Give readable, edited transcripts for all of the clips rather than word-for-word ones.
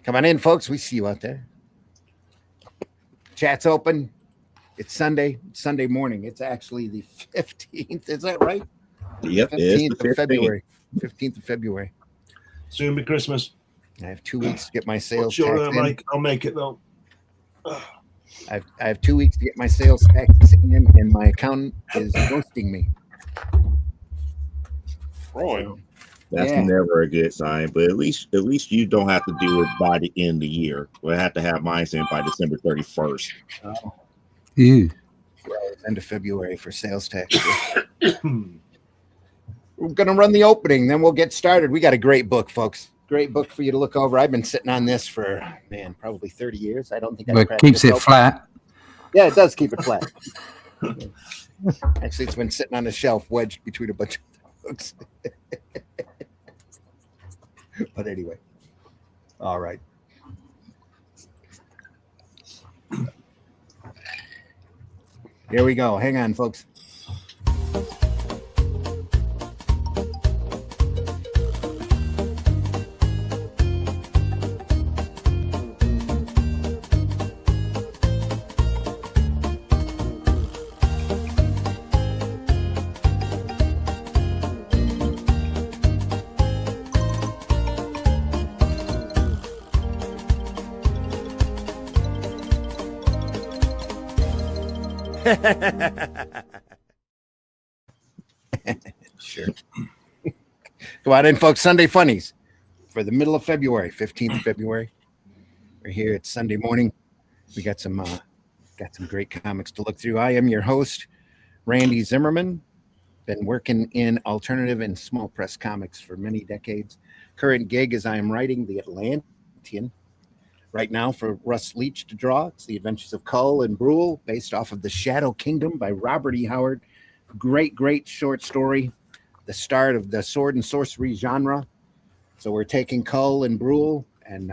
Come on in, folks. We see you out there. Chat's open. It's Sunday morning. It's actually the 15th. Is that right? Yep, 15th of February. 15th of February. Soon be Christmas. I have 2 weeks to get my sales Sure, tax in. I'll make it though. I have 2 weeks to get my sales tax in, and my accountant is ghosting me. Right. That's never a good sign, but at least you don't have to do it by the end of the year. We'll have to have mine in by December 31st. Oh. Ew. Well, it's end of February for sales tax. We're going to run the opening, then we'll get started. We got a great book, folks. Great book for you to look over. I've been sitting on this for, probably 30 years. I don't think It keeps it flat. Yeah, it does keep it flat. Actually, it's been sitting on a shelf wedged between a bunch of books. But anyway, all right. Here we go. Hang on, folks. Sure. Come on in, folks. Sunday Funnies for the middle of February, 15th of February. We're here. It's Sunday morning. We got some great comics to look through. I am your host, Randy Zimmerman. Been working in alternative and small press comics for many decades. Current gig is I am writing The Atlantean right now for Russ Leach to draw. It's The Adventures of Cull and Brule, based off of The Shadow Kingdom by Robert E. Howard. Great short story. The start of the sword and sorcery genre. So we're taking Cull and Brule and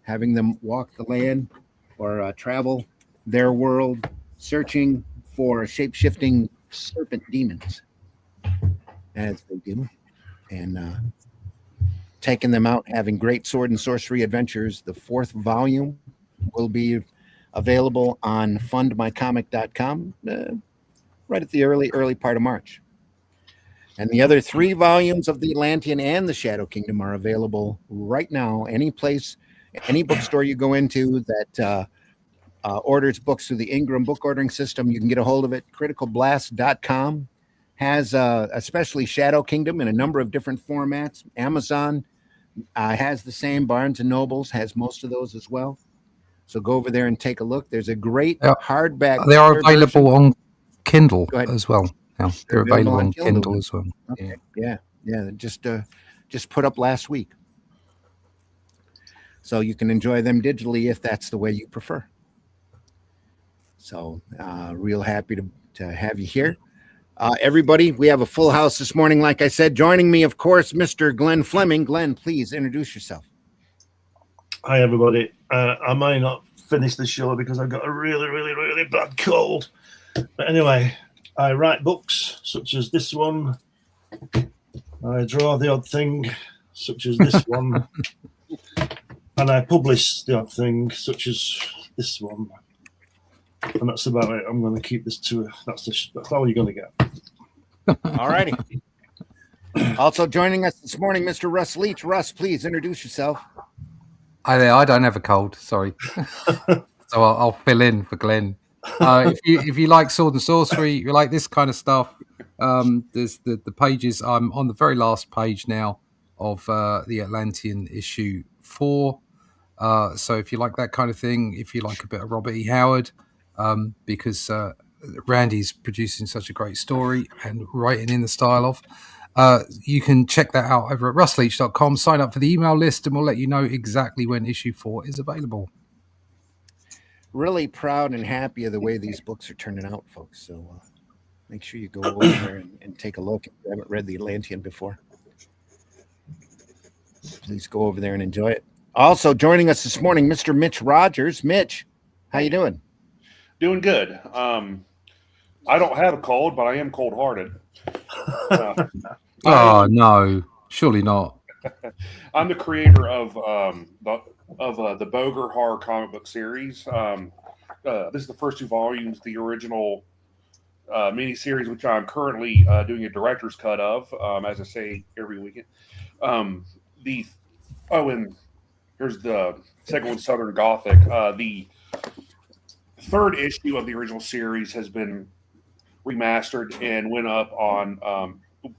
having them walk the land or travel their world, searching for shape-shifting serpent demons, as they do, and taking them out, having great sword and sorcery adventures. The 4th volume will be available on fundmycomic.com right at the early part of March. And the other 3 volumes of The Atlantean and The Shadow Kingdom are available right now. Any place, any bookstore you go into that orders books through the Ingram book ordering system, you can get a hold of it. Criticalblast.com has especially Shadow Kingdom in a number of different formats. Amazon has the same. Barnes & Nobles has most of those as well. So go over there and take a look. There's a great hardback. They are available on Kindle Go ahead. as well. Yeah, they're available on Kindle as well. Okay. Yeah. Just put up last week. So you can enjoy them digitally if that's the way you prefer. So real happy to have you here. Everybody, we have a full house this morning, like I said. Joining me, of course, Mr. Glenn Fleming. Glenn, please introduce yourself. Hi, everybody. I may not finish the show because I've got a really bad cold. But anyway, I write books such as this one. I draw the odd thing such as this one. And I publish the odd thing such as this one. And that's about it. I'm going to keep this to that's all you're going to get. All righty. Also joining us this morning, Mr. Russ Leach. Russ, please introduce yourself. I don't have a cold, sorry. So I'll fill in for Glenn. If you like sword and sorcery, you like this kind of stuff, there's the pages. I'm on the very last page now of the Atlantean issue 4. So if you like that kind of thing, if you like a bit of Robert E. Howard, because Randy's producing such a great story and writing in the style of, you can check that out over at russleach.com. Sign up for the email list and we'll let you know exactly when issue 4 is available. Really proud and happy of the way these books are turning out, folks. So make sure you go over there and take a look. If you haven't read The Atlantean before, please go over there and enjoy it. Also joining us this morning, Mr. Mitch Rogers. Mitch, how you doing? Doing good. I don't have a cold, but I am cold-hearted. Oh, no. Surely not. I'm the creator of the Boger horror comic book series. This is the first two volumes, the original miniseries, which I'm currently doing a director's cut of, as I say every weekend. The and here's the second one, Southern Gothic. The third issue of the original series has been remastered and went up on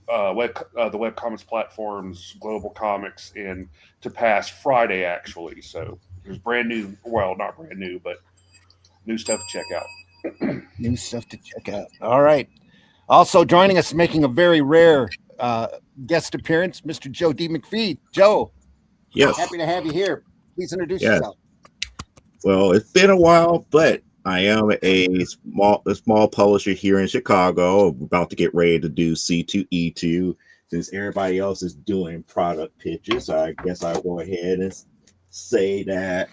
the web comics platforms, Global Comics, and to pass Friday actually. So there's brand new, well, not brand new, but new stuff to check out. New stuff to check out. All right. Also joining us, making a very rare guest appearance, Mr. Joe D. McPhee. Joe, Yes. happy to have you here. Please introduce Yes. yourself. Well, it's been a while, but I am a small publisher here in Chicago. About to get ready to do C2E2. Since everybody else is doing product pitches, I guess I'll go ahead and say that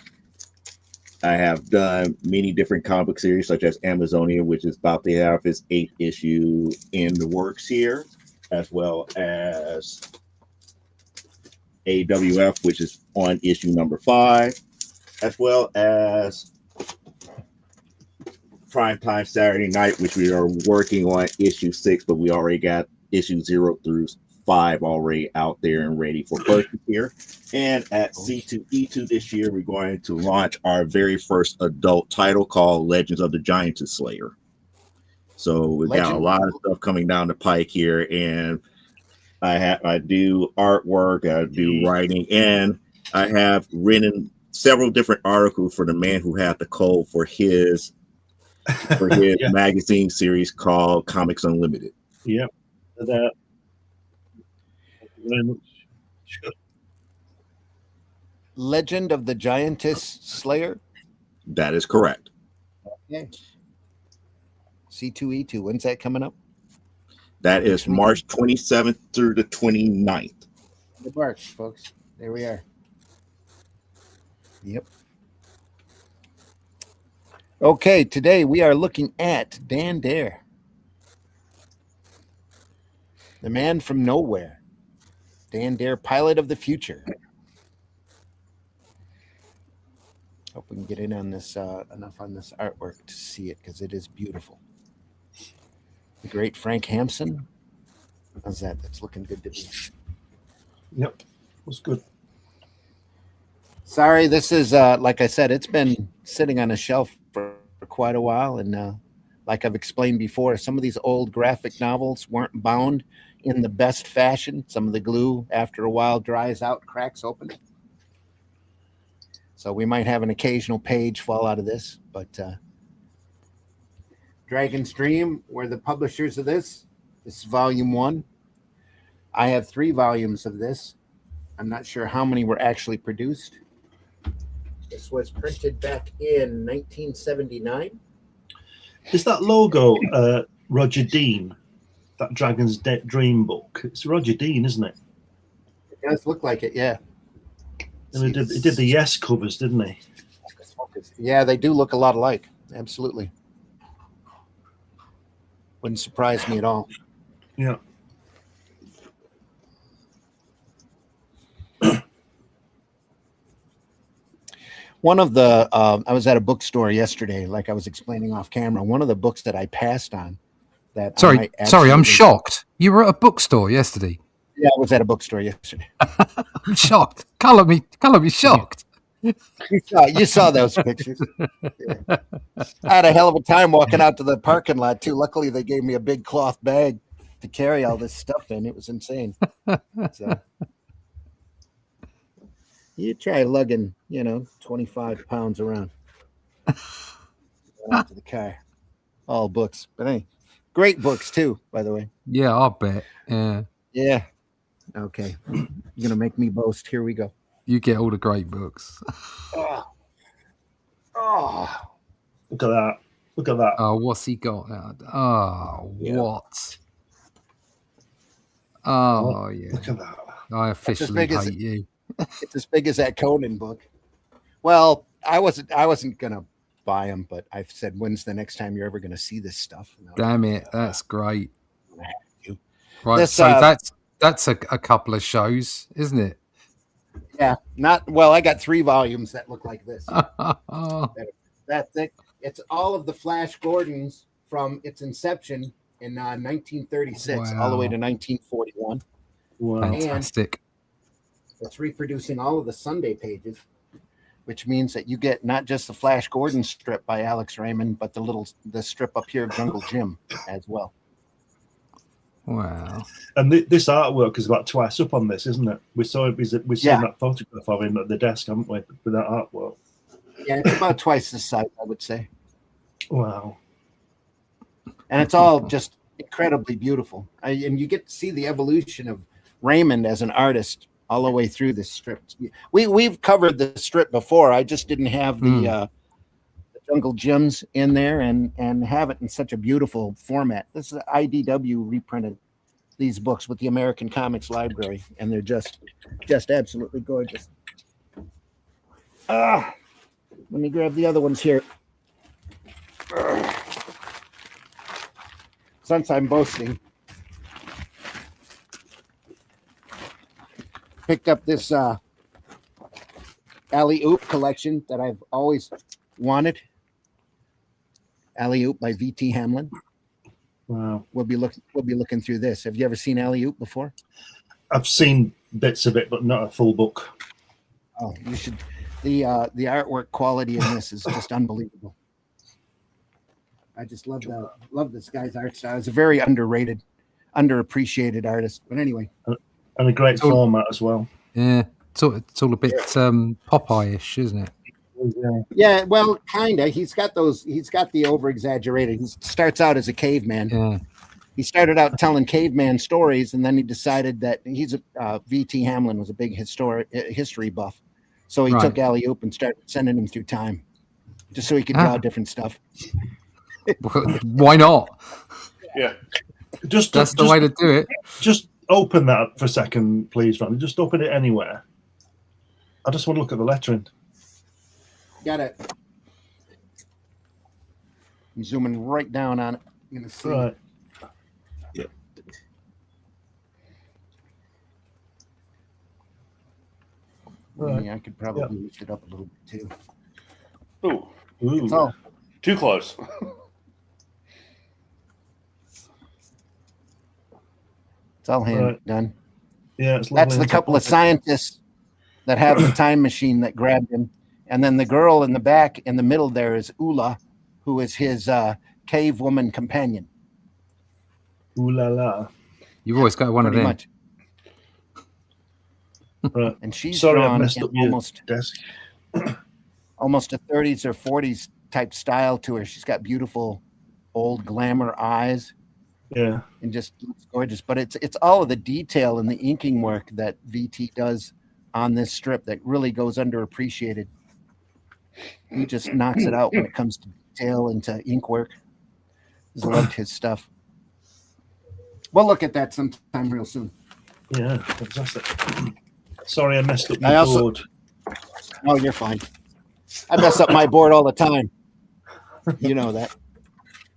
I have done many different comic book series, such as Amazonia, which is about to have its 8th issue in the works here, as well as AWF, which is on issue number 5, as well as Primetime Saturday Night, which we are working on issue 6, but we already got issue 0 through 5 already out there and ready for purchase here. And at C2E2 this year, we're going to launch our very first adult title called Legends of the Giantess Slayer. So we've got a lot of stuff coming down the pike here, and I do artwork, I do writing, and I have written several different articles for the man who had the code for his yeah, magazine series called Comics Unlimited. Yep. Thank you very much. Sure. Legend of the Giantess Slayer. That is correct. Okay. C2E2. When's that coming up? That is March 27th through the 29th. The March, folks. There we are. Yep. Okay, today we are looking at Dan Dare, the man from nowhere. Dan Dare, pilot of the future. Hope we can get in on this enough on this artwork to see it, because it is beautiful. The great Frank Hampson. How's that? That's looking good to me. Yep, was good. Sorry, this is like I said, it's been sitting on a shelf for quite a while, and like I've explained before, some of these old graphic novels weren't bound in the best fashion. Some of the glue, after a while, dries out, cracks open. So we might have an occasional page fall out of this, but Dragon's Dream, we're the publishers of this. This is volume 1. I have 3 volumes of this. I'm not sure how many were actually produced. This was printed back in 1979. Is that logo Roger Dean? That Dragon's Dream book? It's Roger Dean, isn't it? It does look like it, yeah. And he did the Yes covers, didn't he? Yeah, they do look a lot alike. Absolutely. Wouldn't surprise me at all. Yeah. One of the, I was at a bookstore yesterday, like I was explaining off camera. One of the books that I passed on that. Sorry, I'm shocked. You were at a bookstore yesterday. Yeah, I was at a bookstore yesterday. I'm shocked. Color me shocked. You saw those pictures. Yeah. I had a hell of a time walking out to the parking lot too. Luckily, they gave me a big cloth bag to carry all this stuff in. It was insane. So, you try lugging, 25 pounds around out to the car. All books, but hey, great books too, by the way. Yeah, I'll bet. Yeah. Yeah. Okay. You're gonna make me boast. Here we go. You get all the great books. Oh. Look at that. Look at that. Oh, what's he got? Yeah. What? Oh, yeah. Look at that. I officially hate you. It's as big as that Conan book. Well, I wasn't gonna buy them, but I've said, when's the next time you're ever gonna see this stuff? Damn it, that's great. You. Right, This, so that's a couple of shows, isn't it? Yeah, not well. I got 3 volumes that look like this. Oh, That thick. It's all of the Flash Gordons from its inception in 1936 all the way Wow. to 1941. Wow. fantastic. It's reproducing all of the Sunday pages, which means that you get not just the Flash Gordon strip by Alex Raymond, but the strip up here, Jungle Jim, as well. Wow. And this artwork is about twice up on this, isn't it? We've seen Yeah. that photograph of him at the desk, haven't we? With that artwork. Yeah, it's about twice the size, I would say. Wow. And it's all just incredibly beautiful. And you get to see the evolution of Raymond as an artist all the way through this strip. We've covered the strip before. I just didn't have the Jungle Gyms in there and have it in such a beautiful format. This is IDW reprinted these books with the American Comics Library, and they're just absolutely gorgeous. Let me grab the other ones here. Since I'm boasting, picked up this Alley Oop collection that I've always wanted. Alley Oop by V.T. Hamlin. Wow. We'll be looking through this. Have you ever seen Alley Oop before? I've seen bits of it, but not a full book. Oh, you should. The artwork quality in this is just unbelievable. I just love this guy's art style. He's a very underrated, underappreciated artist. But anyway, And a great format as well. Yeah. It's all a bit Popeye-ish, isn't it? yeah, well, kinda. He's got the over exaggerated. He starts out as a caveman. Yeah. He started out telling caveman stories, and then he decided that he's V.T. Hamlin was a big history buff. So he took Alley Oop and started sending him through time just so he could draw different stuff. Why not? Yeah. That's the way to do it. Just open that up for a second, please, Ronnie. Just open it anywhere. I just want to look at the lettering. Got it. I'm zooming right down on it. You're gonna see. Right. Yeah. Right. Yeah, I could probably lift it up a little bit too. Ooh, Ooh. It's all too close. It's all hand Right. done. Yeah, it's That's lovely. the couple of scientists that have the time machine that grabbed him. And then the girl in the back in the middle there is Ula, who is his cave woman companion. Ooh la la. You've always got one Pretty of them. much. Right. And she's Sorry, I drawn messed in up your almost desk. a 30s or 40s type style to her. She's got beautiful old glamour eyes Yeah. and just looks gorgeous. But it's all of the detail and the inking work that VT does on this strip that really goes underappreciated. He just knocks it out when it comes to detail and to ink work. Just loved his stuff. We'll look at that sometime real soon. Yeah. Fantastic. Sorry, I messed up I your also- board. Oh, you're fine. I mess up my board all the time. You know that.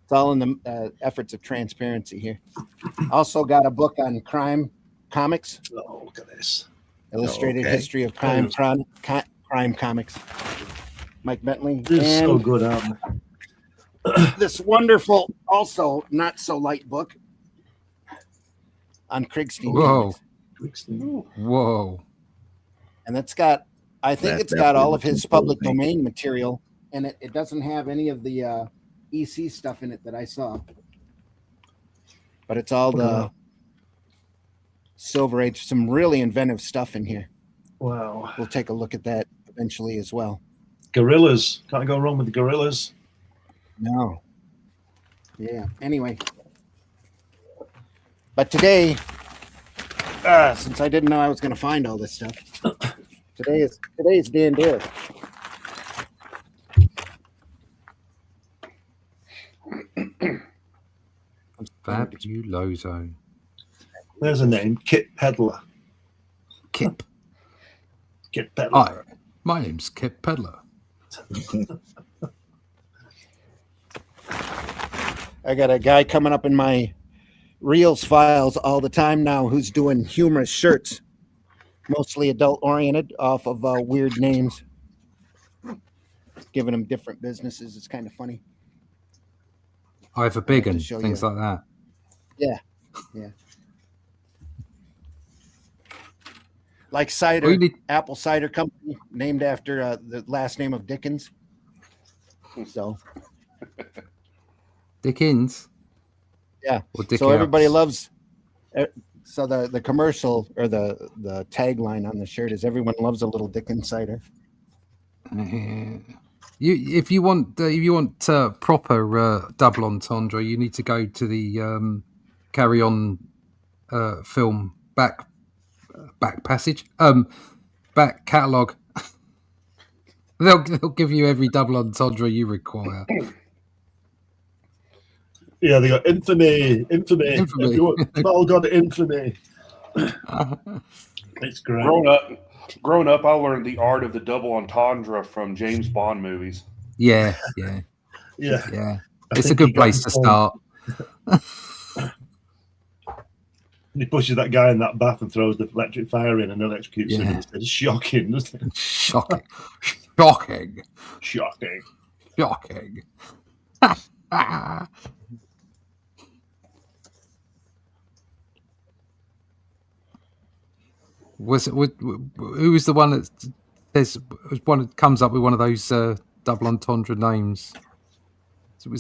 It's all in the efforts of transparency here. Also got a book on crime comics, Oh, look at this. illustrated okay. history of crime comics. Mike Bentley. This is so And good, aren't they? this wonderful, also not so light book on Kriegstein. Whoa. Brixton. Whoa. And it's got, I think That's it's got all of definitely his some cool public things. domain material, and it doesn't have any of the EC stuff in it that I saw. But it's all the Silver Age, some really inventive stuff in here. Wow. We'll take a look at that eventually as well. Gorillas. Can't go wrong with the gorillas. No. Yeah. Anyway. But today, since I didn't know I was going to find all this stuff, today's Dan Dare. Fabuloso. There's a name. Kit Peddler. Kip. Kit Peddler. Hi, my name's Kip Peddler. I got a guy coming up in my Reels files all the time now who's doing humorous shirts. mostly adult oriented, off of weird names, giving them different businesses. It's kind of funny. Over big and show things you. like that. Yeah, yeah. Like cider, Really? apple cider company, named after the last name of Dickens. So Dickens. yeah, Or Dickens. so everybody loves. So the commercial or the tagline on the shirt is "Everyone loves a little Dickens cider." If you want proper double entendre, you need to go to the Carry On film back passage back catalogue. they'll give you every double entendre you require. Yeah, they got infamy. Everyone, they've all got infamy. It's great. Growing up, I learned the art of the double entendre from James Bond movies. Yeah. It's a good place to start. He pushes that guy in that bath and throws the electric fire in and electrocutes him. It's shocking, doesn't it? Shocking. Who was the one that comes up with one of those double entendre names?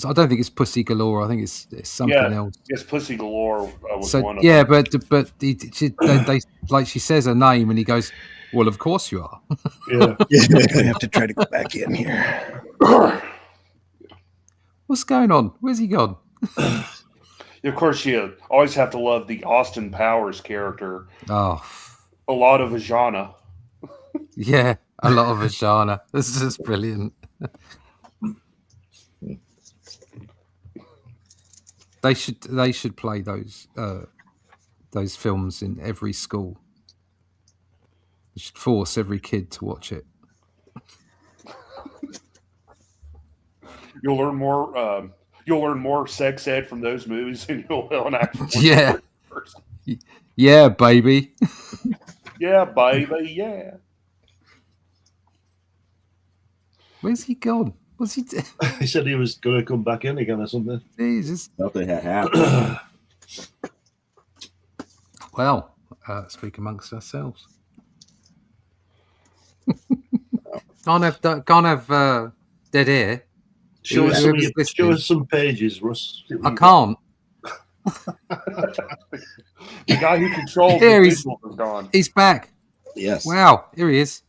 I don't think it's Pussy Galore. I think it's something else. Yes, Pussy Galore was one of them. Yeah, but they like she says her name and he goes, "Well, of course you are." Yeah. I have to try to go back in here. What's going on? Where's he gone? Of course, you always have to love the Austin Powers character. Oh, a lot of vagina. Yeah, a lot of vagina. This is brilliant. They should play those films in every school. They should force every kid to watch it. You'll learn more. You'll learn more sex ed from those movies than you'll an actual. Yeah. Yeah, baby. Yeah, baby. Yeah. Where's he gone? What's he doing? He said he was going to come back in again or something. Jesus. Something had happened. Well, speak amongst ourselves. Can't have dead air. Show us some pages, Russ. I can't. The guy who controls Here the visual is gone. He's back. Yes. Wow, here he is.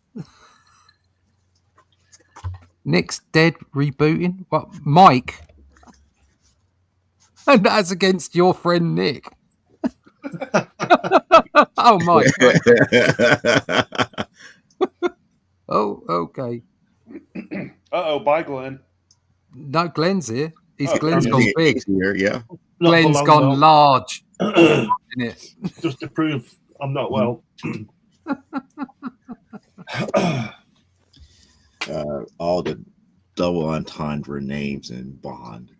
Nick's dead rebooting. What, Mike? And that's against your friend Nick. Oh, Mike. Oh, okay. Uh-oh, bye, Glenn. No, Glenn's here. Oh, Glenn's gone big. Here, yeah. Glenn's gone large. Isn't it? Just to prove I'm not well. All the double entendre names in Bond.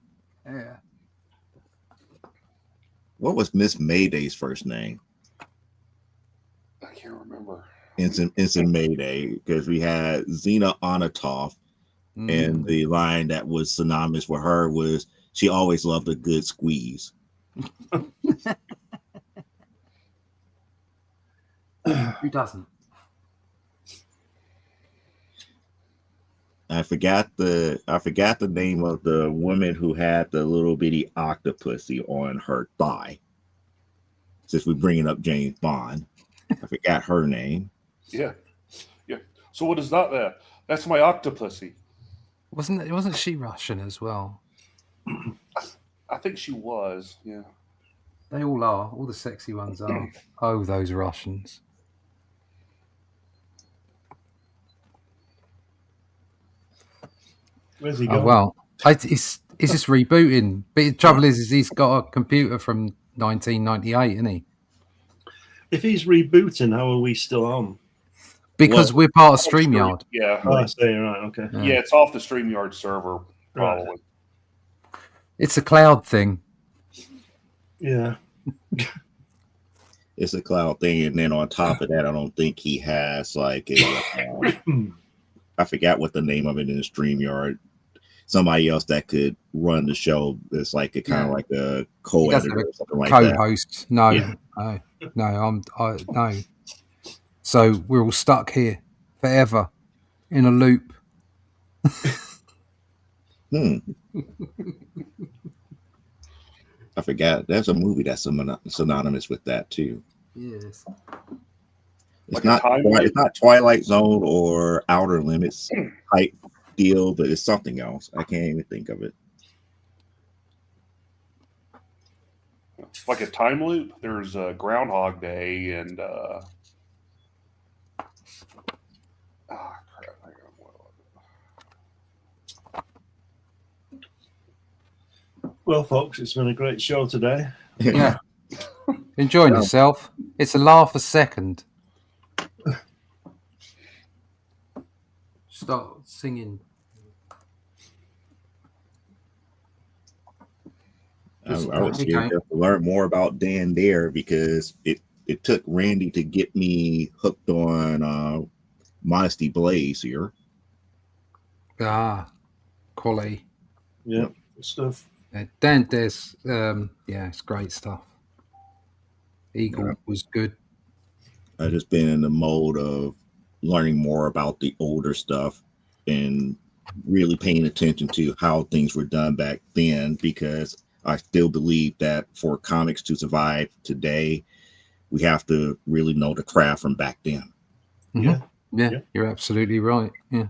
Yeah. What was Miss Mayday's first name? I can't remember. Instant Mayday, because we had Xena Onatoff, and the line that was synonymous for her was she always loved a good squeeze. Who doesn't? I forgot the name of the woman who had the little bitty octopusy on her thigh. Since we're bringing up James Bond, I forgot her name. Yeah. So what is that? That's my octopusy. Wasn't she Russian as well? I think she was. Yeah. They all are. All the sexy ones are. Oh, those Russians. Where's he going? Oh, well, he's just rebooting. But the trouble is he's got a computer from 1998, isn't he? If he's rebooting, how are we still on? Because we're part of StreamYard. Yeah. Oh, I see. Right. Okay. Yeah, it's off the StreamYard server, probably. Right. It's a cloud thing. Yeah. It's a cloud thing, and then on top of that, I don't think he has like a I forgot what the name of it in the StreamYard. Somebody else that could run the show. It's like a kind of like a He co-editor doesn't have or something a like that. co-host. No, Yeah. no. So we're all stuck here forever in a loop. I forgot. There's a movie that's synonymous with that too. Yes. It's Like a time loop? it's not Twilight Zone or Outer Limits type deal, but it's something else. I can't even think of it. Like a time loop. There's Groundhog Day and crap. I got Well, folks, it's been a great show today. Yeah. Enjoying yourself. It's a laugh a second. Start singing. I was here to learn more about Dan Dare because it took Randy to get me hooked on Modesty Blaze here. Quality. Yeah, good stuff. Dan Dare's, it's great stuff. Eagle was good. I've just been in the mode of learning more about the older stuff and really paying attention to how things were done back then, because I still believe that for comics to survive today, we have to really know the craft from back then. Mm-hmm. Yeah, you're absolutely right. Yeah.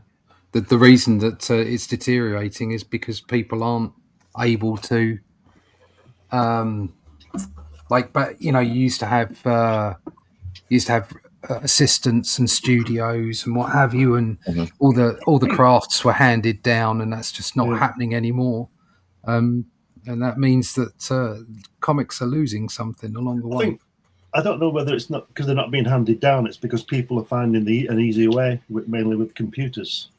The reason that it's deteriorating is because people aren't able to, you used to have assistants and studios and what have you, and all the crafts were handed down, and that's just not happening anymore. And that means that comics are losing something along the way. I don't know whether it's not because they're not being handed down. It's because people are finding an easier way, mainly with computers.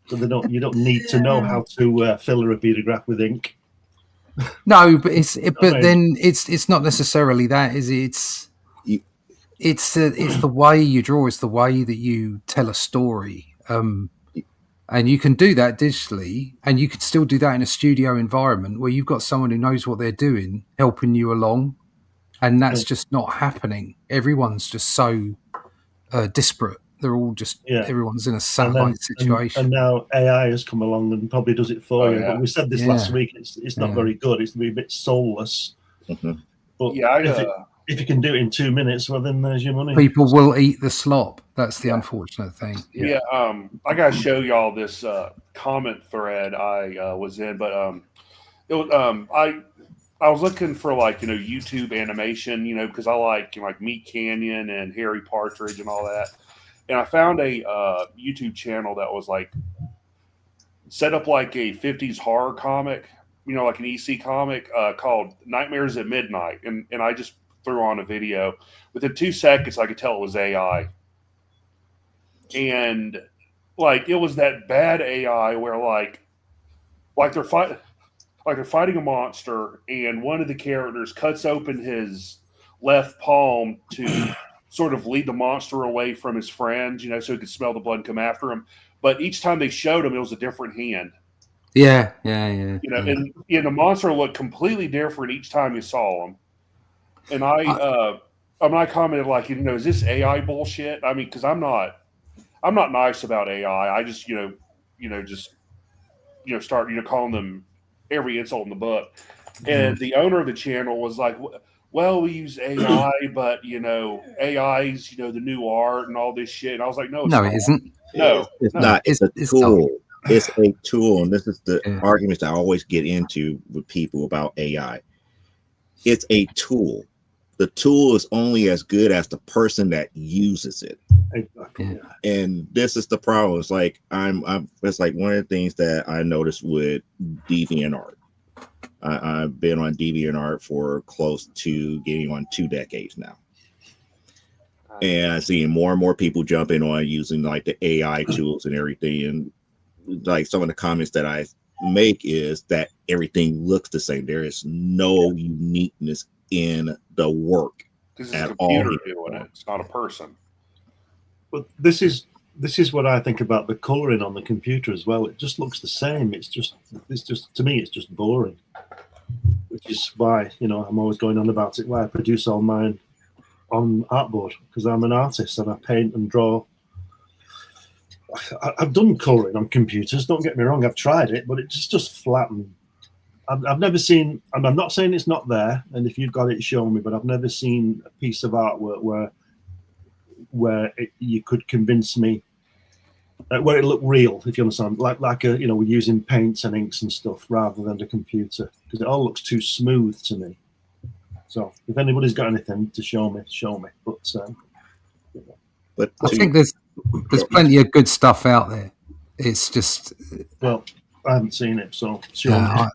So you don't need to know how to fill a rapidograph with ink. No, but then it's not necessarily that, is it? It's the way you draw. It's the way that you tell a story. And you can do that digitally, and you could still do that in a studio environment where you've got someone who knows what they're doing, helping you along. And that's just not happening. Everyone's just so disparate. They're all just, everyone's in a satellite situation. And now AI has come along and probably does it for you. Yeah. But we said this last week, it's not very good. It's to be a bit soulless. Mm-hmm. But if you can do it in 2 minutes, well, then there's your money. People will eat the slop. That's the unfortunate thing. Yeah. I got to show y'all this comment thread I was in, but it was I was looking for YouTube animation, because I like Meat Canyon and Harry Partridge and all that, and I found a YouTube channel that was set up like a 50s horror comic, like an EC comic called Nightmares at Midnight, and I just threw on a video. Within 2 seconds, I could tell it was AI, and it was that bad AI where they're fighting. They're fighting a monster, and one of the characters cuts open his left palm to sort of lead the monster away from his friends, so he could smell the blood and come after him. But each time they showed him, it was a different hand. Yeah. And the monster looked completely different each time you saw him. And I commented is this AI bullshit? I mean, because I'm not nice about AI. I just start calling them every insult in the book. And the owner of the channel was like, well, we use AI, but AI's the new art and all this shit. And I was like, no, it isn't. No, it's not. It's a tool. It's a tool, and this is the arguments I always get into with people about AI. It's a tool. The tool is only as good as the person that uses it. Exactly. And this is the problem. It's like it's like one of the things that I noticed with DeviantArt. I've been on DeviantArt for close to getting on 2 decades now. And I'm seeing more and more people jumping on using the AI tools and everything. And some of the comments that I make is that everything looks the same. There is no uniqueness in the work. Because it's a at all. computer doing it. It's not a person. But this is what I think about the coloring on the computer as well. It just looks the same. It's just to me, it's just boring. Which is why I'm always going on about it. Why I produce all mine on artboard, because I'm an artist and I paint and draw. I've done coloring on computers. Don't get me wrong. I've tried it, but it's just flat. And I've never seen. And I'm not saying it's not there. And if you've got it, show me. But I've never seen a piece of artwork where you could convince me where it looked real, if you understand, like we're using paints and inks and stuff rather than the computer, because it all looks too smooth to me. So if anybody's got anything to show me. But I think there's plenty of good stuff out there. It's just well, I haven't seen it, so show me.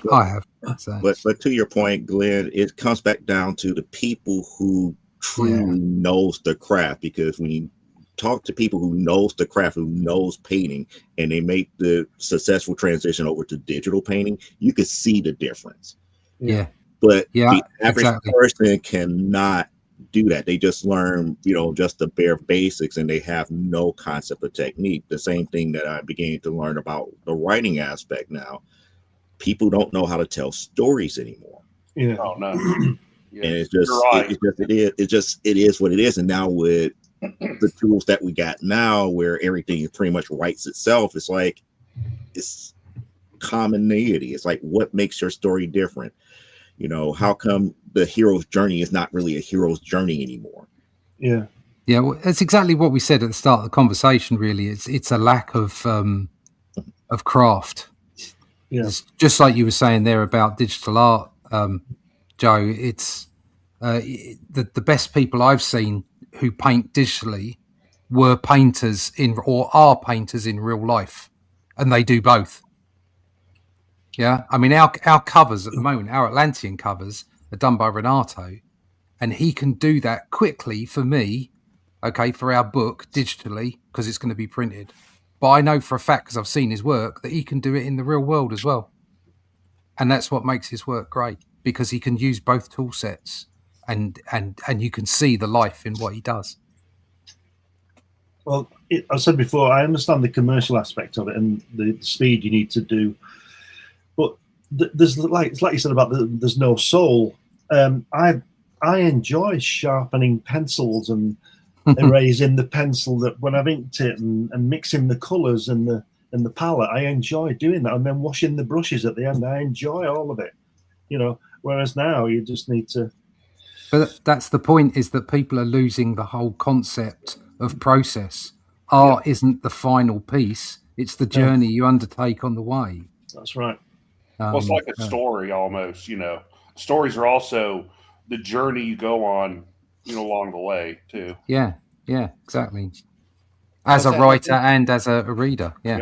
I have. So. But to your point, Glenn, it comes back down to the people who truly knows the craft, because when you talk to people who knows the craft, who knows painting, and they make the successful transition over to digital painting, you can see the difference. Yeah. But the average exactly. person cannot do that. They just learn, just the bare basics, and they have no concept of technique. The same thing that I began to learn about the writing aspect now. People don't know how to tell stories anymore. Yeah. Oh no. And it's just, it is what it is. And now with the tools that we got now, where everything pretty much writes itself, it's like, it's commonality. It's like, what makes your story different? How come the hero's journey is not really a hero's journey anymore? Yeah. Yeah, well, that's exactly what we said at the start of the conversation. Really, it's a lack of craft. Yeah. It's just like you were saying there about digital art, Joe. It's the best people I've seen who paint digitally were painters or are painters in real life, and they do both. Yeah, I mean our covers at the moment, our Atlantean covers are done by Renato, and he can do that quickly for me. Okay, for our book digitally, because it's going to be printed. But I know for a fact, because I've seen his work, that he can do it in the real world as well. And that's what makes his work great, because he can use both tool sets, and you can see the life in what he does. Well, I said before, I understand the commercial aspect of it and the speed you need to do. But there's it's like you said about there's no soul. I enjoy sharpening pencils and erasing the pencil that when I've inked it and mixing the colours and the palette. I enjoy doing that, and then washing the brushes at the end. I enjoy all of it, whereas now you just need to. But that's the point, is that people are losing the whole concept of process. Art isn't the final piece. It's the journey you undertake on the way. That's right. Well, it's like a story almost, Stories are also the journey you go on, along the way too. Yeah, exactly. As a writer and as a reader, yeah.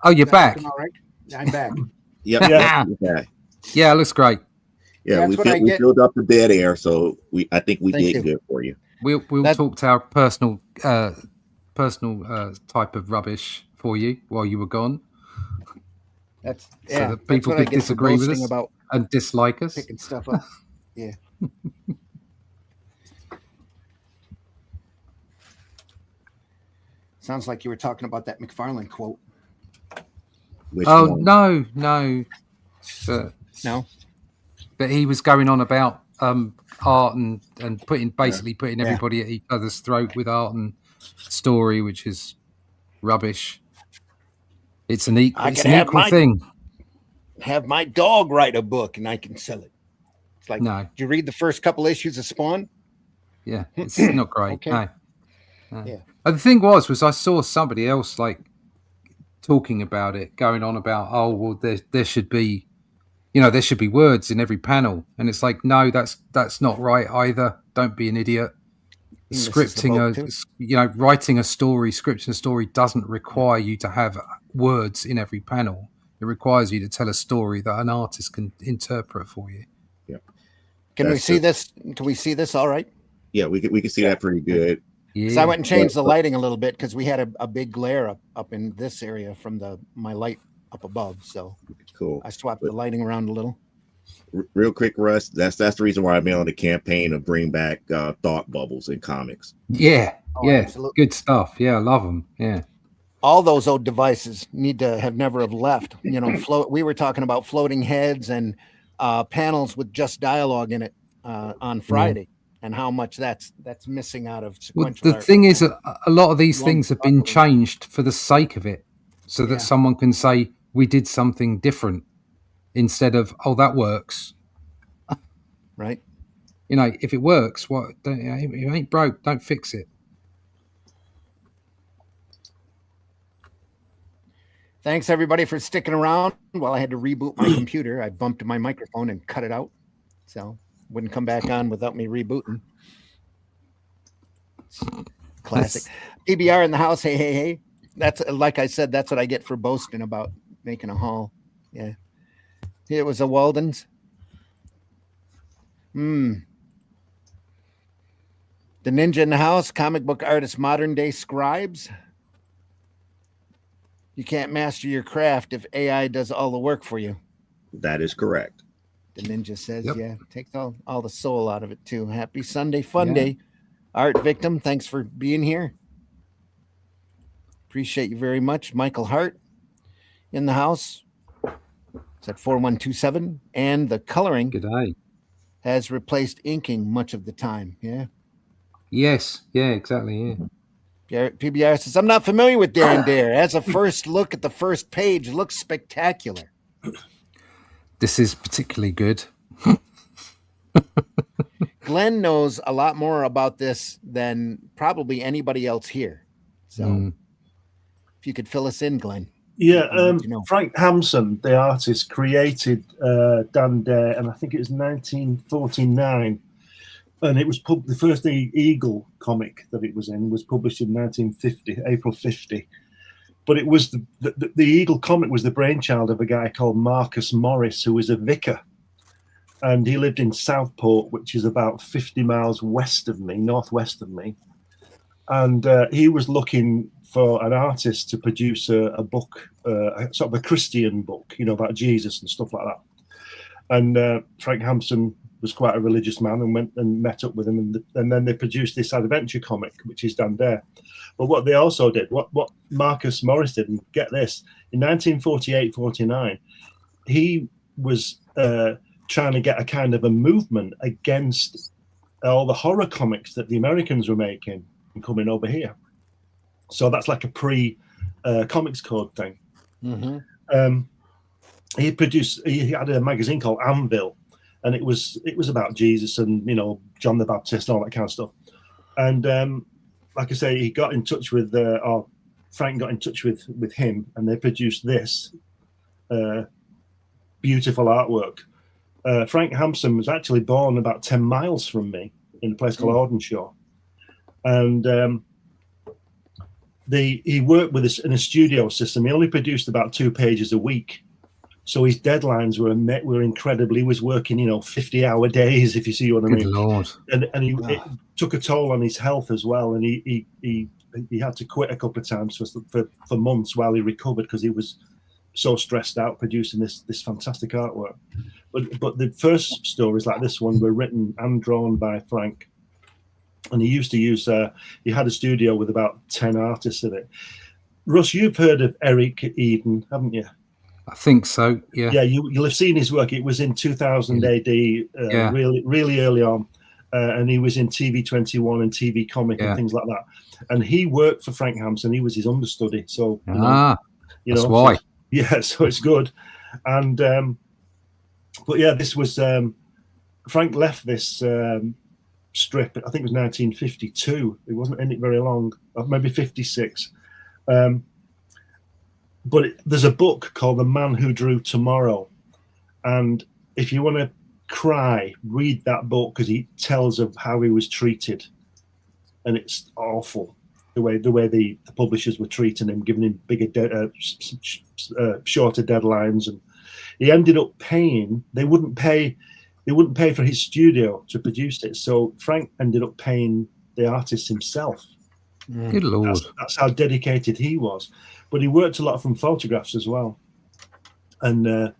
Oh, you're back. All right, I'm back. Yep. Yeah. Okay. Yeah, it looks great. Yeah, we filled up the dead air, so I think we did good for you. We'll talk to our personal type of rubbish for you while you were gone. That's so that people could disagree with us about and dislike us. Picking stuff up. Yeah. Sounds like you were talking about that McFarlane quote. No. But he was going on about art and putting everybody at each other's throat with art and story, which is rubbish. It's an equal thing. Have my dog write a book and I can sell it. It's like, no. Did you read the first couple issues of Spawn? Yeah, it's not great. Okay. No. Yeah. And the thing was I saw somebody else talking about it, going on about, there should be, there should be words in every panel, and it's like, no, that's not right either. Don't be an idiot. Writing a story, scripting a story doesn't require you to have words in every panel. It requires you to tell a story that an artist can interpret for you. Yeah. Can we see this? Can we see this? All right. Yeah, we can see that pretty good. Yeah. So I went and changed the lighting a little bit because we had a big glare up in this area from my light up above. So cool. I swapped the lighting around a little. Real quick, Russ. That's the reason why I've been on the campaign to bring back thought bubbles in comics. Yeah, Oh, yeah, absolutely. good stuff. Yeah, I love them. Yeah, All those old devices need to have never have left. You know, float. We were talking about floating heads and panels with just dialogue in it on Friday, and how much that's missing out of well, sequential the art. thing is, a lot of these You want things to have been talk about- changed for the sake of it, so that Yeah. someone can say we did something different instead of oh that works. right? You know, if it works, what? Don't, if it ain't broke, don't fix it. Thanks everybody for sticking around. While I had to reboot my computer, I bumped my microphone and cut it out, so wouldn't come back on without me rebooting. Classic. PBR in the house. Hey, hey, hey. That's like I said. That's what I get for boasting about making a haul. Yeah, it was a Walden's. The ninja in the house. Comic book artist, modern day scribes. You can't master your craft if AI does all the work for you. That is correct. The ninja says, Yep. yeah, takes all the soul out of it too. Happy Sunday fun Yeah. day. Art Victim, thanks for being here. Appreciate you very much. Michael Hart in the house. It's at 4127. And the coloring Good day. has replaced inking much of the time. Yeah. Yes. Yeah. Exactly. Yeah. PBR says, I'm not familiar with Darren Dare. As a first look at the first page, looks spectacular. This is particularly good. Glenn knows a lot more about this than probably anybody else here. So if you could fill us in, Glenn. Yeah, You know. Frank Hampson, the artist, created Dan Dare, and I think it was 1949. And it was the first Eagle comic that it was in was published in 1950, April 50. But it was the Eagle comic was the brainchild of a guy called Marcus Morris, who was a vicar. And he lived in Southport, which is about 50 miles northwest of me. And he was looking for an artist to produce a book, sort of a Christian book, you know, about Jesus and stuff like that. And Frank Hampson was quite a religious man and went and met up with him. And then they produced this adventure comic, which is Dan Dare. But what they also did, what Marcus Morris did, and get this, in 1948-49, he was trying to get a kind of a movement against all the horror comics that the Americans were making and coming over here. So that's like a pre-comics code thing. Mm-hmm. He had a magazine called Anvil, and it was about Jesus and, you know, John the Baptist and all that kind of stuff. And like I say, he got in touch with, or Frank got in touch with him, and they produced this beautiful artwork. Frank Hampson was actually born about 10 miles from me in a place called Audenshaw. And he worked with us in a studio system. He only produced about 2 pages a week. So his deadlines were incredible. He was working, 50-hour days, if you see what I mean. Good Lord. And it took a toll on his health as well. And he had to quit a couple of times for months while he recovered, because he was so stressed out producing this fantastic artwork. But the first stories like this one were written and drawn by Frank. And he used to use, he had a studio with about 10 artists in it. Russ, you've heard of Eric Eden, haven't you? I think so. Yeah. Yeah, you'll have seen his work. It was in 2000 AD, really early on. And he was in TV 21 and TV Comic and things like that. And he worked for Frank Hampson. He was his understudy. So, that's why. So it's good. And, but yeah, this was, Frank left this strip, I think it was 1952. It wasn't in it very long, maybe 56. But there's a book called The Man Who Drew Tomorrow. And if you want to cry, read that book, because he tells of how he was treated. And it's awful, the way the publishers were treating him, giving him shorter deadlines. And he ended up paying, they wouldn't pay for his studio to produce it. So Frank ended up paying the artist himself. Good Lord. That's how dedicated he was. But he worked a lot from photographs as well. And,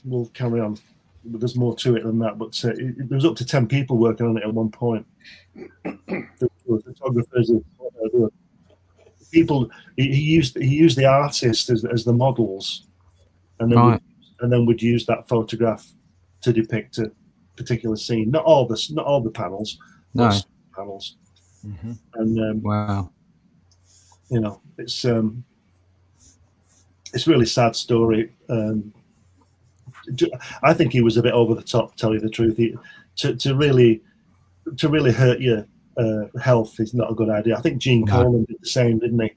we'll carry on. But there's more to it than that. But there was up to 10 people working on it at one point. There were photographers, there were people. He used the artist as the models, and then would use that photograph to depict a particular scene. Not all the panels. No. Panels. Mm-hmm. And wow. You know, it's a really sad story. I think he was a bit over the top, to tell you the truth. To really hurt your health is not a good idea. I think Gene Colan did the same, didn't he?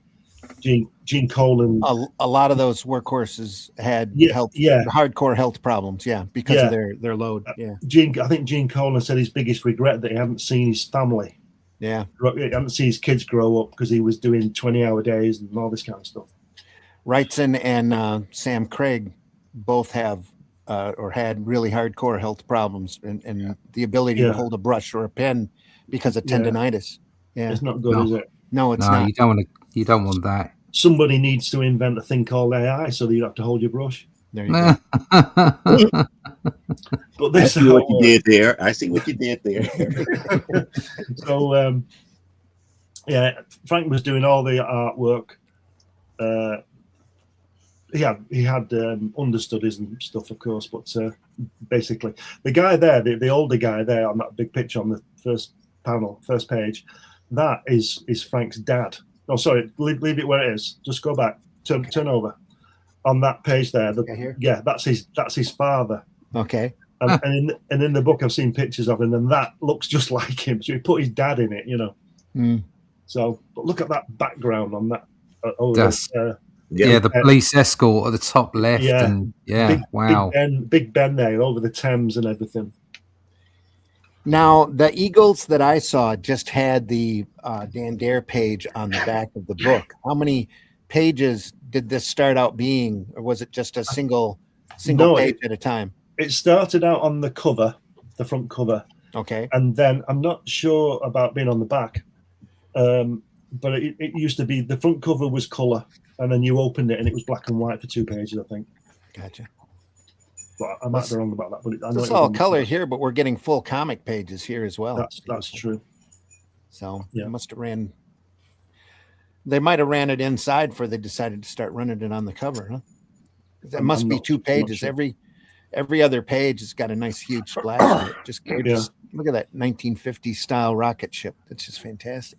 Gene Colan. A lot of those workhorses had hardcore health problems, because of their load. Yeah. I think Gene Colan said his biggest regret that he hadn't seen his family. Yeah. He hadn't seen his kids grow up because he was doing 20-hour days and all this kind of stuff. Wrightson and Sam Craig both have or had really hardcore health problems and the ability to hold a brush or a pen because of tendonitis. Yeah. It's not good, is it? No, it's not. You don't want that. Somebody needs to invent a thing called AI so that you have to hold your brush. There you go. But this I see what you did there. I see what you did there. So, Frank was doing all the artwork. He had understudies and stuff, of course, but basically, the guy there, the older guy there on that big picture on the first page, that is Frank's dad. Oh, sorry, leave it where it is. Just go back, turn over. On that page there, that's his father. Okay. And in the book, I've seen pictures of him, and that looks just like him. So he put his dad in it, you know. Mm. So, but look at that background on that. The police escort at the top left, and wow, Big Ben there over the Thames and everything. Now, the Eagles that I saw just had the Dan Dare page on the back of the book. How many pages did this start out being, or was it just a single page at a time? It started out on the cover, the front cover. Okay. And then I'm not sure about being on the back, but it used to be the front cover was color, and then you opened it and it was black and white for 2 pages, I think. Gotcha. But I might be wrong about that. But I know it's all color here, but we're getting full comic pages here as well. That's true. So they might have ran it inside before they decided to start running it on the cover, huh? That must be 2 pages. Sure. Every other page has got a nice huge splash on it. Just look at that 1950s style rocket ship. It's just fantastic.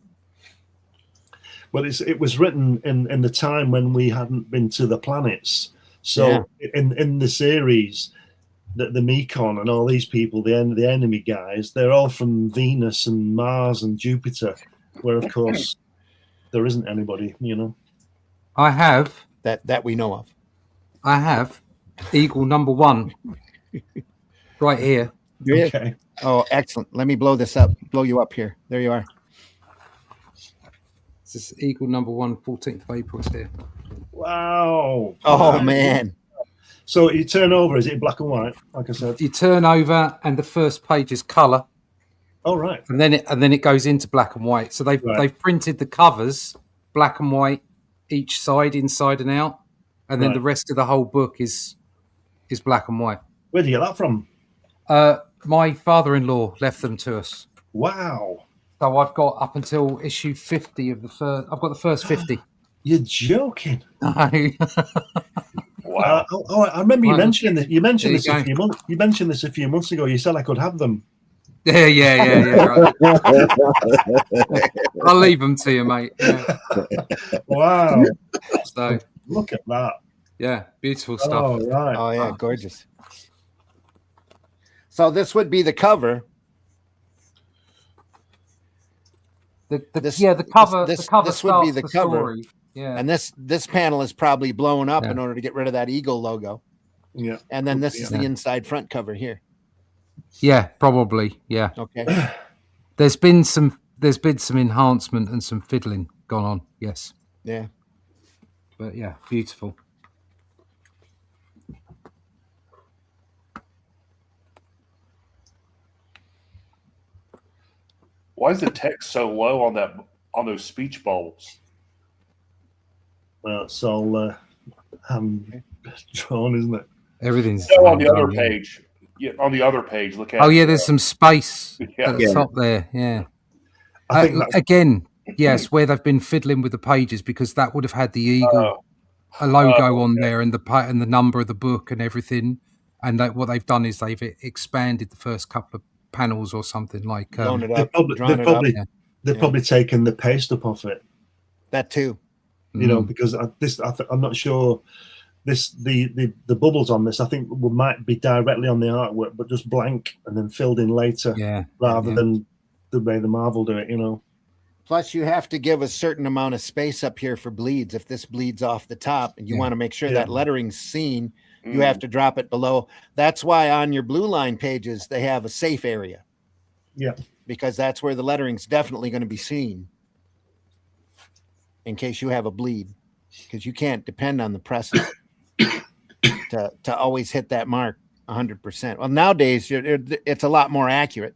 But it was written in the time when we hadn't been to the planets. So in the series, the Mekon and all these people, the enemy guys, they're all from Venus and Mars and Jupiter, where of course there isn't anybody, you know. I have that we know of. I have Eagle number 1 right here. Okay. Oh, excellent. Let me blow you up here. There you are. This is Eagle number 1, 14th of April. It's there. Wow. Oh, man. So you turn over, is it black and white? Like I said. You turn over and the first page is color. Oh, right. And then it goes into black and white. So they've printed the covers black and white each side, inside and out. And then the rest of the whole book is black and white. Where did you get that from? My father-in-law left them to us. Wow. So I've got up until issue 50 of the first. I've got the first 50. You're joking. No. Wow. I remember you mentioning this. You mentioned this a few months. You mentioned this a few months ago. You said I could have them. Yeah. I'll leave them to you, mate. Yeah. Wow. So look at that. Yeah, beautiful stuff. Oh, right. Oh, yeah, gorgeous. So this would be the cover. The cover. This would be the cover. Story. Yeah. And this panel is probably blown up in order to get rid of that eagle logo. Yeah. And then this is the inside front cover here. Yeah, probably. Yeah. Okay. There's been some enhancement and some fiddling gone on. Yes. Yeah. But yeah, beautiful. Why is the text so low on those speech bubbles? Well, it's all drawn, isn't it? Everything's So on the hand other done, page, on the other page, look at. Oh yeah, there's some space Yeah. at the top there. Yeah. I think that's Again, yes, where they've been fiddling with the pages because that would have had the eagle, a logo on there, and the number of the book and everything. And what they've done is they've expanded the first couple of panels or something like. Blown it up, they've drawn it up. probably taken the paste up off it. That too. You know, because I'm not sure. The bubbles on this I think might be directly on the artwork, but just blank and then filled in later. Rather than the way the Marvel do it. You know. Plus, you have to give a certain amount of space up here for bleeds. If this bleeds off the top, and you want to make sure that lettering's seen, you have to drop it below. That's why on your blue line pages they have a safe area. Yeah, because that's where the lettering's definitely going to be seen. In case you have a bleed, because you can't depend on the presses to always hit that mark 100%. Well, nowadays it's a lot more accurate,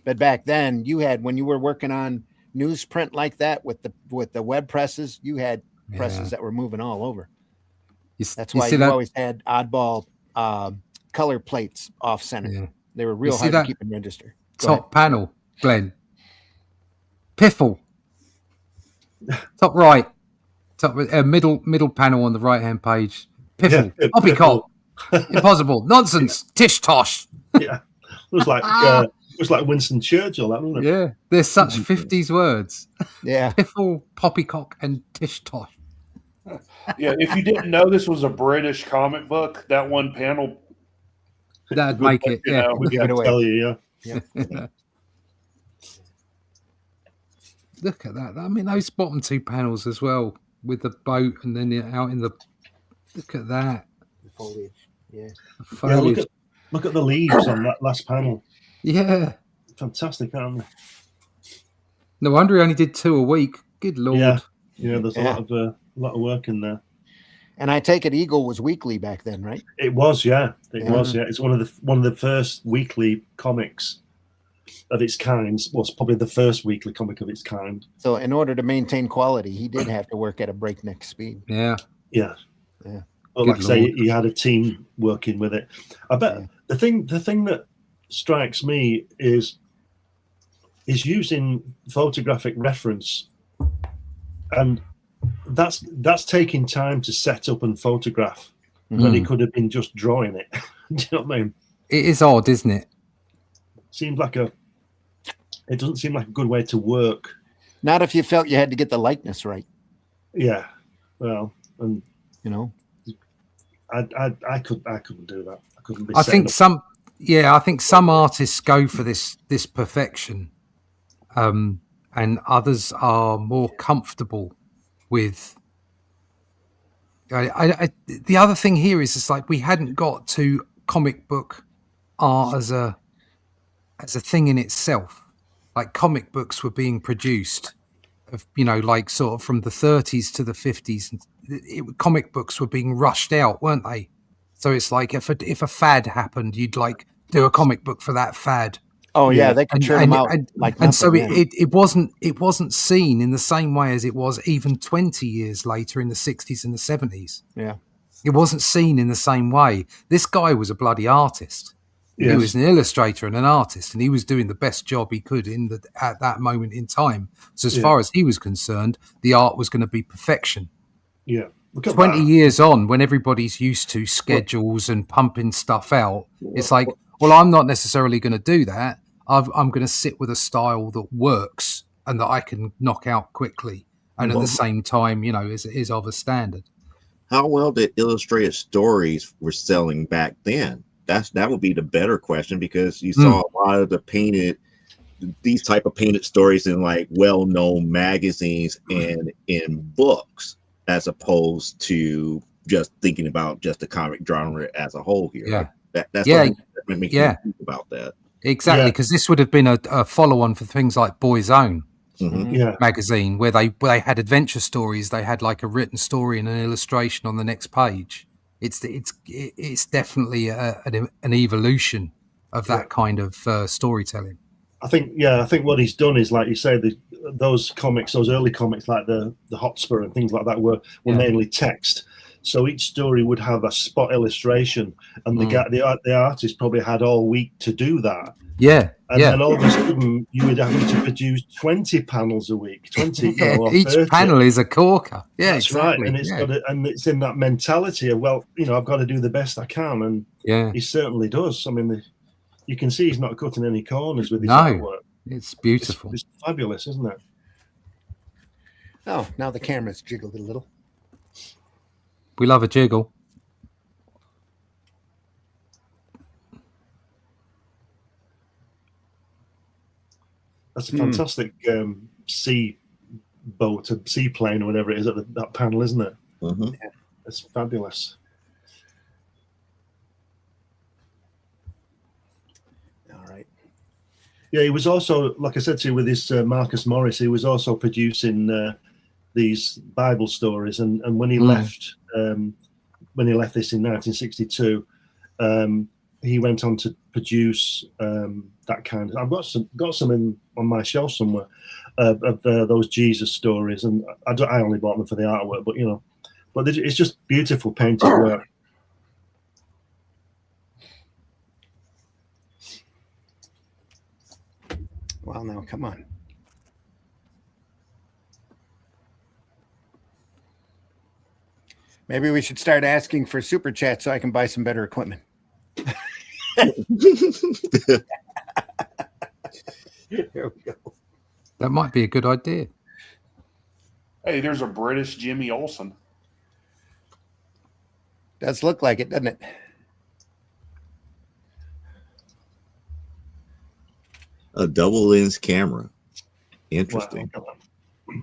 but back then when you were working on newsprint like that with the web presses, you had presses that were moving all over. That's why you always had oddball color plates off center. Yeah. They were real hard to keep in register. Top panel, Glenn. Piffle. Top right. Top middle panel on the right hand page. Piffle. Poppycock. Impossible. Nonsense. Tish tosh. Yeah. It was like Winston Churchill, that wasn't it? Yeah. There's such 50s words. Yeah. Piffle, poppycock, and tish tosh. Yeah, if you didn't know this was a British comic book, that one panel that'd make it. Yeah, we'd give it away. Tell you, yeah. Look at that. I mean, those bottom two panels as well with the boat and then out in the. Look at that. The foliage. Yeah. The foliage. Yeah, look at the leaves on that last panel. Yeah. Fantastic, aren't they? No wonder he only did 2 a week. Good Lord. Yeah. There's a lot of work in there. And I take it Eagle was weekly back then, right? It was, yeah. It was, yeah. It's one of the first weekly comics of its kind. Was probably the first weekly comic of its kind. So in order to maintain quality, he did have to work at a breakneck speed. Yeah. Yeah. Well, like I say, he had a team working with it. I bet the thing that strikes me is using photographic reference, and that's taking time to set up and photograph when he could have been just drawing it. Do you know what I mean? It is odd, isn't it? It doesn't seem like a good way to work. Not if you felt you had to get the likeness right. Yeah. Well, and you know, I couldn't do that. I couldn't be. I think some artists go for this perfection, and others are more comfortable with. The other thing here is it's like we hadn't got to comic book art as a thing in itself. Like comic books were being produced, like sort of from the 30s to the 50s. Comic books were being rushed out, weren't they? So it's like if a fad happened, you'd like do a comic book for that fad. Oh yeah, they could churn them out and so it wasn't seen in the same way as it was even 20 years later in the 60s and the 70s. Yeah, it wasn't seen in the same way. This guy was a bloody artist. Yes. He was an illustrator and an artist, and he was doing the best job he could at that moment in time. So as far as he was concerned, the art was going to be perfection. Yeah. 20 years on, when everybody's used to schedules and pumping stuff out, it's like, well, I'm not necessarily going to do that. I'm going to sit with a style that works and that I can knock out quickly, and at the same time, is of a standard. How well did illustrated stories were selling back then? That would be the better question, because you saw a lot of these type of painted stories in like well-known magazines and in books, as opposed to just thinking about just the comic genre as a whole here. Yeah. That's what makes me think about that. Exactly, because this would have been a follow-on for things like Boy's Own magazine, where they had adventure stories. They had like a written story and an illustration on the next page. It's definitely an evolution of that kind of storytelling. I think what he's done is, like you say, those early comics like the Hotspur and things like that were mainly text. So each story would have a spot illustration, and the artist probably had all week to do that. Yeah. And then all of a sudden, you would have to produce 20 panels a week, 20, or Each 30. panel is a corker. Yeah, That's exactly. right, and it's in that mentality of, well, I've got to do the best I can, and he certainly does. I mean, you can see he's not cutting any corners with his artwork. It's beautiful. It's fabulous, isn't it? Oh, now the camera's jiggled a little. We love a jiggle. That's a fantastic sea boat, a seaplane, or whatever it is at that panel, isn't it? Mm-hmm. Yeah, it's fabulous. All right. Yeah, he was also, like I said to you, with his Marcus Morris, he was also producing these Bible stories. And when he left, this in 1962, he went on to produce that kind of. I've got some on my shelf somewhere of those Jesus stories, and I only bought them for the artwork, but it's just beautiful painted work. Well, now come on. Maybe we should start asking for super chat so I can buy some better equipment. There we go. That might be a good idea. Hey, there's a British Jimmy Olsen. Does look like it, doesn't it? A double lens camera. Interesting. Wow.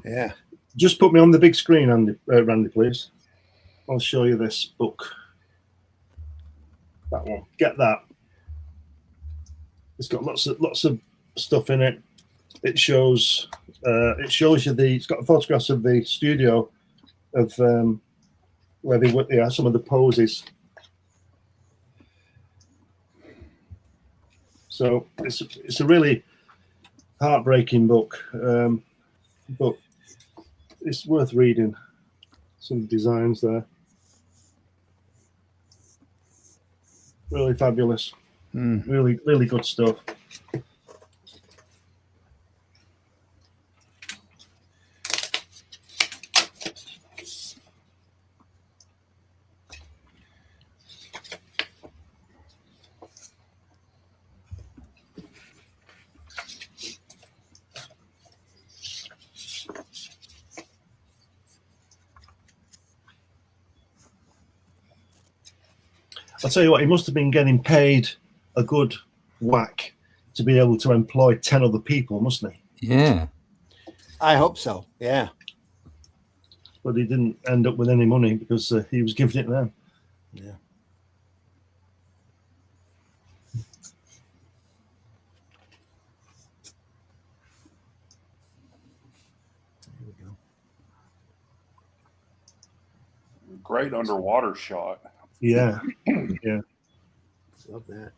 Yeah. Just put me on the big screen, Randy, please. I'll show you this book. That one. Get that. It's got lots of stuff in it. It shows you it's got photographs of the studio of where they were, some of the poses. So it's a really heartbreaking book, but it's worth reading. Some designs there. Really fabulous. Really, really good stuff. I'll tell you what, he must have been getting paid a good whack to be able to employ 10 other people, mustn't he? Yeah. I hope so. Yeah. But he didn't end up with any money because he was giving it to them. Yeah. There we go. Great underwater shot. Yeah. Yeah. Love that.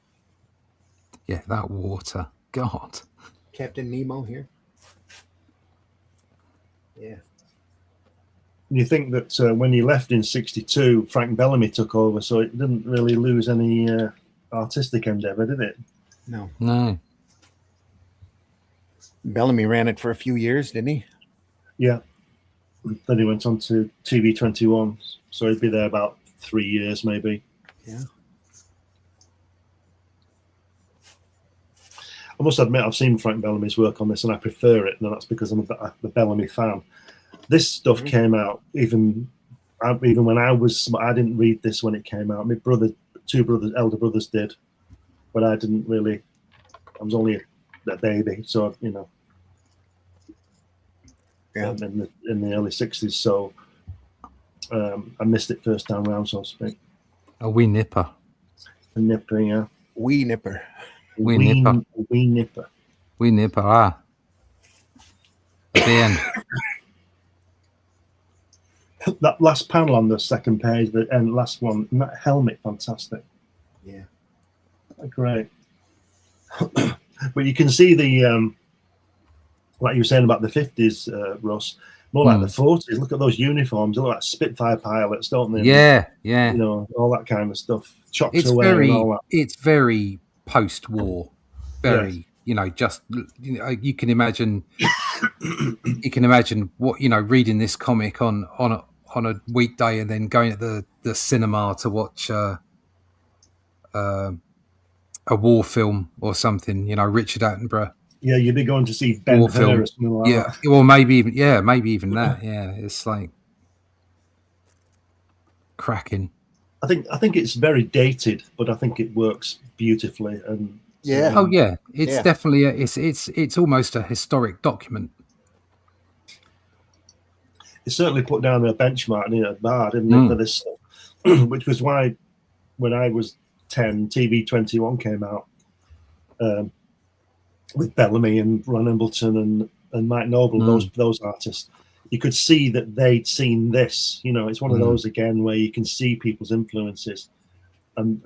Yeah, that water. God. Captain Nemo here. Yeah. You think that when he left in '62, Frank Bellamy took over, so it didn't really lose any artistic endeavor, did it? No. No. Bellamy ran it for a few years, didn't he? Yeah. Then he went on to TV 21, so he'd be there about 3 years, maybe. Yeah. I must admit, I've seen Frank Bellamy's work on this, and I prefer it, and that's because I'm a Bellamy fan. This stuff came out even when I didn't read this when it came out. My elder brothers did, but I didn't really. I was only a baby, so Yeah. in the early '60s, so I missed it first time round, so to speak. A wee nipper. A nipper, yeah. Wee nipper. Wee nipper. Wee nipper. Wee nipper, ah. At the end. That last panel on the second page, the end last one, and that helmet, fantastic. Yeah. Great. But you can see the, like you were saying about the 50s, Russ, more like the 40s. Look at those uniforms. They look like Spitfire pilots, don't they? Yeah, yeah. You know, all that kind of stuff. Chops It's away and all that. it's very post-war. Very, you know, just you can imagine what, you know, reading this comic on a weekday and then going to the cinema to watch a war film or something. You know, Richard Attenborough. Yeah, you'd be going to see Ben Hur or something like that. Yeah, or maybe even that. Yeah, it's like cracking. I think it's very dated, but I think it works beautifully. And Yeah. Oh yeah, it's definitely it's almost a historic document. It certainly put down a benchmark in a bar, didn't it, for this stuff? Which was why when I was 10, TV21 came out with Bellamy and Ron Embleton and Mike Noble, those artists. You could see that they'd seen this. You know, it's one of those again where you can see people's influences. And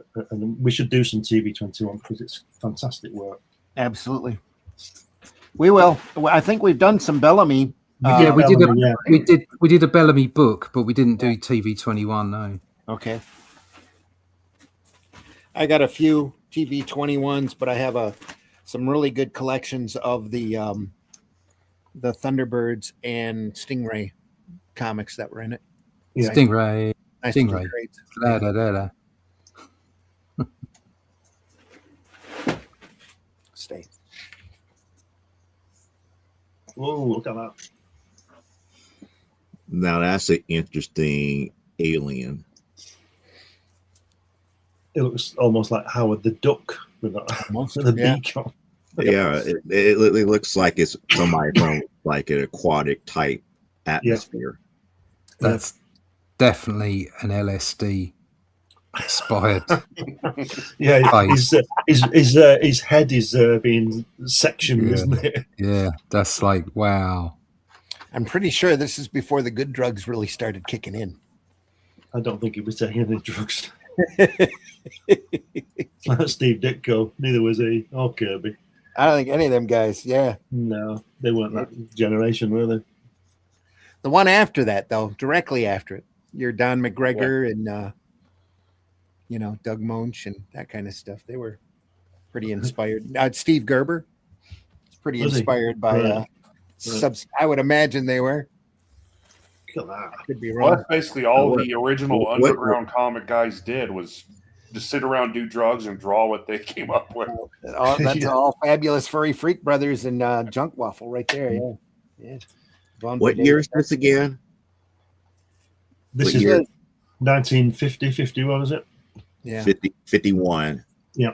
we should do some TV21 because it's fantastic work. Absolutely. We will. I think we've done some Bellamy. We did a Bellamy book, but we didn't do TV21. No. Okay. I got a few TV21s, but I have some really good collections of the Thunderbirds and Stingray comics that were in it. Yeah. Stingray. Da, da, da, da. Stay. Whoa, look at that. Now that's an interesting alien. It looks almost like Howard the Duck with the beak on. Yeah, it looks like it's somebody from like an aquatic type atmosphere. That's definitely an LSD inspired. Yeah, his head is being sectioned, isn't it? Yeah, that's like wow. I'm pretty sure this is before the good drugs really started kicking in. I don't think he was taking any drugs. Steve Ditko, neither was he, or Kirby. I don't think any of them guys, No, they weren't that generation, were they? The one after that, though, directly after it, you're Don McGregor and, Doug Monch and that kind of stuff. They were pretty inspired. Steve Gerber, it's pretty inspired by I would imagine they were. Could be wrong. Well, that's basically all the original underground comic guys did was just sit around, do drugs, and draw what they came up with. That's all Fabulous Furry Freak Brothers and Junk Waffle right there. Yeah. What year is this again? This is 1950, 51, is it? Yeah. 51. Yeah.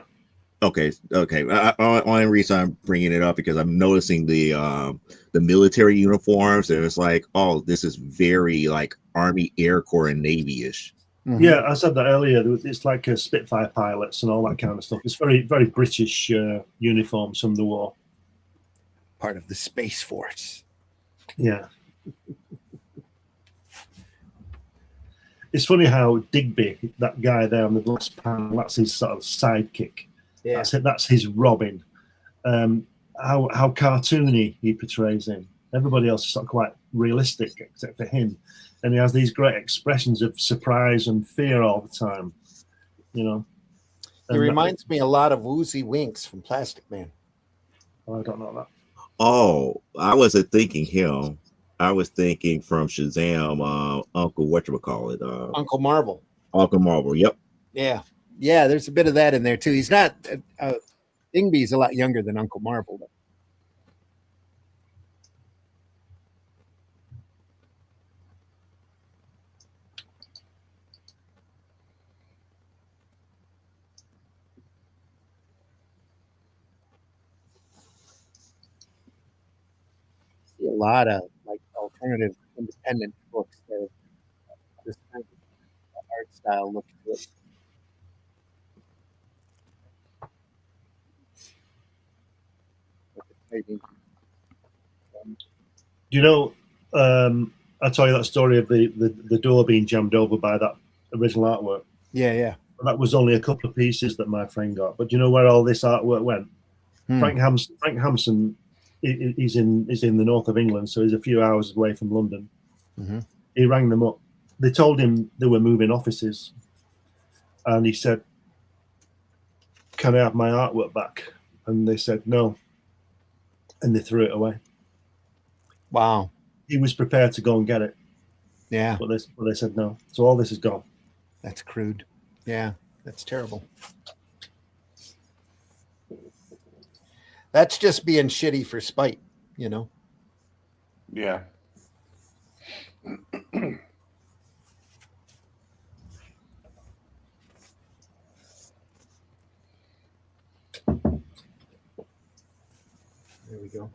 Okay. Only reason I'm bringing it up because I'm noticing the military uniforms, and it's like, oh, this is very like Army, Air Corps, and Navy-ish. Mm-hmm. Yeah, I said that earlier. It's like Spitfire pilots and all that kind of stuff. It's very, very British uniforms from the war. Part of the Space Force. Yeah. It's funny how Digby, that guy there on the last panel, that's his sort of sidekick. Yeah. That's his Robin. How cartoony he portrays him. Everybody else is sort of quite realistic except for him. And he has these great expressions of surprise and fear all the time. You know. He reminds me a lot of Woozy Winks from Plastic Man. Oh, I don't know that. Oh, I wasn't thinking him. I was thinking from Shazam, Uncle whatchamacallit? Uncle Marvel. Uncle Marvel, yep. Yeah. Yeah, there's a bit of that in there too. He's not Ingby's a lot younger than Uncle Marvel, though. See a lot of like alternative independent books that have this kind of art style look to it. You know, I tell you that story of the door being jammed over by that original artwork. Yeah. That was only a couple of pieces that my friend got. But do you know where all this artwork went? Frank Hampson he's in the north of England, so he's a few hours away from London. Mm-hmm. He rang them up. They told him they were moving offices, and he said, "Can I have my artwork back?" And they said no, and they threw it away. Wow. He was prepared to go and get it, Yeah, but they said no. So all this is gone. that's crude. Yeah, that's terrible. That's just being shitty for spite, you know. Yeah. There we go.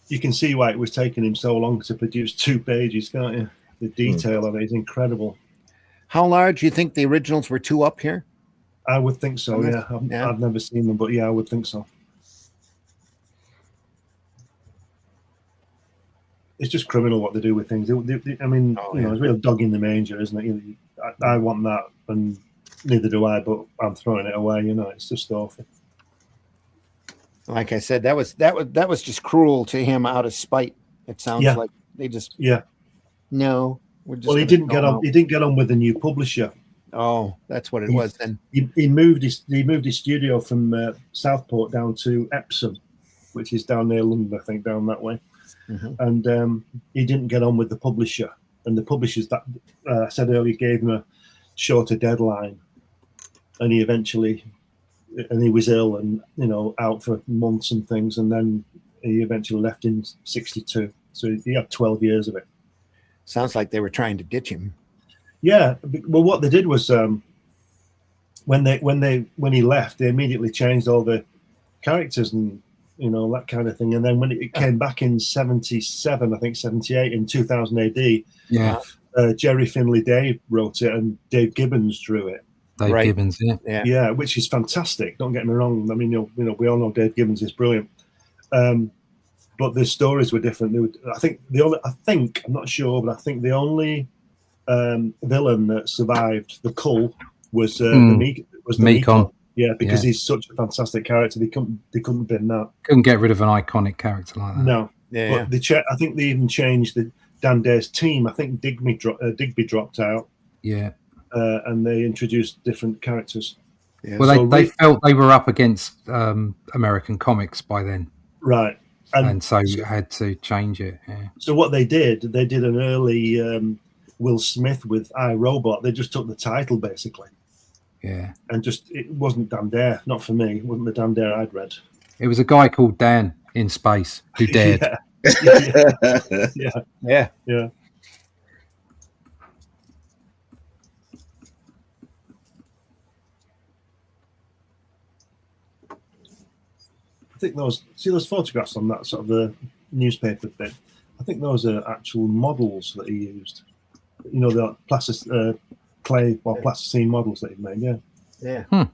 You can see why it was taking him so long to produce 2 pages, can't you? The detail of it is incredible. How large? You think the originals were 2 up here? I would think so. And Yeah, yeah. I've never seen them, but yeah, I would think so. It's just criminal what they do with things. I mean, Oh, you know, yeah. it's real dog in the manger, isn't it? You know, I want that, and neither do I. But I'm throwing it away. You know, it's just awful. Like I said, that was just cruel to him out of spite. It sounds Yeah. like they just Yeah. no. We're just Well, he gonna didn't throw get him on. out. He didn't get on with the new publisher. Oh, that's what it was then. He moved his studio from Southport down to Epsom, which is down near London, I think, down that way. Mm-hmm. And he didn't get on with the publisher. And the publishers that I said earlier gave him a shorter deadline, and he was ill and, you know, out for months and things, and then he eventually left in 1962. So he had 12 years of it. Sounds like they were trying to ditch him. Yeah, well, what they did was when he left, they immediately changed all the characters and, you know, that kind of thing. And then when it came back in 1977, I think 1978, in 2000 AD, Yeah, Jerry Finley Day wrote it and Dave Gibbons drew it. Dave Right. Gibbons. Yeah, Yeah. Yeah, which is fantastic. Don't get me wrong. I mean, you know, we all know Dave Gibbons is brilliant. But the stories were different. I'm not sure, but I think the only villain that survived the cull was the Mekon. Yeah, because Yeah. he's such a fantastic character. They couldn't bin that. Couldn't get rid of an iconic character like that. No, Yeah. but I think they even changed the Dan Dare's team. I think Digby dropped out, Yeah. and they introduced different characters. Yeah. Well, So they felt they were up against American comics by then, Right, and so you had to change it. Yeah. So what they did an early Will Smith with iRobot. They just took the title basically, Yeah. and it wasn't Dan Dare. Not for me. It wasn't the Dan Dare I'd read. It was a guy called Dan in space who dared. Yeah. Yeah. I think those photographs on that sort of the newspaper thing. I think those are actual models that he used. You know, the clay or plasticine models that he made. Yeah. Yeah.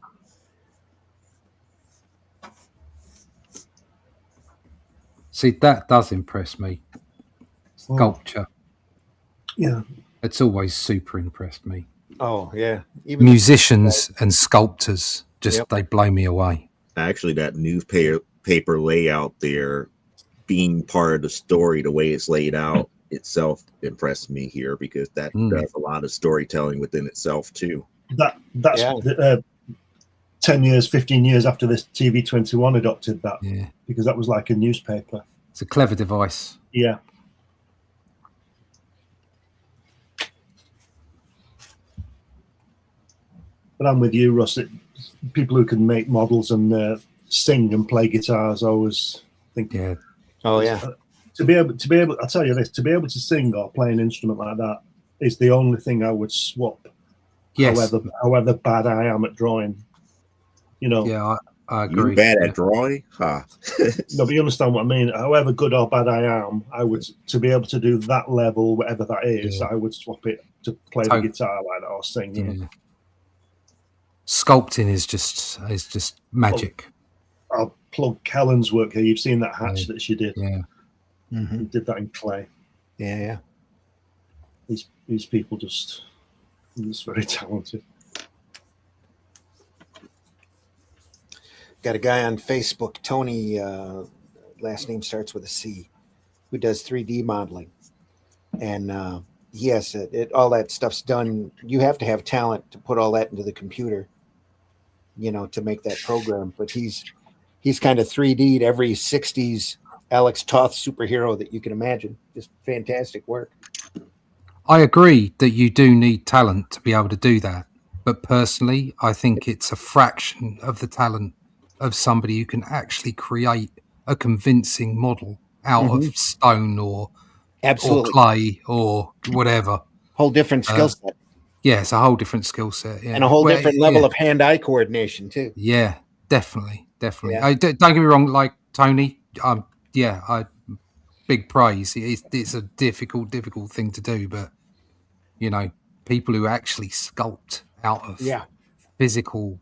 See, that does impress me. Sculpture. Yeah. It's always super impressed me. Oh, yeah. Even Musicians and sculptors just Yep. they blow me away. Actually, that newspaper layout there, being part of the story, the way it's laid out itself impressed me here, because that does a lot of storytelling within itself too. That's 10 years, 15 years after this TV21 adopted that, Yeah. because that was like a newspaper. It's a clever device. Yeah. But I'm with you, Russ. People who can make models and sing and play guitars always think. Yeah. Oh, yeah. To be able, I'll tell you this: to be able to sing or play an instrument like that is the only thing I would swap. Yes. However bad I am at drawing, you know. Yeah, I agree. You bad Yeah. at drawing? Huh. No, but you understand what I mean. However good or bad I am, I would, to be able to do that level, whatever that is, Yeah. I would swap it to play the Totally. guitar like that or sing. You know? Yeah. Sculpting is just magic. I'll plug Helen's work here. You've seen that hatch that she did. Yeah. Mm-hmm. She did that in clay. Yeah. These people just very talented. got a guy on Facebook, Tony, last name starts with a C, who does 3D modeling. And yes, all that stuff's done. You have to have talent to put all that into the computer, to make that program. But he's kind of 3D'd every 60s Alex Toth superhero that you can imagine. Just fantastic work. I agree that you do need talent to be able to do that. But personally, I think it's a fraction of the talent of somebody who can actually create a convincing model out of stone or clay or whatever. Whole different skill set. Yeah, it's a whole different skill set. Yeah. And a whole different level of hand-eye coordination, too. Yeah, definitely. Yeah. Don't get me wrong, like Tony, big praise. It's a difficult thing to do, but, people who actually sculpt out of physical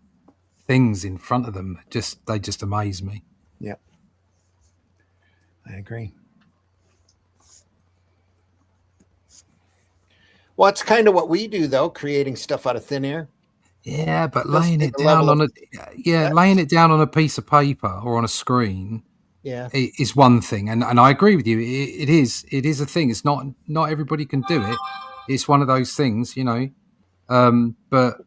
things in front of them, they just amaze me. Yeah, I agree. Well, it's kind of what we do, though, creating stuff out of thin air. Yeah, but laying it down on a piece of paper or on a screen, is one thing. And I agree with you. It is a thing. It's not everybody can do it. It's one of those things, But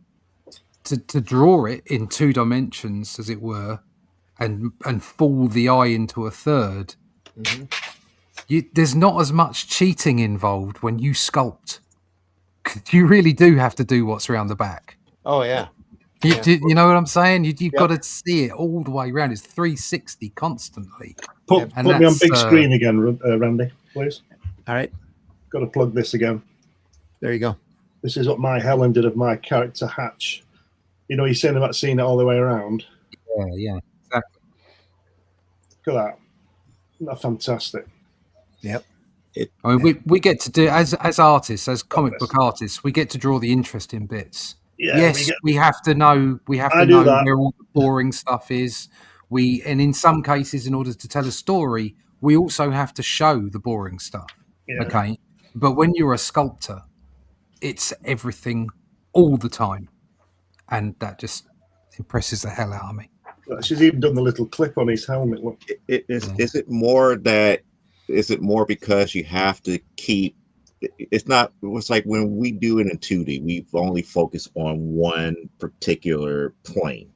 to draw it in 2 dimensions, as it were, and fool the eye into a third, there's not as much cheating involved when you sculpt. You really do have to do what's around the back. Oh, yeah. You know what I'm saying? You've got to see it all the way around. It's 360 constantly. Put me on big screen again, Randy, please. All right. Got to plug this again. There you go. This is what my Helen did of my character Hatch. You're saying about seeing it all the way around. Yeah, exactly. Look at that. Isn't that fantastic? Yep. I mean, we get to do, as artists, as comic book artists, we get to draw the interesting bits. Yeah, yes, we have to know where all the boring stuff is. And in some cases, in order to tell a story, we also have to show the boring stuff. Yeah. Okay, but when you're a sculptor, it's everything all the time, and that just impresses the hell out of me. She's even done the little clip on his helmet. Look. Is it more that? Is it more because you have to keep? It's like when we do it in 2D, we only focus on one particular plane.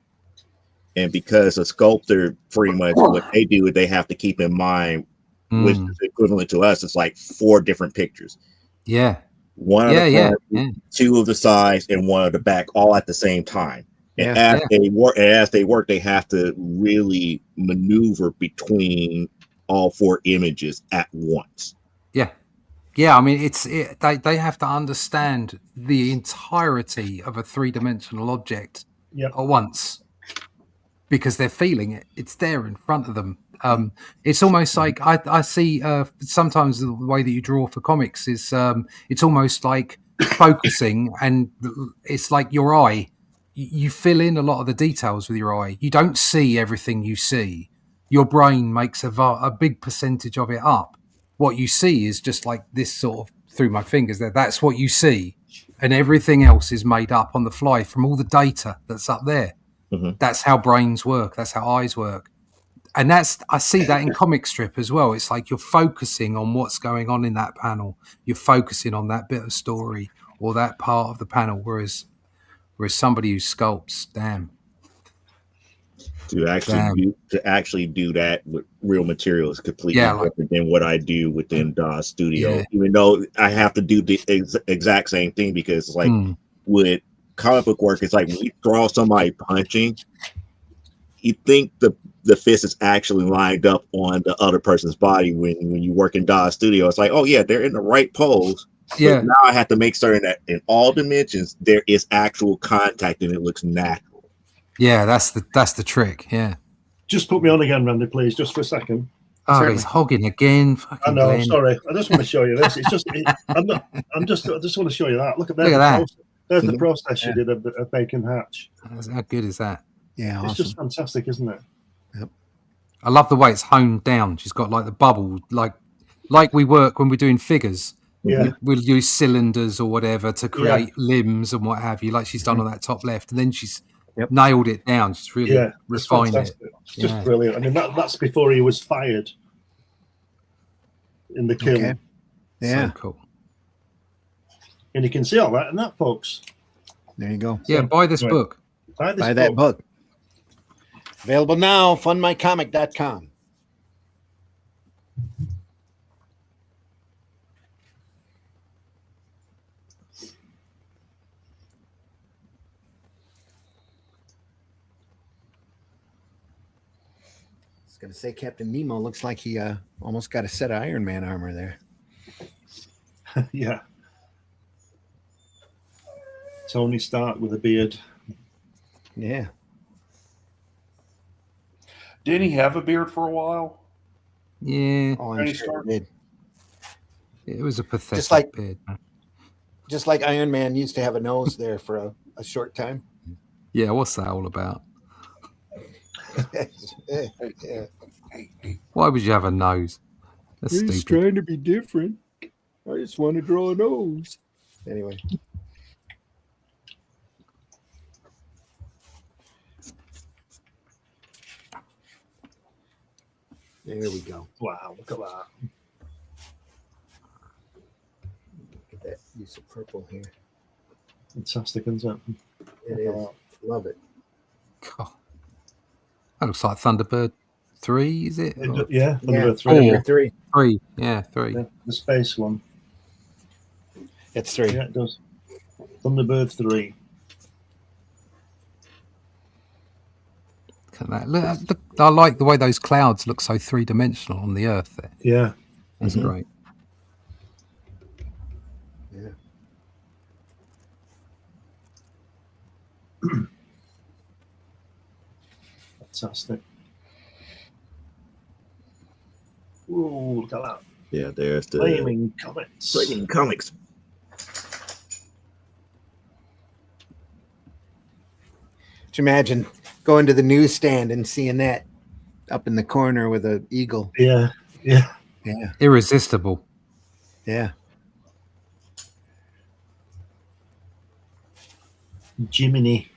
And because a sculptor, pretty much what they do, they have to keep in mind, which is equivalent to us, it's like 4 different pictures. Yeah. One of the front, 2 of the sides, and 1 of the back, all at the same time. And as they work, they have to really maneuver between all 4 images at once. Yeah, I mean, they have to understand the entirety of a 3-dimensional object at once, because they're feeling it. It's there in front of them. It's almost like I see sometimes the way that you draw for comics is it's almost like focusing, and it's like your eye. You fill in a lot of the details with your eye. You don't see everything you see. Your brain makes a big percentage of it up. What you see is just like this sort of through my fingers there. That's what you see. And everything else is made up on the fly from all the data that's up there. Mm-hmm. That's how brains work. That's how eyes work. And I see that in comic strip as well. It's like you're focusing on what's going on in that panel. You're focusing on that bit of story or that part of the panel. Whereas somebody who sculpts, damn. To actually do that with real material is completely different than what I do within DAW Studio. Yeah. Even though I have to do the exact same thing, because like with comic book work, it's like when you draw somebody punching, you think the fist is actually lined up on the other person's body. When you work in DAW Studio, it's like, oh yeah, they're in the right pose. Yeah. But now I have to make certain that in all dimensions there is actual contact and it looks natural. Yeah, that's the trick. Yeah. Just put me on again, Randy, please, just for a second. Oh, certainly. He's hogging again. I know. I'm sorry. I just want to show you this. It's just. I just want to show you that. Look at that. Look at that. There's the process you did of Bacon Hatch. How good is that? Yeah, it's just fantastic, isn't it? Yep. I love the way it's honed down. She's got like the bubble, like we work when we're doing figures. Yeah. We'll use cylinders or whatever to create limbs and what have you, like she's done on that top left, and then she's nailed it down. Just really Yeah, it's refined it. fantastic. It's just Yeah. brilliant. I mean, that's before he was fired in the kiln. Okay. Yeah. So cool. And you can see all that in that, folks. There you go. Yeah, buy this Right. book. Buy this Buy that book. book. Available now, funmycomic.com. I was going to say Captain Nemo looks like he almost got a set of Iron Man armor there. Yeah. Tony Stark with a beard. Yeah. Didn't he have a beard for a while? Yeah, Oh, I'm Tony sure Stark? he did. it was a pathetic like- beard. Just like Iron Man used to have a nose there for a short time. Yeah, what's that all about? Yeah. Why would you have a nose? That's He's stupid. trying to be different. I just want to draw a nose. Anyway. There we go. Wow, look at that. Get that use of purple here. Fantastic, isn't it? It is. Love it. God. That looks like Thunderbird 3, is it? Or Yeah, Yeah, Thunderbird 3. number 3. 3. Yeah, 3. Yeah, the space one. It's 3. Yeah, it does. Thunderbird 3. Look at that. Look, I like the way those clouds look so three-dimensional on the Earth there. Yeah. That's Mhm. great. Yeah. Fantastic. Ooh, look at that. Yeah, there's the Flaming comets. Flaming Comics. Just imagine going to the newsstand and seeing that up in the corner with an eagle. Yeah, yeah. Yeah. Irresistible. Yeah. Jiminy.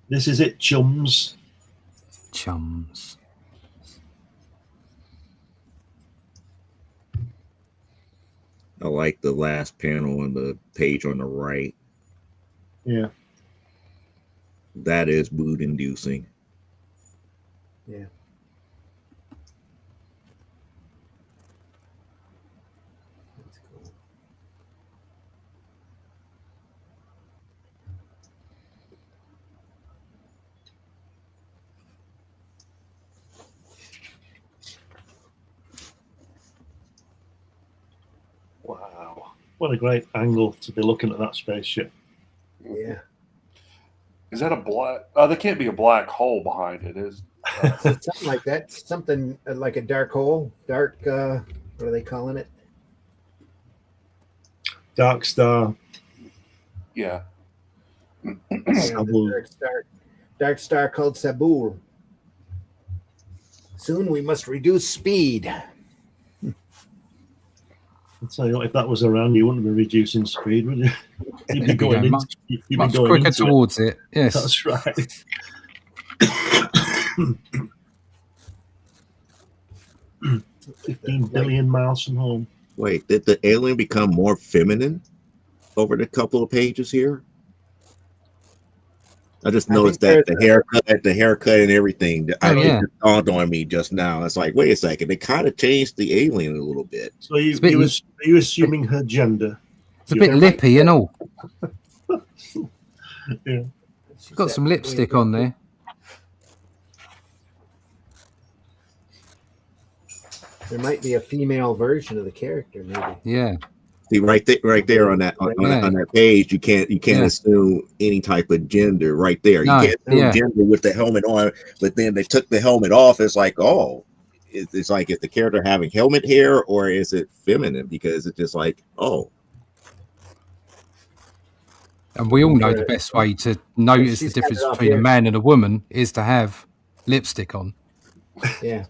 This is it, chums. Chums. I like the last panel on the page on the right. Yeah. That is mood inducing. Yeah. That's cool. Wow. What a great angle to be looking at that spaceship. Yeah. Is that a black? There can't be a black hole behind it. Is Something like that. Something like a dark hole. Dark, what are they calling it? Dark Star. yeah. Yeah, the dark star called Sabul. Soon we must reduce speed. I'll tell you what, if that was around, you wouldn't be reducing speed, would you? You'd be going, Yeah, you'd be Much going quicker into it. towards it. Yes. That's right. 15 billion miles from home. Wait, did the alien become more feminine over the couple of pages here? I just I noticed think that the haircut and everything. Oh, yeah. It just dawned on me just now. It's like, wait a second, they kind of changed the alien a little bit. So you, It's a bit- are you assuming her gender? It's a bit lippy and all. Yeah. Got some lipstick on there. There might be a female version of the character, maybe. Yeah. See, right there on that on that page, you can't Yeah. assume any type of gender right there. No, You can't assume yeah. gender with the helmet on, but then they took the helmet off. It's like, oh, it's like, is the character having helmet hair or is it feminine? Because it's just like, oh, And we all know the best way to notice the she's got difference it off between a here. man and a woman is to have lipstick on. Yeah.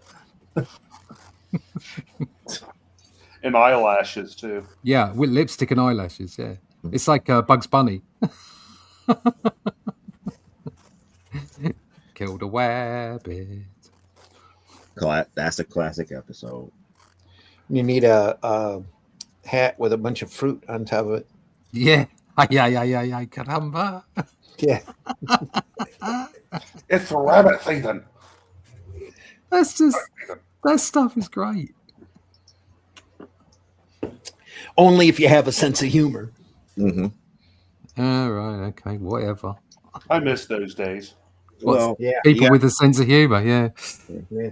And eyelashes too. Yeah, with lipstick and eyelashes. Yeah. It's like Bugs Bunny. the wabbit. That's a classic episode. You need a hat with a bunch of fruit on top of it. Yeah. Yeah, caramba. Yeah. It's the rabbit season. That's just, that stuff is great. Only if you have a sense of humor. Mm-hmm. All right, okay, whatever. I miss those days. Well, Yeah. People yeah. with a sense of humor, yeah. Yeah.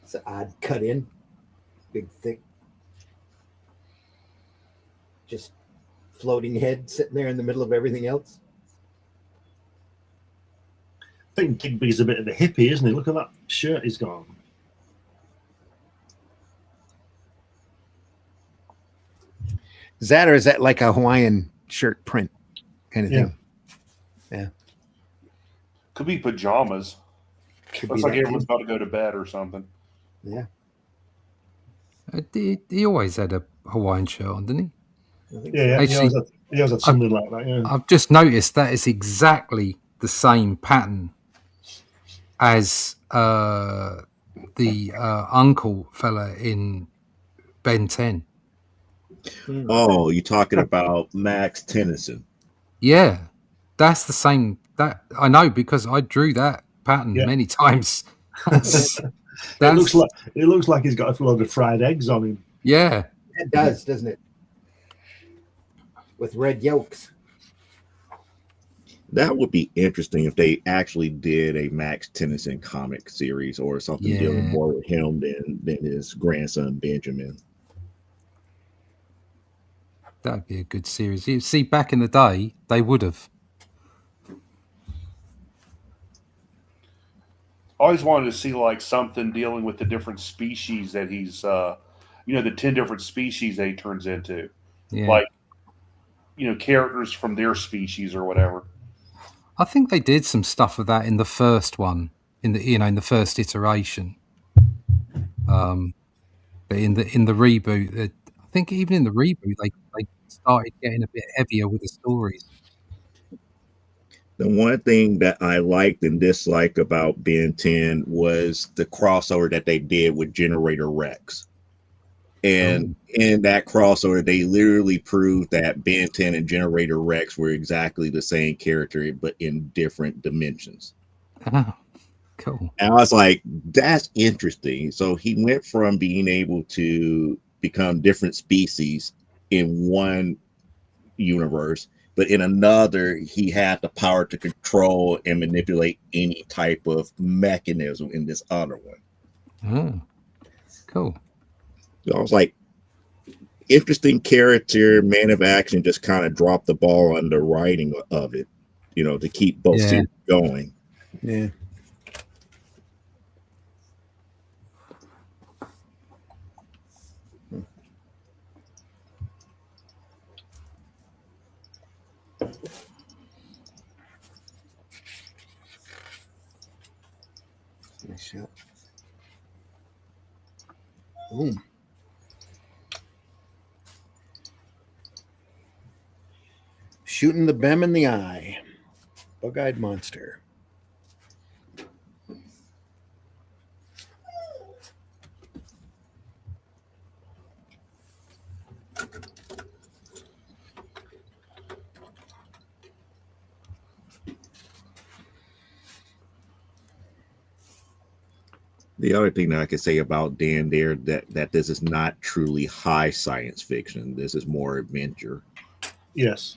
It's an odd cut in. Big, thick. Just floating head sitting there in the middle of everything else. I think Digby's a bit of a hippie, isn't he? Look at that shirt he's got. Is that, or is that like a Hawaiian shirt print kind of Yeah. thing? Yeah. Could be pajamas. Could Looks be like that everyone's too. about to go to bed or something. Yeah. He always had a Hawaiian shirt on, didn't he? I think Yeah, so. yeah. Actually, He always had something like that. Yeah. I've just noticed that is exactly the same pattern as the uncle fella in Ben 10. Oh, you're talking about Max Tennyson. Yeah, that's the same. That I know because I drew that pattern Yeah. many times. That's, It looks like he's got a load of fried eggs on him. yeah. It does, doesn't it? With red yolks. That would be interesting if they actually did a Max Tennyson comic series or something dealing Yeah. more with him than his grandson Benjamin. That'd be a good series. You see, back in the day, they would have. I always wanted to see like something dealing with the different species that he's, the 10 different species that he turns into, Yeah. like, characters from their species or whatever. I think they did some stuff of that in the first one, in the first iteration. But in the reboot, I think even in the reboot, they started getting a bit heavier with the stories. The one thing that I liked and disliked about Ben 10 was the crossover that they did with Generator Rex. And in that crossover, they literally proved that Ben 10 and Generator Rex were exactly the same character, but in different dimensions. Oh, cool. And I was like, that's interesting. So he went from being able to become different species in one universe, but in another, he had the power to control and manipulate any type of mechanism in this other one. Oh, cool. So I was like, interesting character, man of action, just kind of dropped the ball on the writing of it, to keep both series going. Yeah. Nice shot. Boom. Shooting the Bem in the eye. Bug-eyed monster. The other thing that I could say about Dan there that this is not truly high science fiction. This is more adventure. Yes.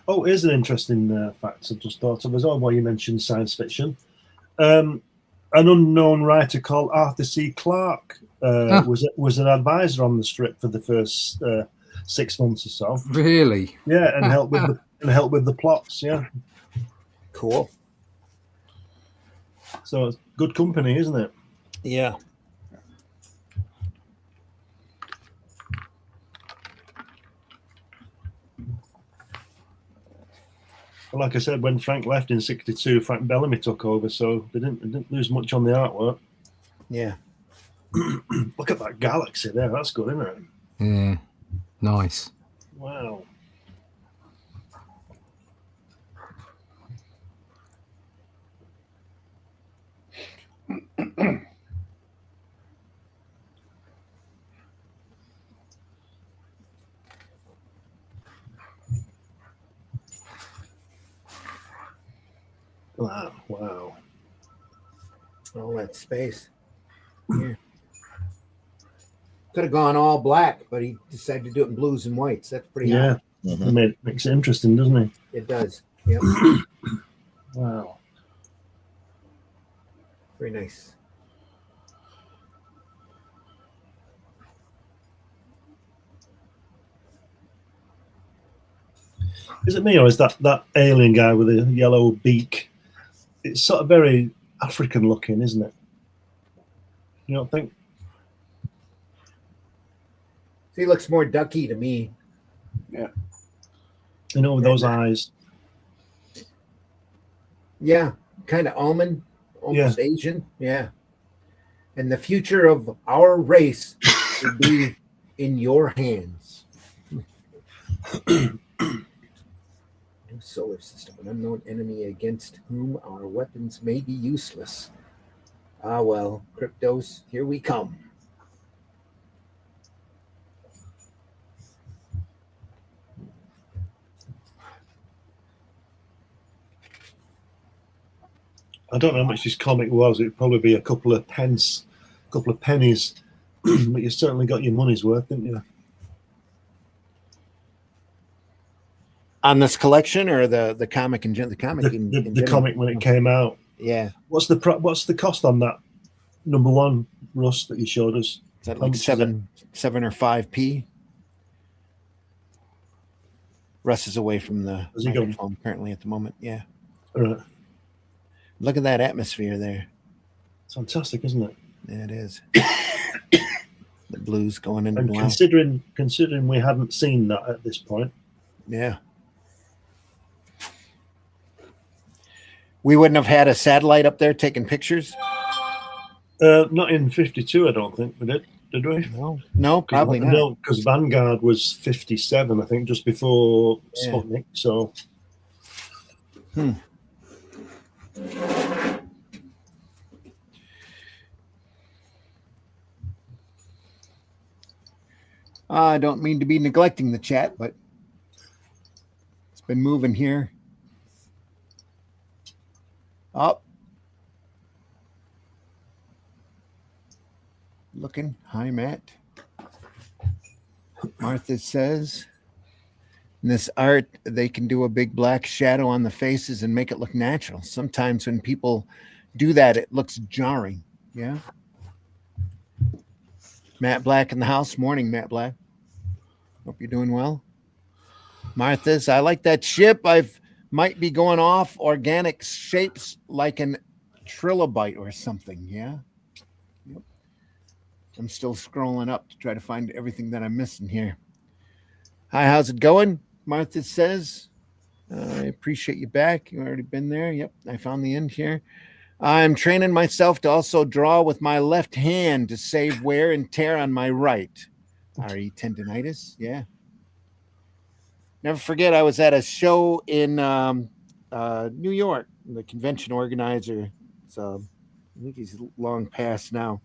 Oh, here's an interesting fact I just thought of as well while you mentioned science fiction. An unknown writer called Arthur C. Clarke was an advisor on the strip for the first 6 months or so. Really? Yeah, and helped with the plots. Yeah, Cool. so it's good company, isn't it? Yeah. Well, like I said, when Frank left in '62, Frank Bellamy took over, so they didn't lose much on the artwork. Yeah. Look at that galaxy there. That's good, isn't it? Yeah. Nice. Wow. Wow. All that space. Yeah. Could have gone all black, but he decided to do it in blues and whites. That's pretty Yeah. hot. Makes it interesting, doesn't it? It does. Yep. Wow. Very nice. Is it me, or is that alien guy with a yellow beak? It's sort of very African looking, isn't it? You don't think? He looks more ducky to me. You know, with those eyes. Yeah, kind of almond, almost Asian. Yeah. And the future of our race will be in your hands. New solar system, an unknown enemy against whom our weapons may be useless. Ah, well, cryptos, here we come. I don't know how much this comic was. It'd probably be a couple of pennies, but you certainly got your money's worth, didn't you? On this collection, or the comic in general? The comic when it came out. Yeah. What's the cost on that number one, Russ, that you showed us? Is that like 7 or 5p? Russ is away from the microphone apparently at the moment. Yeah. All right. Look at that atmosphere there. It's fantastic, isn't it? Yeah, it is. The blues going into black. Considering we hadn't seen that at this point. Yeah. We wouldn't have had a satellite up there taking pictures? Not in 52, I don't think we did we? No, probably not. No, because Vanguard was 57, I think, just before Sputnik. So. I don't mean to be neglecting the chat, but it's been moving here. Up. Looking. Hi, Matt. Martha says, in this art, they can do a big black shadow on the faces and make it look natural. Sometimes when people do that, it looks jarring. Yeah. Matt Black in the house. Morning, Matt Black. Hope you're doing well. Martha's, I like that ship. Might be going off organic shapes like an trilobite or something. Yeah. Yep. I'm still scrolling up to try to find everything that I'm missing here. Hi, how's it going? Martha says, I appreciate you back. You've already been there. Yep, I found the end here. I'm training myself to also draw with my left hand to save wear and tear on my right. RE tendinitis, yeah. Never forget, I was at a show in New York. The convention organizer, I think he's long past now,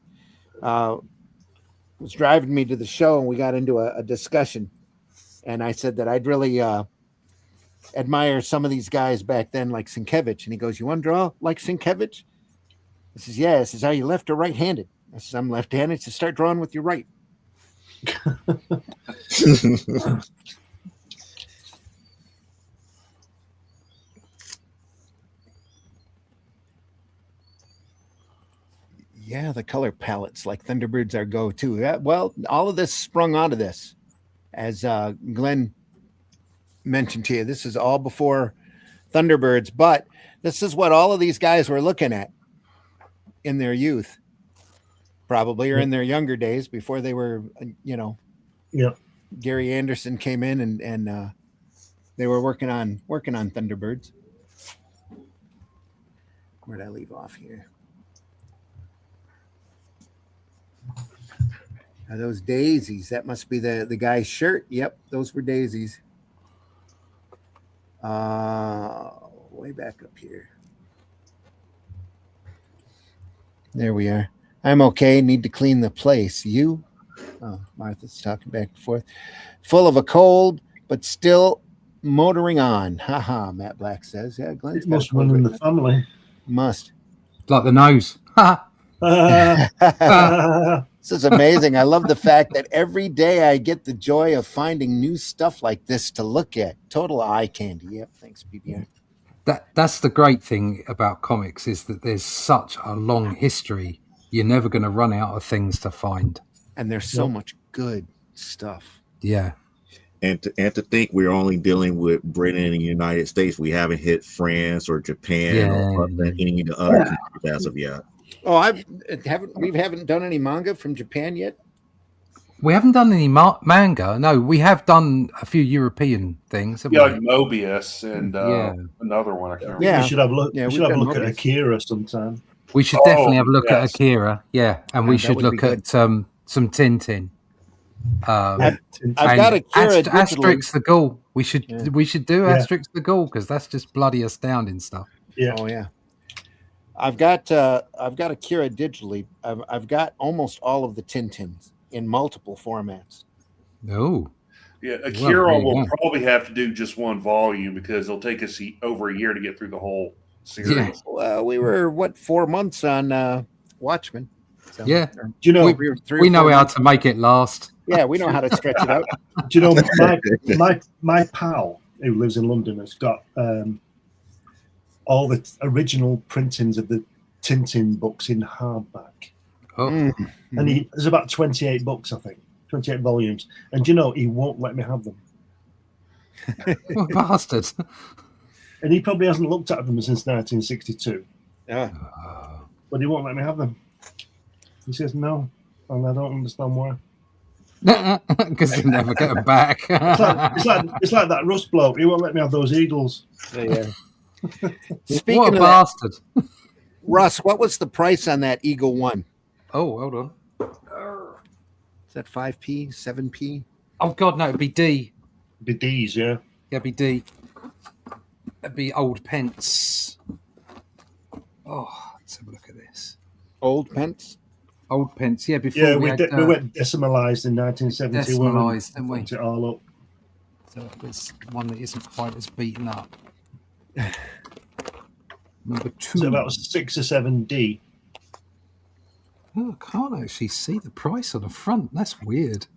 was driving me to the show, and we got into a discussion. And I said that I'd really admire some of these guys back then, like Sienkiewicz. And he goes, you want to draw like Sienkiewicz? I says, yeah. I says, are you left or right-handed? I says, I'm left-handed. He says, start drawing with your right. Yeah, the color palettes like Thunderbirds are go-to. Well, all of this sprung out of this. As Glenn mentioned to you, this is all before Thunderbirds, but this is what all of these guys were looking at in their youth, probably, or in their younger days before they were, Gary Anderson came in and they were working on Thunderbirds. Where'd I leave off here? Are those daisies? That must be the guy's shirt. Yep, those were daisies. Way back up here. There we are. I'm okay. Need to clean the place. You? Oh, Martha's talking back and forth. Full of a cold, but still Motoring on. Haha, Matt Black says. Yeah, Glenn's It got must a cold run in right the now. family. Must. Like the nose. This is amazing. I love the fact that every day I get the joy of finding new stuff like this to look at. Total eye candy. Yep. Thanks, BBR. That's the great thing about comics is that there's such a long history. You're never going to run out of things to find. And there's so much good stuff. Yeah. And to think we're only dealing with Britain and the United States. We haven't hit France or Japan or any of the other countries as of yet. Oh, we haven't done any manga from Japan yet. We haven't done any manga. No, we have done a few European things. Yeah, like Mobius and Yeah. another one. I can't remember. Yeah. We should have a look. Yeah, we we've should have a done look at Mobius. Akira sometime. We should definitely have a look at yes. Akira. Yeah, and Yeah, we that should would be look at some Tintin. I've And got Akira digitally. Asterix the Ghoul. We should do Yeah. Asterix the Ghoul because that's just bloody astounding stuff. Yeah. Oh yeah. I've got Akira digitally. I've got almost all of the Tintins in multiple formats. Oh, Yeah, there Akira you will go. probably have to do just one volume because it'll take us over a year to get through the whole series. Yeah. Well, we were 4 months on Watchmen. So, Yeah. or Do you know? three we or know 4 how months. to make it last. Yeah, we know how to stretch it out. Do you know my pal who lives in London has got all the original printings of the Tintin books in hardback, Oh, and there's about 28 books, I think, 28 volumes. And do you know he won't let me have them, what a bastard! and he probably hasn't looked at them since 1962, Yeah. but he won't let me have them. He says no, and I don't understand why. Because you never get them back. It's like that Rust bloke. He won't let me have those Eagles. Yeah. What Speaking a of that, bastard! Russ, what was the price on that Eagle One? Oh, hold on. Is that 5p, 7p? Oh God, no, it'd be D. The D's, yeah. Yeah, it'd be D. It'd be old pence. Oh, let's have a look at this. Old pence? Old pence, yeah. Before Yeah, we, we, had, we went decimalised in 1971. decimalised, didn't we? Fucked it all up. So there's one that isn't quite as beaten up. Number 2. So about 6 or 7D. Oh, I can't actually see the price on the front. That's weird.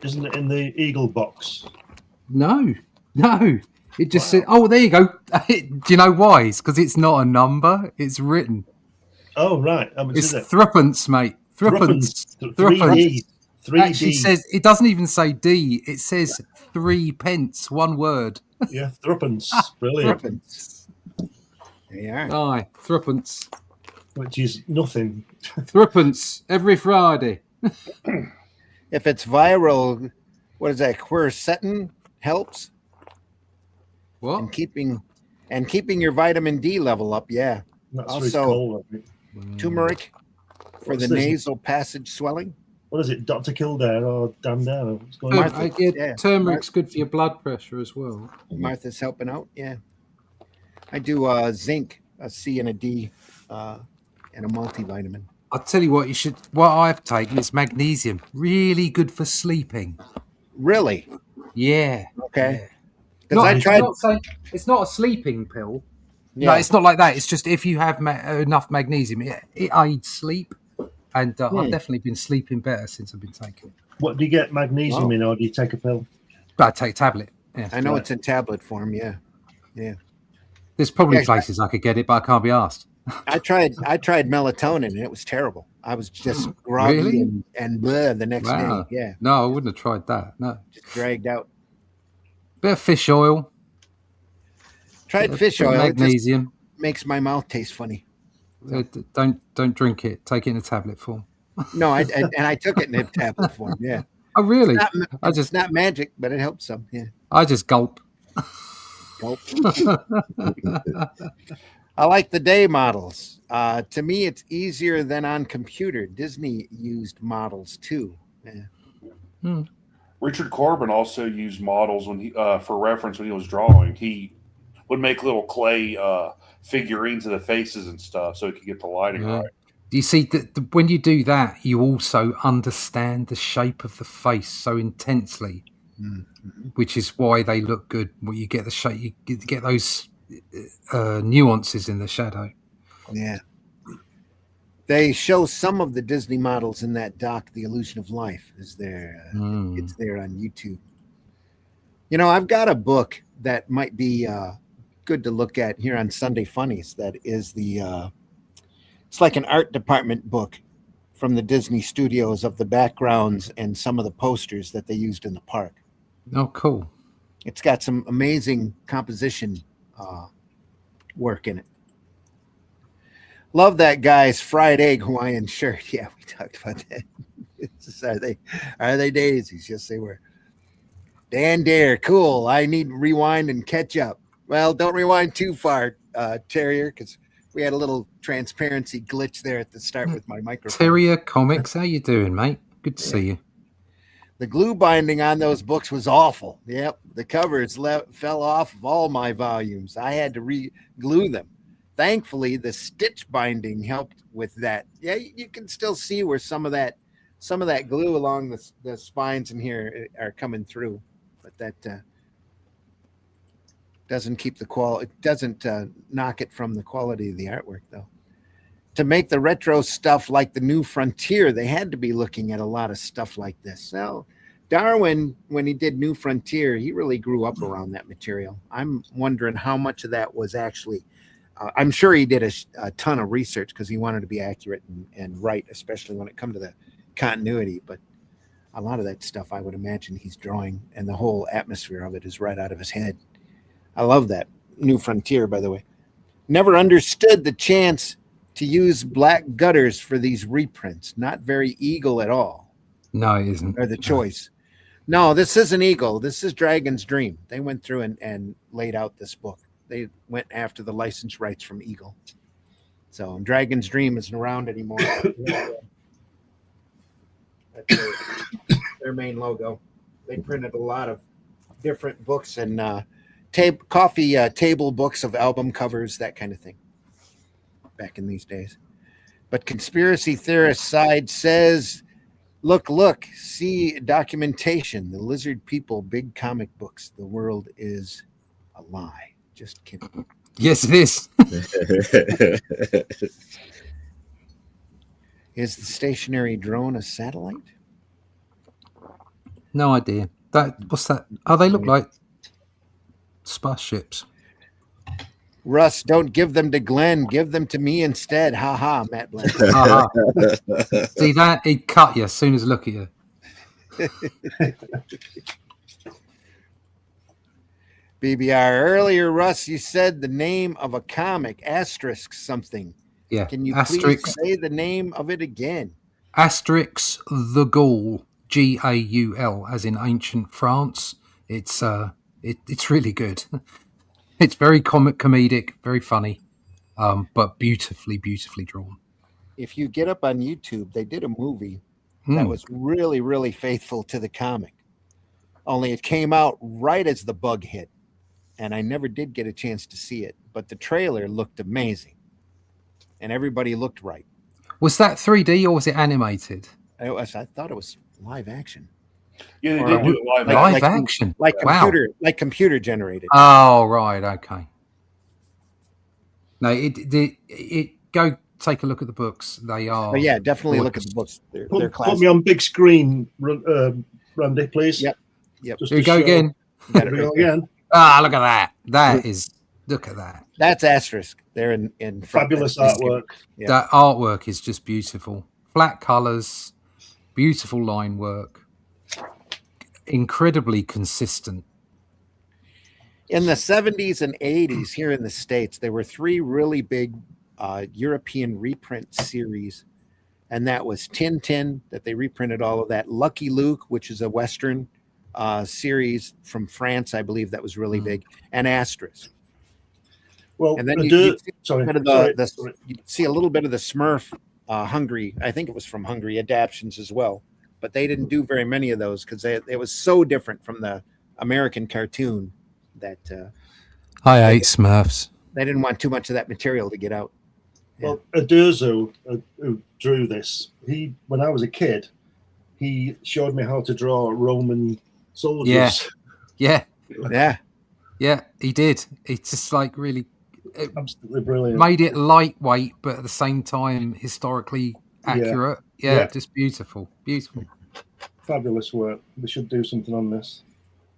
Isn't it in the Eagle box? No. It just said, oh, there you go. Do you know why? It's because it's not a number. It's written. Oh, right. How much It's is it? threepence, mate. Threepence. 3D. 3D. Actually says, it doesn't even say D. It says 3 pence, one word. Yeah, threepence. Brilliant. Threepence. There you are. Aye, threepence. Which is nothing. Threepence every Friday. If it's viral, what is that? Quercetin helps What? and keeping your vitamin D level up. Yeah. That's Also- really cool, I think. Turmeric for What's the this? nasal passage swelling. What is it? Dr. Kildare or Dan Dare? What's going on? Martha, yeah. Turmeric's good for your blood pressure as well. Martha's helping out. Yeah. I do zinc, a C and a D, and a multivitamin. I'll tell you what what I've taken is magnesium. Really good for sleeping. Really? Yeah. Okay. Yeah. Because I tried. It's not a sleeping pill. Yeah. No, it's not like that. It's just if you have enough magnesium, it aids sleep. And I've definitely been sleeping better since I've been taking it. What do you get magnesium in, or do you take a pill? But I take a tablet. Yeah. I know it's in tablet form. Yeah. Yeah. There's probably Yeah, places I could get it, but I can't be asked. I tried melatonin and it was terrible. I was just groggy Really? and bleh the next Wow. day. Yeah. No, I wouldn't have tried that. No. Just dragged out. Bit of fish oil. Tried fish oil. It just Magnesium. makes my mouth taste funny. Don't drink it. Take it in a tablet form. No, I took it in a tablet form. Yeah. Oh really? It's not magic, but it helps some. Yeah. I just gulp. Gulp. I like the day models. To me, it's easier than on computer. Disney used models too. Yeah. Richard Corbin also used models when he, for reference when he was drawing. He would make little clay figurines of the faces and stuff so he could get the lighting Yeah. right. You see, when you do that, you also understand the shape of the face so intensely Mhm. which is why they look good. When you get the shape, you get those nuances in the shadow. Yeah. They show some of the Disney models in that doc, The Illusion of Life, is there. It's there on YouTube. You know, I've got a book that might be good to look at here on Sunday Funnies. That is it's like an art department book from the Disney studios of the backgrounds and some of the posters that they used in the park. Oh, cool. It's got some amazing composition work in it. Love that guy's fried egg Hawaiian shirt. Yeah, we talked about that. Are they daisies? Yes, they were. Dan Dare, cool. I need to rewind and catch up. Well, don't rewind too far, Terrier, because we had a little transparency glitch there at the start with my microphone. Terrier Comics, how you doing, mate? Good to see you. The glue binding on those books was awful. Yep, the covers fell off of all my volumes. I had to re-glue them. Thankfully, the stitch binding helped with that. Yeah, you can still see where some of that glue along the spines in here are coming through, but that doesn't keep the quality. It doesn't knock it from the quality of the artwork, though. To make the retro stuff like the New Frontier, they had to be looking at a lot of stuff like this. So Darwin, when he did New Frontier, he really grew up around that material. I'm wondering how much of that was actually. I'm sure he did a ton of research because he wanted to be accurate and right, especially when it comes to the continuity. But a lot of that stuff, I would imagine he's drawing, and the whole atmosphere of it is right out of his head. I love that New Frontier, by the way. Never understood the chance to use black gutters for these reprints. Not very Eagle at all. No, it isn't. Or the choice. No, this isn't Eagle. This is Dragon's Dream. They went through and laid out this book. They went after the license rights from Eagle. So Dragon's Dream isn't around anymore. That's their main logo. They printed a lot of different books and coffee table books of album covers, that kind of thing, back in these days. But conspiracy theorist side says, look, see documentation. The lizard people, big comic books. The world is a lie. Just kidding. Yes, it is. Is the stationary drone a satellite? No idea. What's that? Oh, they look like spaceships. Russ, don't give them to Glenn. Give them to me instead. Ha ha, Matt Black. See that? He'd cut you as soon as I look at you. BBR, earlier, Russ, you said the name of a comic, asterisk something. Yeah. Can you Asterix, please say the name of it again? Asterix the Gaul, Gaul, as in ancient France. It's really good. It's very comedic, very funny, but beautifully drawn. If you get up on YouTube, they did a movie that was really, really faithful to the comic. Only it came out right as the bug hit, and I never did get a chance to see it. But the trailer looked amazing, and everybody looked right. Was that 3D or was it animated? I thought it was live action. Yeah, they did do it live Live action. action, like wow. computer generated. Oh right, okay. No, it go take a look at the books. They are. But yeah, definitely look at the books. They're Put classic. me on big screen, Randy, please. Yep. Just Here we to go show- again. Got it Here we go right there. again. Ah, look at that. Look at that. That's asterisk. They're in front. Fabulous That's- artwork. Yeah. That artwork is just beautiful. Flat colors, beautiful line work, incredibly consistent. In the 70s and 80s here in the States, there were three really big European reprint series. And that was Tintin, that they reprinted all of that. Lucky Luke, which is a Western series from France, I believe that was really big. And Asterisk. Well, And then sorry, you'd see a little bit of the Smurf Hungary. I think it was from Hungary adaptions as well. But they didn't do very many of those because it was so different from the American cartoon that I hate Smurfs. they didn't want too much of that material to get out. Well, Adurzo, who drew this, when I was a kid, he showed me how to draw Roman soldiers. Yeah, Yeah. he did. It's just like really Absolutely brilliant. made it lightweight, but at the same time historically accurate. Yeah, just beautiful. Fabulous work. We should do something on this.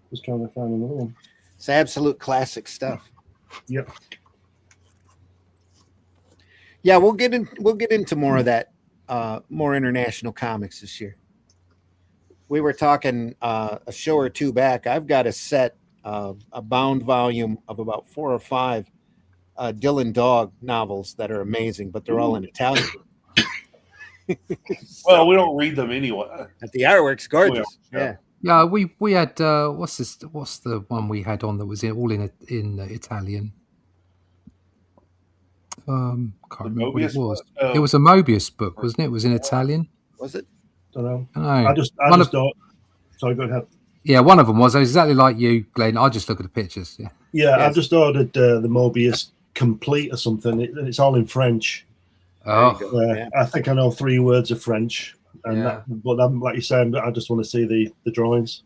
Just trying to find another one. It's absolute classic stuff. Yep. Yeah, we'll get into more of that, more international comics this year. We were talking a show or two back. I've got a set of a bound volume of about 4 or 5 Dylan Dog novels that are amazing, but they're all in Italian. Well, we don't read them anyway. But the artwork's gorgeous. Yeah. Yeah, we had what's the one we had on that was all in Italian? Can't remember what it was. It was a Mobius book, wasn't it? It was in Italian. Was it? Don't know. No. I just don't. Sorry, go ahead. Yeah, one of them was exactly like you, Glenn. I just look at the pictures. Yeah. Yeah, I've just ordered the Mobius Complete or something. It's all in French. Oh, I think I know 3 words of French, and but I'm like you said, I just want to see the drawings.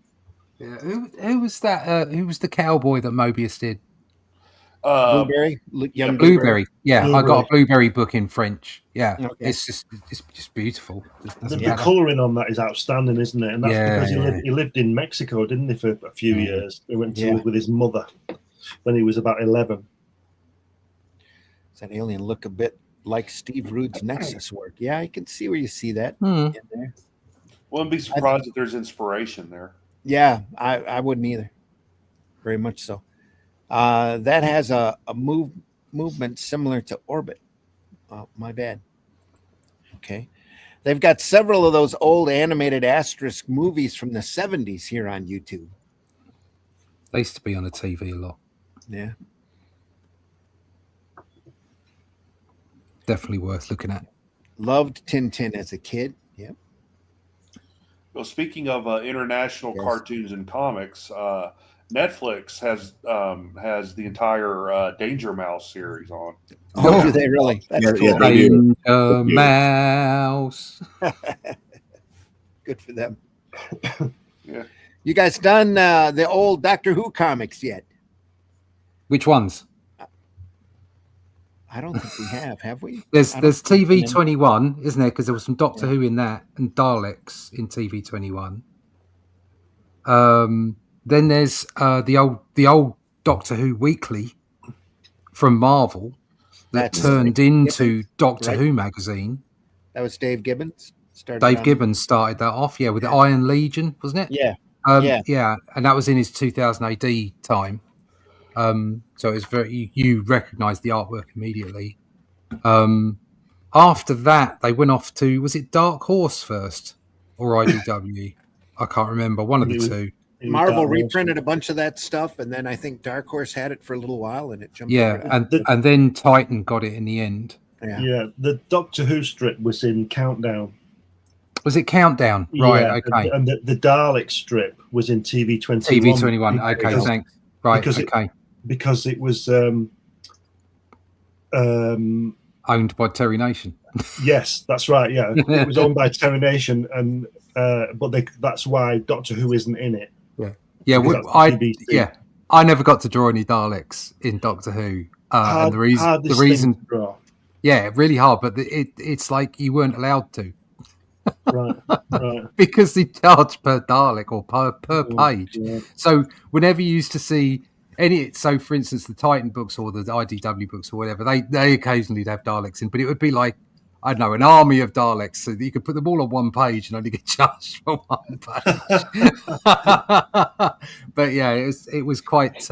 yeah. Who was that? Who was the cowboy that Mobius did? Blueberry, young Blueberry. Yeah, Blueberry. I got a Blueberry book in French. Yeah, Okay. it's just beautiful. The colouring on that is outstanding, isn't it? And that's because he lived in Mexico, didn't he, for a few years? He went to live with his mother when he was about 11. Does that alien look a bit like Steve Rude's Nexus work? Yeah, I can see where you see that in there. Wouldn't be surprised if there's inspiration there. Yeah, I wouldn't either. Very much so. That has a movement similar to Orbit. Oh, my bad. Okay. They've got several of those old animated asterisk movies from the 70s here on YouTube. They used to be on the TV a lot. Yeah. Definitely worth looking at. Loved Tintin as a kid. Yep. Well, speaking of international cartoons and comics, Netflix has the entire Danger Mouse series on. Oh, do they really? That's cool. Yeah, they do. Mouse. Good for them. Yeah. You guys done the old Doctor Who comics yet? Which ones? I don't think we have we? There's TV 21, isn't there? Because there was some Doctor Who in that and Daleks in TV 21. Then there's the old Doctor Who Weekly from Marvel that turned into Doctor Who magazine. That was Dave Gibbons. Dave Gibbons started that off, with the Iron Legion, wasn't it? Yeah. Yeah, and that was in his 2000 AD time. So it was you recognised the artwork immediately. After that, they went off to, was it Dark Horse first or IDW? I can't remember. One of the two. Marvel reprinted a bunch of that stuff, and then I think Dark Horse had it for a little while, and it jumped. And then Titan got it in the end. Yeah, the Doctor Who strip was in Countdown. Was it Countdown? Right, okay. And the Dalek strip was in TV 21. TV 21, okay, thanks. Right, because it was owned by Terry Nation. Yes, that's right. Yeah, it was owned by Terry Nation, and but that's why Doctor Who isn't in it. I never got to draw any Daleks in Doctor Who, and the reason, really hard. But it's like you weren't allowed to, right? Because they charge per Dalek or per page. Yeah. So whenever you used to see so for instance, the Titan books or the IDW books or whatever, they occasionally have Daleks in, but it would be like, I don't know, an army of Daleks, so that you could put them all on one page and only get charged for one page. But yeah, it was quite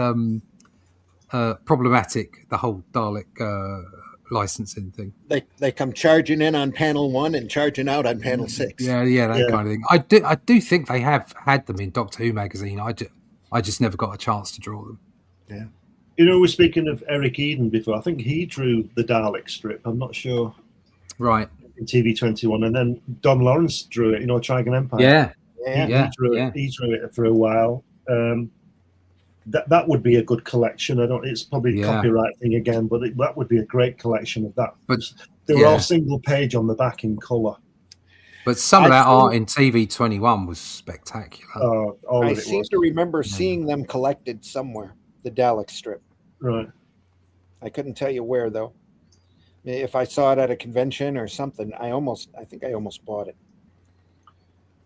problematic, the whole Dalek licensing thing. They come charging in on panel 1 and charging out on panel 6. Yeah, that kind of thing. I do think they have had them in Doctor Who magazine. I just never got a chance to draw them. Yeah. We're speaking of Eric Eden before. I think he drew the Dalek strip. I'm not sure. Right. In TV 21. And then Don Lawrence drew it, Trigon Empire. Yeah. He drew it for a while. That would be a good collection. It's probably a copyright thing again, but that would be a great collection of that. But they were all single page on the back in colour. But some of I that think- art in TV21 was spectacular. All I of it seem was. to remember seeing them collected somewhere. The Dalek strip. Right. I couldn't tell you where though. If I saw it at a convention or something, I think I almost bought it.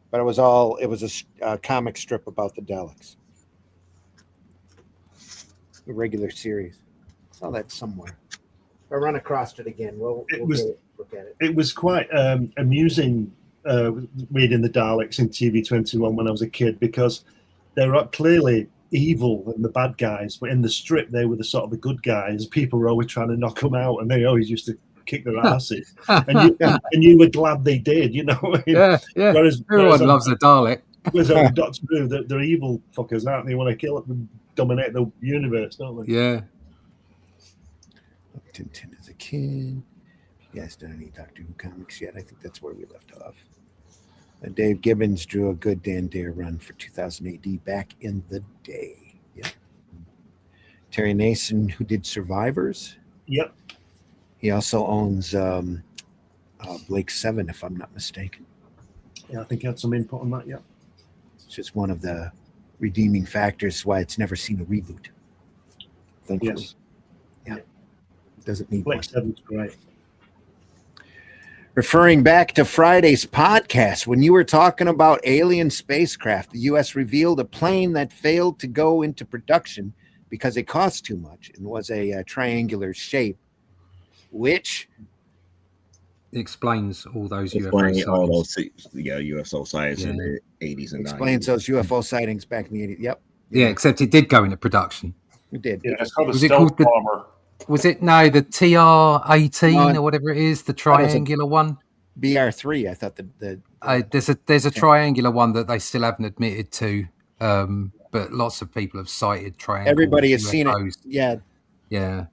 But it was a comic strip about the Daleks. A regular series. I saw that somewhere. If I run across it again, we'll look at it. It was quite amusing reading the Daleks in TV21 when I was a kid, because they were clearly evil and the bad guys, but in the strip they were the sort of the good guys. People were always trying to knock them out, and they always used to kick their asses. And you were glad they did, you know what I mean? Yeah. Whereas Loves a Dalek. Whereas on Doctor Who, they're evil fuckers, aren't they? They want to kill it and dominate the universe, don't they? Yeah. Tintin as a kid. You guys done any Doctor Who comics yet? I think that's where we left off. Dave Gibbons drew a good Dan Dare run for 2000 AD back in the day. Yeah. Terry Nason, who did Survivors. Yep. He also owns Blake 7, if I'm not mistaken. Yeah, I think he had some input on that, yeah. It's just one of the redeeming factors why it's never seen a reboot. Thankfully. Yes. Yeah. Doesn't need Blake one. 7's great. Referring back to Friday's podcast, when you were talking about alien spacecraft, the U.S. revealed a plane that failed to go into production because it cost too much and was a triangular shape, which Explains all those Explaining UFO all sightings. those USO sightings in the 80s and 90s. explains those UFO sightings back in the 80s. Yep, Yeah, except it did go into production. it did. Yeah. It's called a Was it stealth called the- bomber. Was it the TR-18 No, or whatever it is, the was a- triangular one? BR3, I thought There's a triangular one that they still haven't admitted to, but lots of people have cited triangle. everybody has seen it. UFOs. Yeah, Yeah,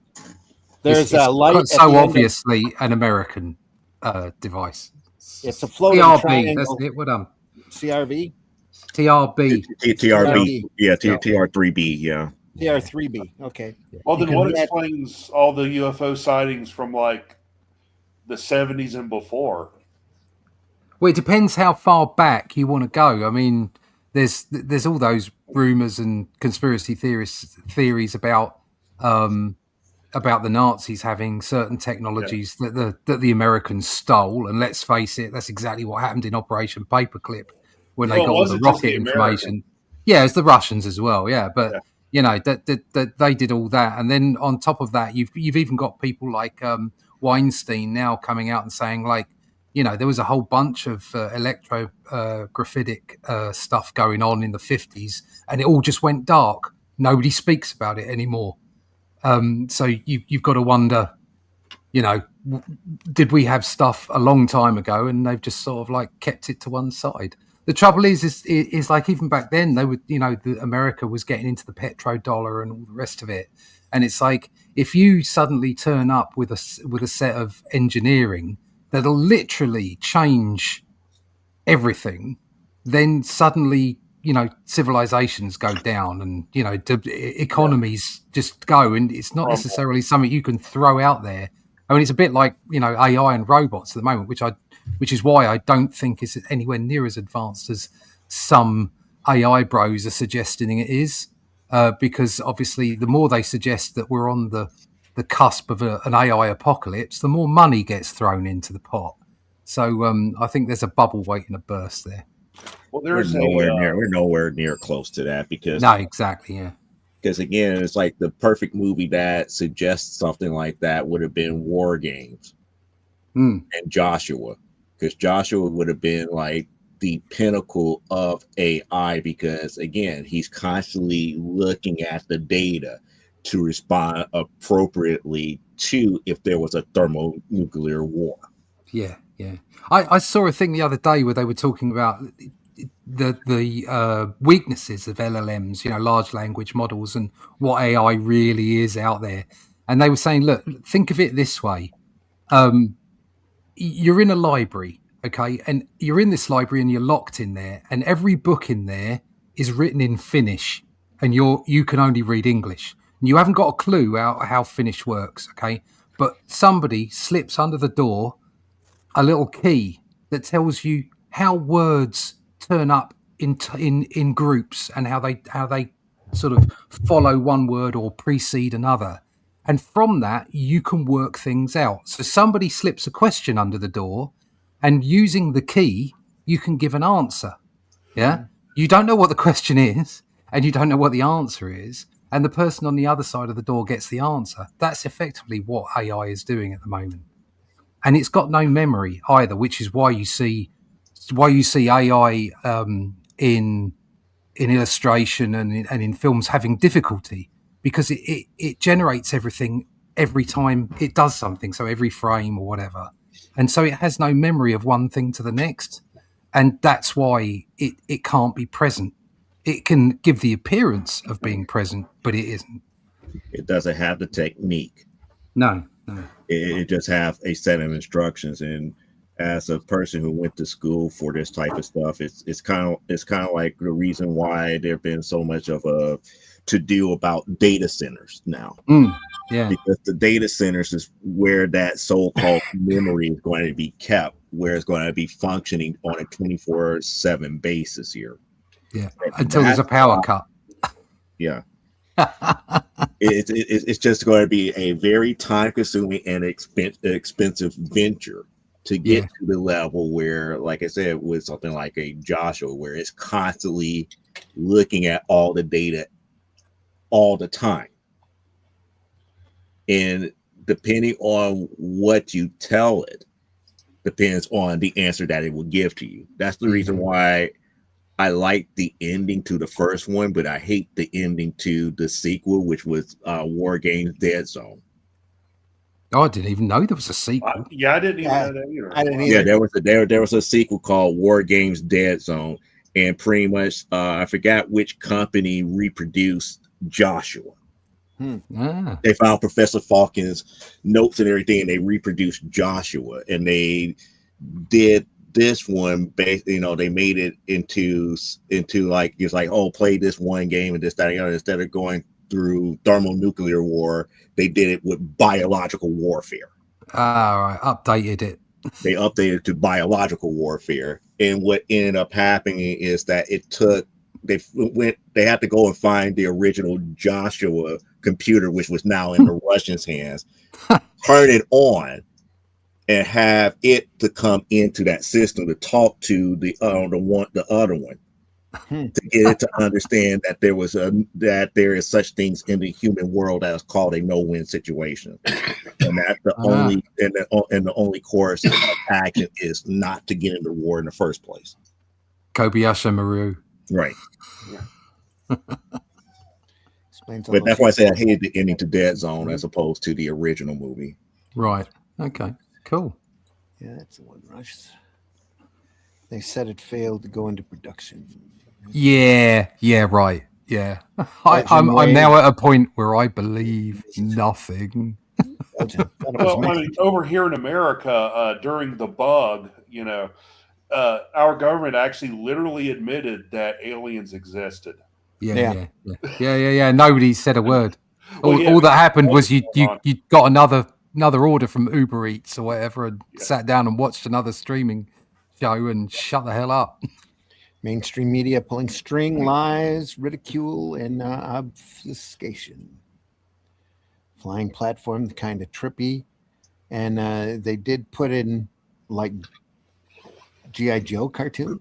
there's a light. at so the end of- obviously an American device. it's a floating TRB. triangle. That's it. What CRV, TRB. TRB, yeah, TR3B, yeah. TR3B. Okay. Well, then You what can let- explains all the UFO sightings from like the 70s and before? Well, it depends how far back you want to go. I mean, there's all those rumors and conspiracy theories about the Nazis having certain technologies that the Americans stole. And let's face it, that's exactly what happened in Operation Paperclip when they Well, got all the wasn't just rocket the information. Yeah, it's the Russians as well. Yeah, but you know that they did all that, and then on top of that, you've even got people like Weinstein now coming out and saying, like, you know, there was a whole bunch of electrographitic stuff going on in the 50s, and it all just went dark. Nobody speaks about it anymore. So you've got to wonder, you know, did we have stuff a long time ago and they've just sort of like kept it to one side? The trouble is like, even back then they would, you know, America was getting into the petrodollar and all the rest of it. And it's like, if you suddenly turn up with a set of engineering that'll literally change everything, then suddenly, you know, civilizations go down and, you know, economies just go, and it's not necessarily something you can throw out there. I mean, it's a bit like, you know, AI and robots at the moment, which is why I don't think it's anywhere near as advanced as some AI bros are suggesting it is, because obviously the more they suggest that we're on the cusp of an AI apocalypse, the more money gets thrown into the pot. So I think there's a bubble waiting to burst there. Well, We're nowhere near close to that because No, exactly, yeah. Because again, it's like the perfect movie that suggests something like that would have been War Games and Joshua, because Joshua would have been like the pinnacle of AI, because again, he's constantly looking at the data to respond appropriately to if there was a thermonuclear war. Yeah. I saw a thing the other day where they were talking about the weaknesses of LLMs, you know, large language models, and what AI really is out there. And they were saying, look, think of it this way. You're in a library, okay? And you're in this library and you're locked in there, and every book in there is written in Finnish, and you can only read English. And you haven't got a clue how Finnish works, okay? But somebody slips under the door a little key that tells you how words turn up in groups and how they sort of follow one word or precede another. And from that, you can work things out. So somebody slips a question under the door, and using the key, you can give an answer. Yeah. You don't know what the question is, and you don't know what the answer is. And the person on the other side of the door gets the answer. That's effectively what AI is doing at the moment. And it's got no memory either, which is why you see AI in illustration and in films having difficulty, because it generates everything every time it does something, so every frame or whatever, and so it has no memory of one thing to the next, and that's why it can't be present. It can give the appearance of being present, but it isn't. It doesn't have the technique. No. It just have a set of instructions. And as a person who went to school for this type of stuff, it's kind of like the reason why there's been so much of a to do about data centers now. Yeah. Because the data centers is where that so-called memory is going to be kept, where it's going to be functioning on a 24/7 basis here. Yeah. Until there's a power cut. Yeah. It's just going to be a very time-consuming and expensive venture to get to the level where, like I said, with something like a Joshua, where it's constantly looking at all the data all the time. And depending on what you tell it, depends on the answer that it will give to you. That's the reason why I like the ending to the first one, but I hate the ending to the sequel, which was War Games Dead Zone. Oh, I didn't even know there was a sequel. I didn't even know that either. I didn't either. Yeah, there was a sequel called War Games Dead Zone, and pretty much I forgot which company reproduced Joshua. They found Professor Falcon's notes and everything, and they reproduced Joshua, and they did this one. They made it into like, it's like, oh, play this one game and this, that, and the other. Instead of going through thermonuclear war, they did it with biological warfare. Right, updated it. They updated to biological warfare, and what ended up happening is that they had to go and find the original Joshua computer, which was now in the Russians' hands, turn it on, and have it to come into that system to talk to the other one, to get it to understand that there is such things in the human world as called a no-win situation, and that the only course of action is not to get into war in the first place. Kobayashi Maru. Right. But that's why I said I hated the ending to Dead Zone as opposed to the original movie. Right. Okay. Cool. Yeah, that's the one, Rush. They said it failed to go into production. Yeah. Right. Yeah. I'm now at a point where I believe nothing. Well, I mean, over here in America, during the bug, our government actually literally admitted that aliens existed. Yeah. Nobody said a word. Well, all that happened was you got another order from Uber Eats or whatever, and sat down and watched another streaming show and shut the hell up. Mainstream media pulling string, lies, ridicule, and obfuscation. Flying platform, kind of trippy, and they did put in like G.I. Joe cartoon.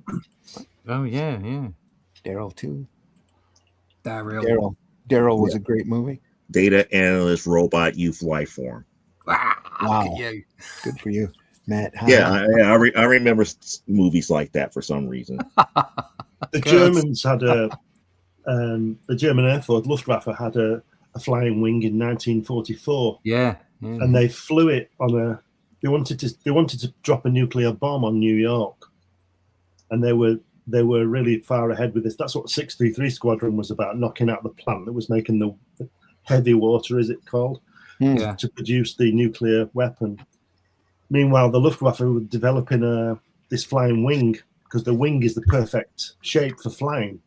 Oh yeah. Daryl too. Daryl was a great movie. Data analyst robot youth life form. Wow. Look at you. Good for you, Matt. I remember movies like that for some reason. The Germans had the German Air Force, Luftwaffe, had a flying wing in 1944. Yeah. And they flew it on they wanted to drop a nuclear bomb on New York, and they were really far ahead with this. That's what 633 Squadron was about, knocking out the plant that was making the heavy water, is it called, to produce the nuclear weapon. Meanwhile, the Luftwaffe were developing this flying wing, because the wing is the perfect shape for flying,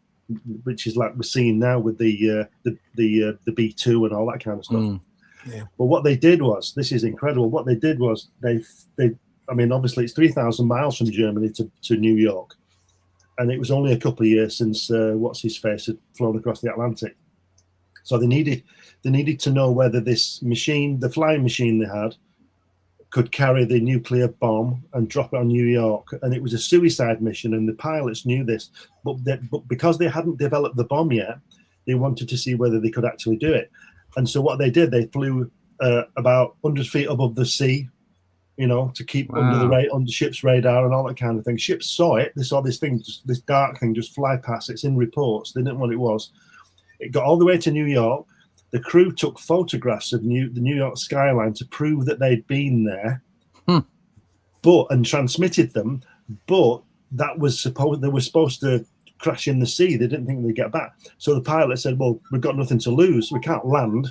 which is like we're seeing now with the B-2 and all that kind of stuff. Yeah. But what they did was, this is incredible. What they did was they I mean, obviously it's 3,000 miles from Germany to New York, and it was only a couple of years since what's his face had flown across the Atlantic. So they needed to know whether this machine, the flying machine they had, could carry the nuclear bomb and drop it on New York. And it was a suicide mission, and the pilots knew this, but because they hadn't developed the bomb yet, they wanted to see whether they could actually do it. And so what they did, they flew about 100 feet above the sea, you know, to keep under ship's radar and all that kind of thing. Ships saw it. They saw this thing, this dark thing just fly past. It's in reports. They didn't know what it was. It got all the way to New York. The crew took photographs of the New York skyline to prove that they'd been there, and transmitted them. But that was they were supposed to crash in the sea. They didn't think they'd get back. So the pilot said, "Well, we've got nothing to lose. We can't land."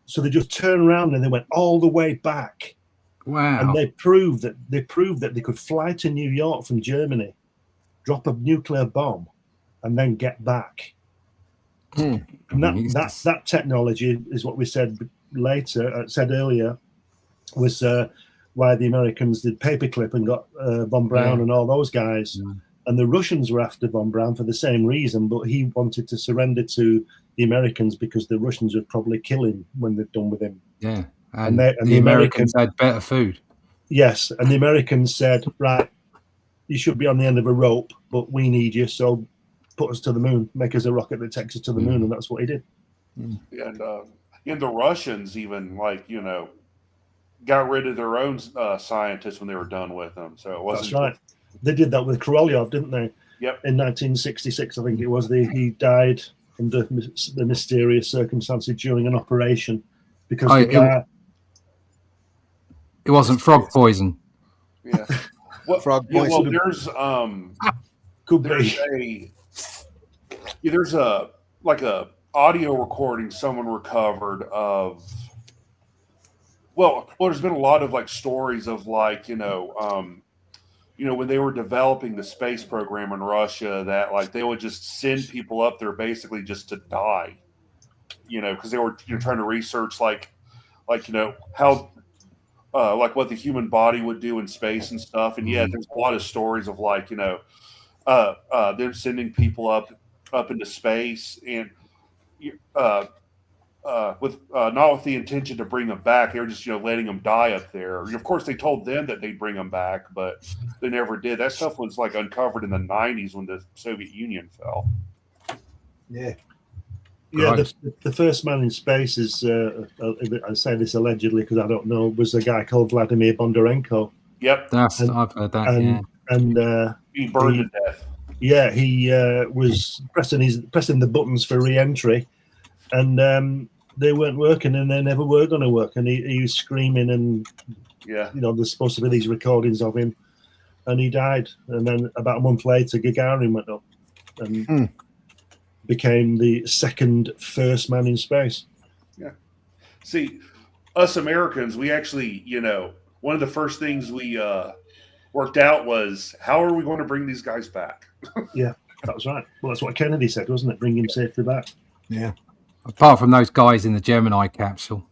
So they just turned around and they went all the way back. Wow! And they proved that they could fly to New York from Germany, drop a nuclear bomb, and then get back. And that technology is what we said earlier, was why the Americans did Paperclip and got von Braun and all those guys. And the Russians were after von Braun for the same reason, but he wanted to surrender to the Americans because the Russians would probably kill him when they're done with him. Yeah, and the Americans had better food. Yes, and the Americans said, right, you should be on the end of a rope, but we need you, so put us to the moon, make us a rocket that takes us to the moon, and that's what he did. And the Russians even, like, you know, got rid of their own scientists when they were done with them. So it wasn't. That's right. They did that with Korolev, didn't they? Yep. In 1966, I think it was. He died under the mysterious circumstances during an operation because it wasn't frog poison. Yeah. Well, frog poison. There's a audio recording someone recovered of. Well, there's been a lot of like stories of like, when they were developing the space program in Russia, that like they would just send people up there basically just to die, because they were trying to research how like what the human body would do in space and stuff. And there's a lot of stories of like them sending people up into space and with not with the intention to bring them back. They were just letting them die up there. Of course, they told them that they'd bring them back, but they never did. That stuff was like uncovered in the 90s when the Soviet Union fell. Yeah. The first man in space is I say this allegedly because I don't know, was a guy called Vladimir Bondarenko. Yep, I've heard that. And he burned to death. Yeah, he was pressing the buttons for re-entry, and they weren't working, and they never were going to work. And he was screaming, and there's supposed to be these recordings of him, and he died. And then about a month later, Gagarin went up and became the second first man in space. Yeah. See, us Americans, we actually, one of the first things we worked out was how are we going to bring these guys back? Yeah, that was right. Well, that's what Kennedy said, wasn't it? Bring him safely back. Yeah. Apart from those guys in the Gemini capsule.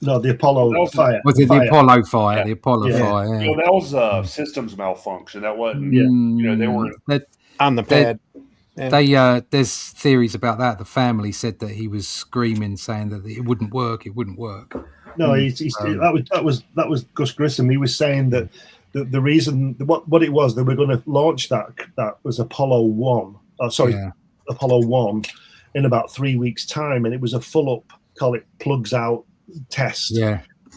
No, the Apollo fire. Was it the Apollo fire? Yeah. The Apollo fire. Yeah. That was systems malfunction. That wasn't. They were on the pad. There's theories about that. The family said that he was screaming, saying that it wouldn't work. It wouldn't work. No, that was Gus Grissom. He was saying that the reason what it was, they were going to launch that was Apollo 1. Apollo 1 in about 3 weeks' time, and it was a full up, call it plugs out test.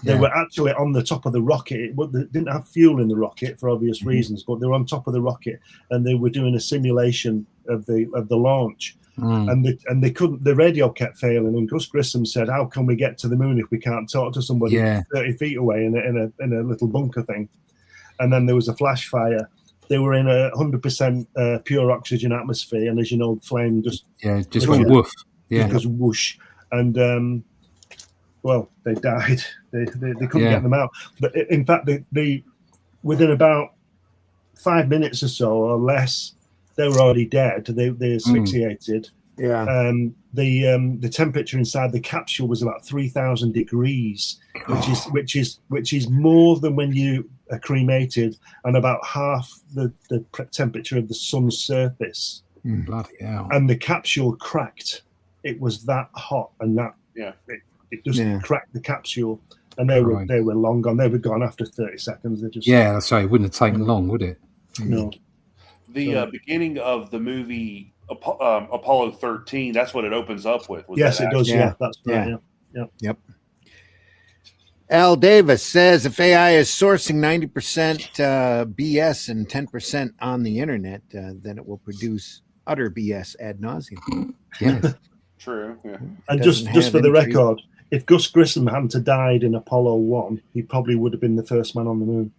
They were actually on the top of the rocket. They didn't have fuel in the rocket for obvious reasons, but they were on top of the rocket, and they were doing a simulation of the launch. And they couldn't. The radio kept failing, and Gus Grissom said, "How can we get to the moon if we can't talk to somebody 30 feet away in a little bunker thing?" And then there was a flash fire. They were in 100% pure oxygen atmosphere, and as you know, flame just went woof. Just goes whoosh, and they died. They couldn't get them out. But in fact, they within about 5 minutes or so or less, they were already dead. They asphyxiated. the temperature inside the capsule was about 3,000 degrees, which is more than when you are cremated, and about half the temperature of the sun's surface. Bloody hell. And the capsule cracked. It was that hot, and that it just cracked the capsule, and they were long gone. They were gone after 30 seconds. They just that's right. It wouldn't have taken long, would it? No. The beginning of the movie Apollo 13, that's what it opens up with. Yes, it does. Yeah, that's right. Yeah. Yep. Al Davis says if AI is sourcing 90% BS and 10% on the internet, then it will produce utter BS ad nauseum. Yes. True. Yeah. And just for the record, if Gus Grissom hadn't died in Apollo 1, he probably would have been the first man on the moon,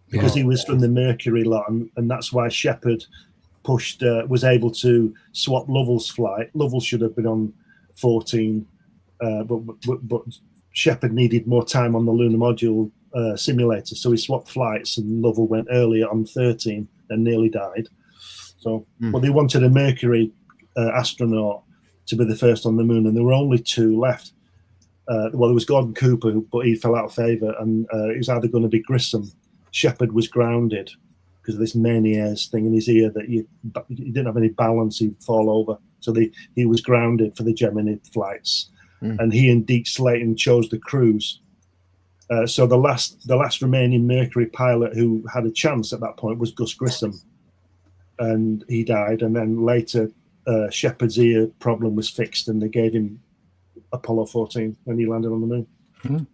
because he was from the Mercury lot, and that's why Shepard was able to swap Lovell's flight. Lovell should have been on 14, but Shepard needed more time on the lunar module simulator, so he swapped flights, and Lovell went earlier on 13 and nearly died. So, but they wanted a Mercury astronaut to be the first on the moon, and there were only 2 left. Well, there was Gordon Cooper, but he fell out of favour, and it was either going to be Grissom. Shepard was grounded because of this Meniere's thing in his ear that he didn't have any balance, he'd fall over. So he was grounded for the Gemini flights, and he and Deke Slayton chose the cruise. So the last remaining Mercury pilot who had a chance at that point was Gus Grissom, and he died. And then later, Shepard's ear problem was fixed, and they gave him Apollo 14 when he landed on the moon. Mm.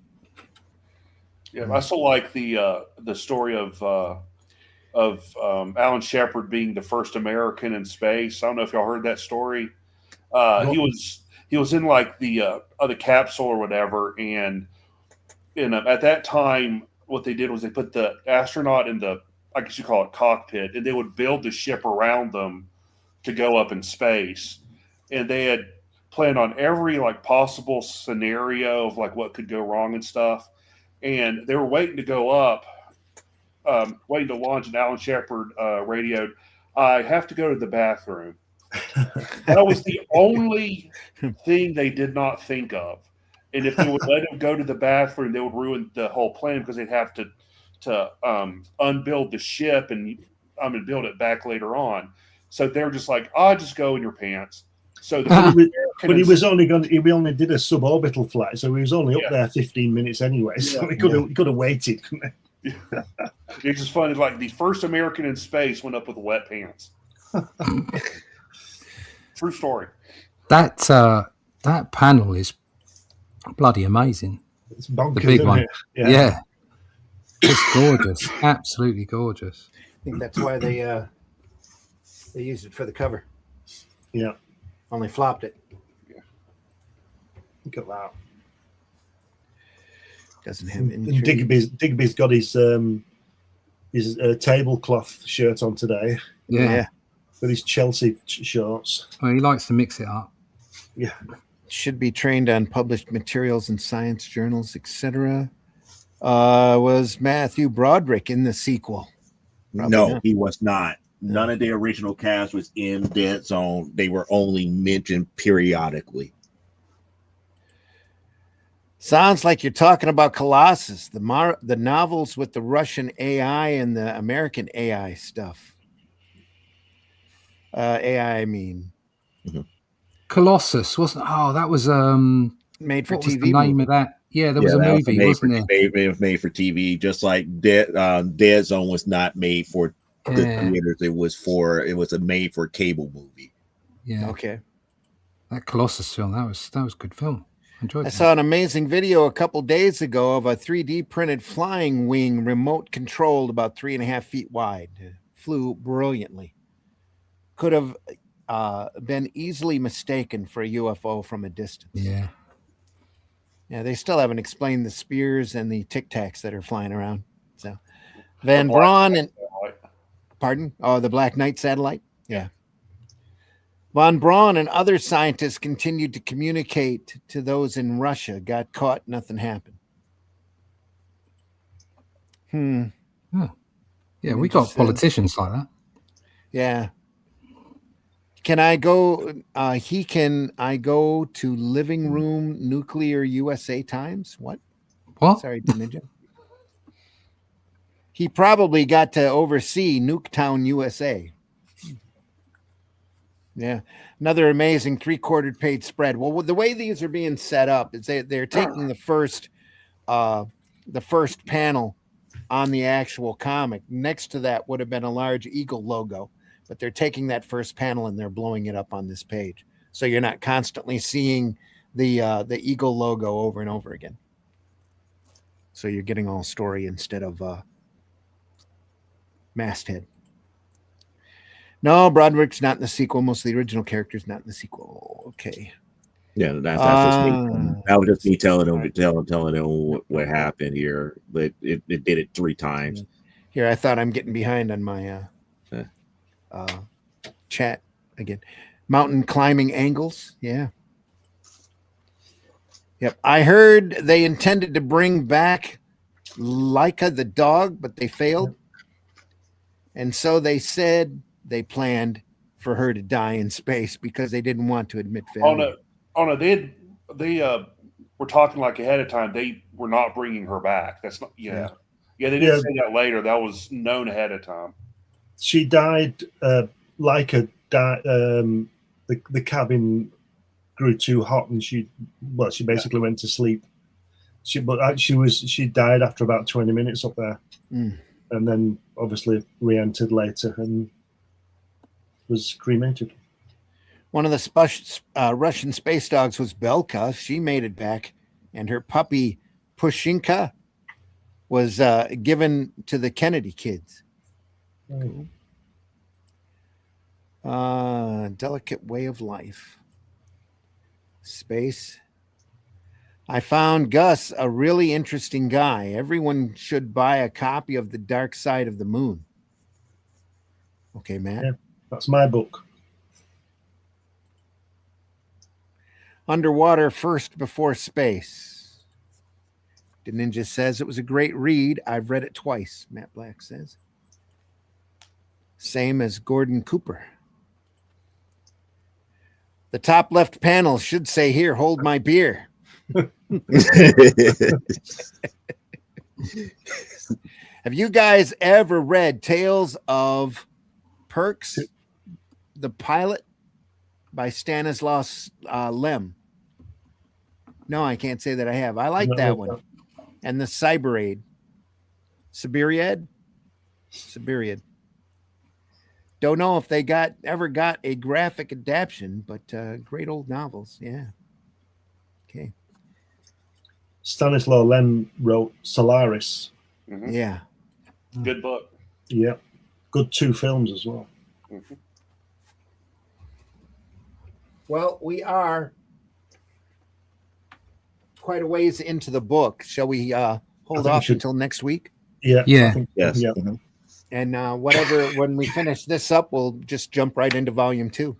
Yeah, I still like the story of Alan Shepard being the first American in space. I don't know if y'all heard that story. He was in like the capsule or whatever, and at that time, what they did was they put the astronaut in the, I guess you call it, cockpit, and they would build the ship around them to go up in space, and they had planned on every like possible scenario of like what could go wrong and stuff. And they were waiting to go up, waiting to launch, and Alan Shepard radioed, "I have to go to the bathroom." That was the only thing they did not think of. And if they would let him go to the bathroom, they would ruin the whole plan, because they'd have to unbuild the ship and build it back later on. So they were just like, just go in your pants. So but he only did a suborbital flight, so he was only up there 15 minutes anyway. So he could have waited, couldn't he? It's just funny. Like the first American in space went up with wet pants. True story. That panel is bloody amazing. It's bonkers, the big one. It? Yeah. It's gorgeous. Absolutely gorgeous. I think that's why they used it for the cover. Yeah. Only flopped it. Yeah. Look at that. Doesn't have any. Digby's got his tablecloth shirt on today. Yeah. With his Chelsea shorts. Well, he likes to mix it up. Yeah. Should be trained on published materials in science journals, etc. Was Matthew Broderick in the sequel? Probably no, not. he was not. None of the original cast was in Dead Zone. They were only mentioned periodically. Sounds like you're talking about Colossus, the novels with the Russian AI and the American AI stuff. AI, I mean. Colossus wasn't. Oh, that was made for what TV. Was the name of that? Yeah, there was a movie, wasn't there? It was made for TV, just like Dead Zone was not made for the theaters. It was a made for cable movie. Yeah. Okay. That Colossus film, that was a good film. Enjoyed I that. saw an amazing video a couple days ago of a 3D printed flying wing, remote controlled, about 3.5 feet wide. It flew brilliantly. Could have been easily mistaken for a UFO from a distance. Yeah. Yeah, they still haven't explained the spears and the Tic Tacs that are flying around. So, Van Braun and the Black Knight satellite. Yeah. Von Braun and other scientists continued to communicate to those in Russia. Got caught, nothing happened. Yeah, we got politicians like that. Yeah. Can I go? I go to living room nuclear USA Times? What? What? Sorry, Ninja. He probably got to oversee Nuketown, USA. Yeah, another amazing 3/4 page spread. Well, the way these are being set up is they're taking the first panel on the actual comic. Next to that would have been a large eagle logo, but they're taking that first panel and they're blowing it up on this page, so you're not constantly seeing the eagle logo over and over again. So you're getting all story instead of masthead. No, Broderick's not in the sequel. Most of the original characters not in the sequel. Okay. Yeah, that's just me. That was just me telling them what happened here. But it did it 3 times. Here, I thought I'm getting behind on my chat again. Mountain climbing angles. Yeah. Yep. I heard they intended to bring back Laika the dog, but they failed. And so they said they planned for her to die in space because they didn't want to admit failure. Oh no, they were talking like ahead of time. They were not bringing her back. That's not. Yeah. They didn't say that later. That was known ahead of time. She died. Laika died. The cabin grew too hot, and she basically went to sleep. She died after about 20 minutes up there, and then obviously re-entered later and was cremated. One of the Russian space dogs was Belka. She made it back, and her puppy Pushinka was given to the Kennedy kids. Delicate way of life. Space. I found Gus a really interesting guy. Everyone should buy a copy of The Dark Side of the Moon. Okay, Matt. Yeah, that's my book. Underwater First Before Space. The Ninja says it was a great read. I've read it twice, Matt Black says. Same as Gordon Cooper. The top left panel should say here, hold my beer. Have you guys ever read Tales of Perks, the Pilot by Stanislaus Lem? No, I can't say that I have. I like that one. And the Cyberiad. Siberiad? Don't know if they ever got a graphic adaptation, but great old novels. Yeah. Okay. Stanislaw Lem wrote Solaris. Mm-hmm. Yeah. Good book. Yeah. Good 2 films as well. Mm-hmm. Well, we are quite a ways into the book. Shall we hold off until next week? Yeah. Yeah. Yes. Yeah. Mm-hmm. And whatever, when we finish this up, we'll just jump right into volume 2.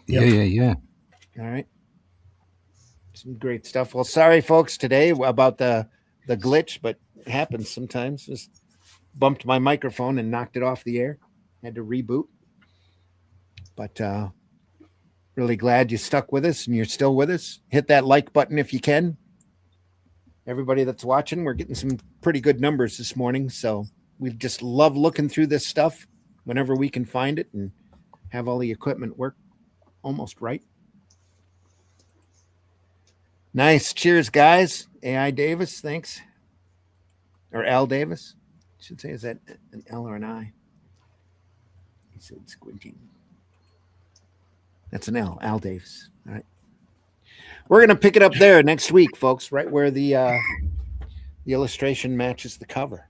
Yeah. All right. Some great stuff. Well, sorry, folks, today about the glitch, but it happens sometimes. Just bumped my microphone and knocked it off the air. Had to reboot. But really glad you stuck with us and you're still with us. Hit that like button if you can. Everybody that's watching, we're getting some pretty good numbers this morning. So we just love looking through this stuff whenever we can find it and have all the equipment work almost right. Nice. Cheers, guys. AI Davis, thanks. Or Al Davis. I should say, is that an L or an I? He said squinting. That's an L, Al Davis. All right. We're going to pick it up there next week, folks, right where the illustration matches the cover.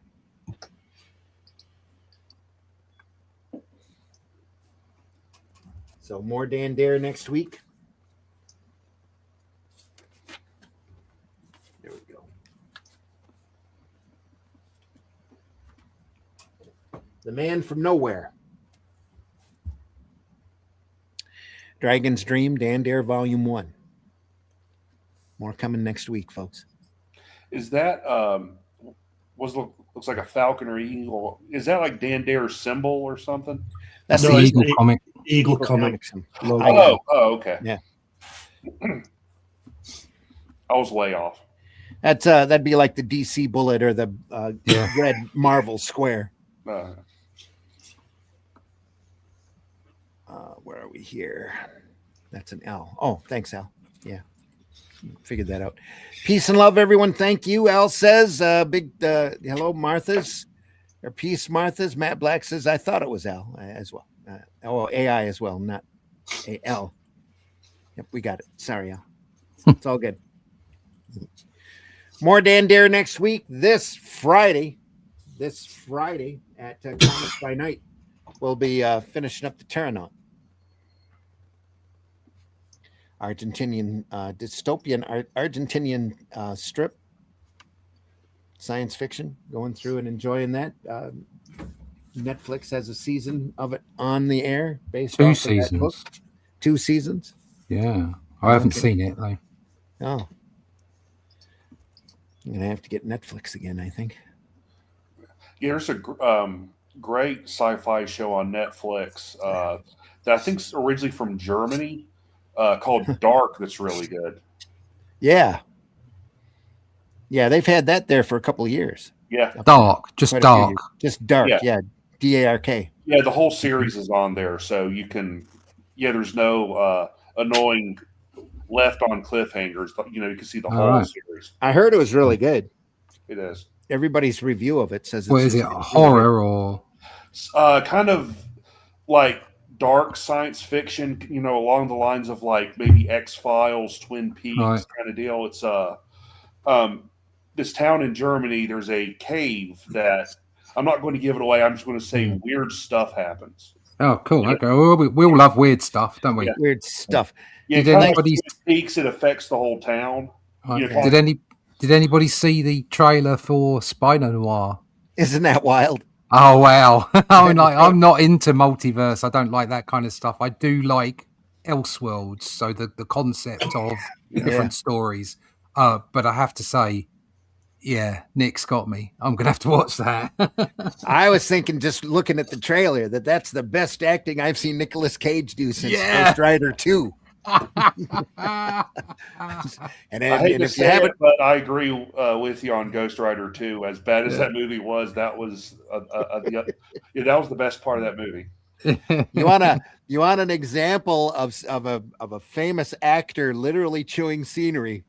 So more Dan Dare next week. There we go. The Man from Nowhere. Dragon's Dream, Dan Dare, Volume 1. More coming next week, folks. Is that looks like a falcon or eagle? Is that like Dan Dare's symbol or something? That's the the Eagle comic. Eagle Comics. Oh, okay. Yeah. I was way off. That's that'd be like the DC Bullet or the Yeah. red Marvel Square. Where are we here? That's an L. Oh, thanks, Al. Yeah, figured that out. Peace and love, everyone. Thank you. Al says, big hello, Martha's. Or peace, Martha's. Matt Black says, I thought it was Al as well. AI as well, not A-L. Yep, we got it. Sorry, Al. It's all good. More Dan Dare next week. This Friday at Comics by Night, we'll be finishing up the Terranaut. Argentinian dystopian Argentinian strip science fiction, going through and enjoying that. Netflix has a season of it on the air based Two off of that book. seasons. 2 seasons. Yeah, I haven't Okay. seen it though. Oh, I'm gonna have to get Netflix again, I think. Yeah, there's a great sci-fi show on Netflix that I think's originally from Germany called Dark. That's really good. Yeah, they've had that there for a couple of years. Yeah, Dark, just Quite a few dark. years. Just dark. Yeah. Yeah, DARK. yeah. The whole series is on there, so you can. Yeah, there's no annoying left on cliffhangers. You know, you can see the whole right. series. I heard it was really good. It is Everybody's review of it says it's What is it? really Horror or kind of like dark science fiction. You know, along the lines of like maybe X-Files, Twin Peaks Right. kind of deal. It's this town in Germany. There's a cave that I'm not going to give it away. I'm just going to say weird stuff happens. oh, cool. Yeah. Okay, well, we all love weird stuff, don't we? Yeah. weird stuff. Yeah, Did kind of like anybody- Twin Peaks, it affects the whole town. Right. Yeah. Did anybody see the trailer for Spider Noir? Isn't that wild? Oh wow! I'm not into multiverse. I don't like that kind of stuff. I do like Elseworlds, so the concept of different stories. But I have to say, yeah, Nick's got me. I'm gonna have to watch that. I was thinking, just looking at the trailer, that's the best acting I've seen Nicolas Cage do since Yeah. Ghost Rider 2. And I hate to if you say haven't, it, but I agree with you on Ghost Rider 2. As bad as that movie was, that was that was the best part of that movie. you want an example of a famous actor literally chewing scenery?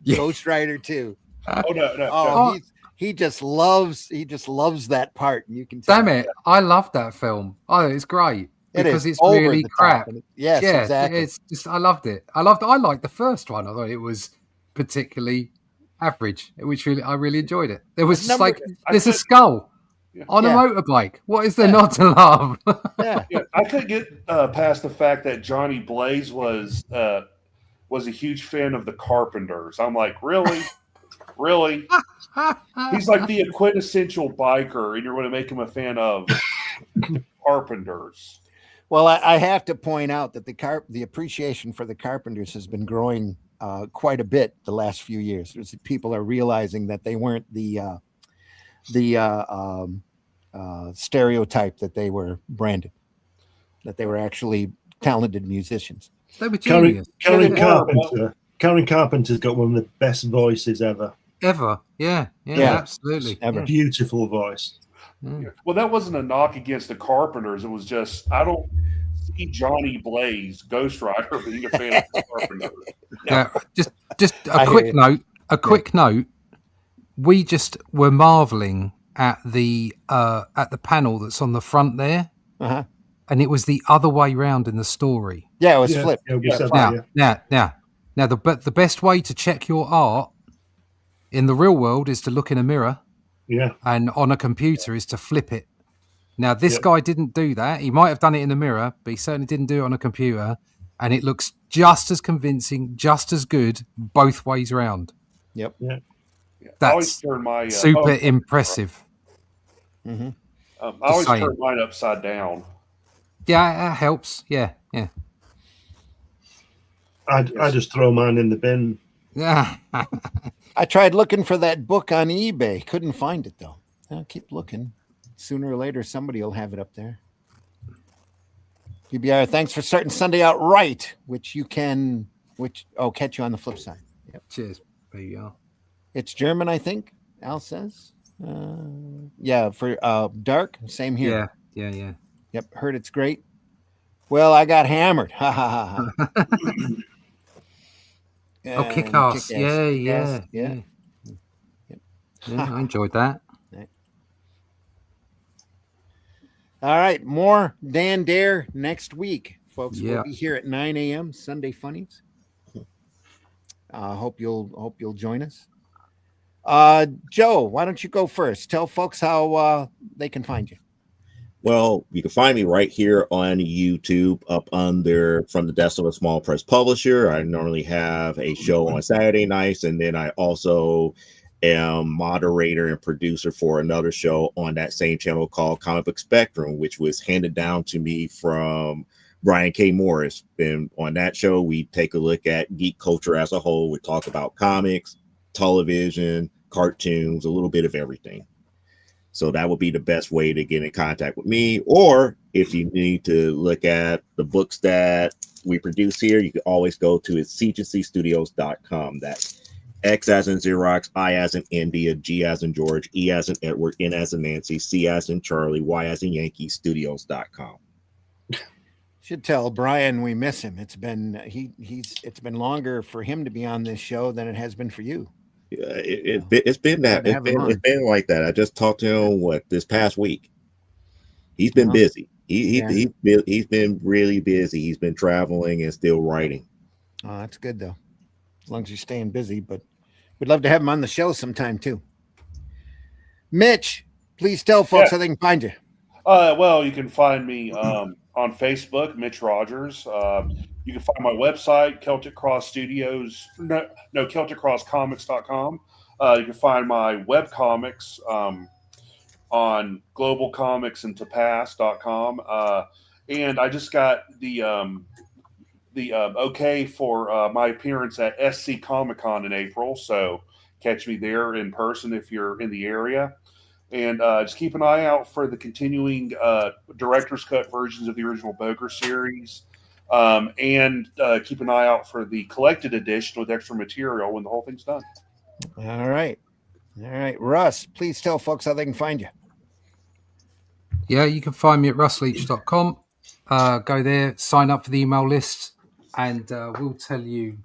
Yeah. Ghost Rider 2. Oh no! Oh, he just loves that part, and you can tell. Damn it! I love that film. Oh, it's great because it's over really the top, crap. and yes, Yeah, exactly. it's just I loved it. I liked the first one. I thought it was particularly average, which I really enjoyed it. There was just like there's a skull on a Yeah. motorbike. What is there not to love? Yeah. Yeah, I couldn't get past the fact that Johnny Blaze was a huge fan of the Carpenters. I'm like, really? Really? He's like the quintessential biker, and you're going to make him a fan of Carpenters. Well, I have to point out that the appreciation for the Carpenters has been growing quite a bit the last few years. People are realizing that they weren't the stereotype that they were branded, that they were actually talented musicians. They were Karen genius. Karen Carpenter's got one of the best voices ever. Ever. Yeah, Yeah. absolutely. Ever. Beautiful voice. Mm. Well, that wasn't a knock against the Carpenters. It was just I don't see Johnny Blaze, Ghost Rider, being a fan of the Carpenters. Yeah, just I a hear quick you. note. A quick note. We just were marveling at the panel that's on the front there, Uh-huh. and it was the other way round in the story. Yeah, it was Yeah, flipped. yeah, we Yeah, said Now, that, yeah. now, the best way to check your art in the real world is to look in a mirror, Yeah. and on a computer is to flip it. Now, this Yep. guy didn't do that. He might have done it in a mirror, but he certainly didn't do it on a computer. And it looks just as convincing, just as good, both ways round. Yep. Yeah. I That's always turn my super impressive. Mm-hmm. I always saying. turn mine upside down. Yeah, that helps. Yeah. I just throw mine in the bin. Yeah. I tried looking for that book on eBay. Couldn't find it, though. I'll keep looking. Sooner or later, somebody will have it up there. QBR, thanks for starting Sunday out right, catch you on the flip side. Yep. Cheers. PBR. It's German, I think, Al says. Yeah, for Dark, same here. Yeah. Yep, heard it's great. Well, I got hammered. Ha ha ha ha. Oh, Kick-Ass. Yeah. Yep. Yeah, I enjoyed that. All right, more Dan Dare next week, folks. Yeah. We'll be here at 9 a.m. Sunday Funnies. Hope you'll join us. Joe, why don't you go first? Tell folks how they can find you. Well, you can find me right here on YouTube up under From the Desk of a Small Press Publisher. I normally have a show on Saturday nights, and then I also am moderator and producer for another show on that same channel called Comic Book Spectrum, which was handed down to me from Brian K. Morris. And on that show, we take a look at geek culture as a whole. We talk about comics, television, cartoons, a little bit of everything. So that would be the best way to get in contact with me. Or if you need to look at the books that we produce here, you can always go to sequentialstudios.com. That's X as in Xerox, I as in India, G as in George, E as in Edward, N as in Nancy, C as in Charlie, Y as in Yankee, studios.com. Should tell Brian we miss him. It's been it's been longer for him to be on this show than it has been for you. It's been like that. I just talked to him this past week. He's been busy. He's been really busy. He's been traveling and still writing. Oh, that's good though, as long as you're staying busy. But we'd love to have him on the show sometime too. Mitch, please tell folks how they can find you. Well, you can find me on Facebook, Mitch Rogers. You can find my website, Celtic Cross Studios, CelticCrossComics.com. You can find my web comics on Global Comics and Tapas.com. And I just got the okay for my appearance at SC Comic Con in April. So catch me there in person if you're in the area. And just keep an eye out for the continuing director's cut versions of the original Boger series. And keep an eye out for the collected edition with extra material when the whole thing's done. All right. Russ, please tell folks how they can find you. Yeah, you can find me at russleach.com. Go there, sign up for the email list, and we'll tell you,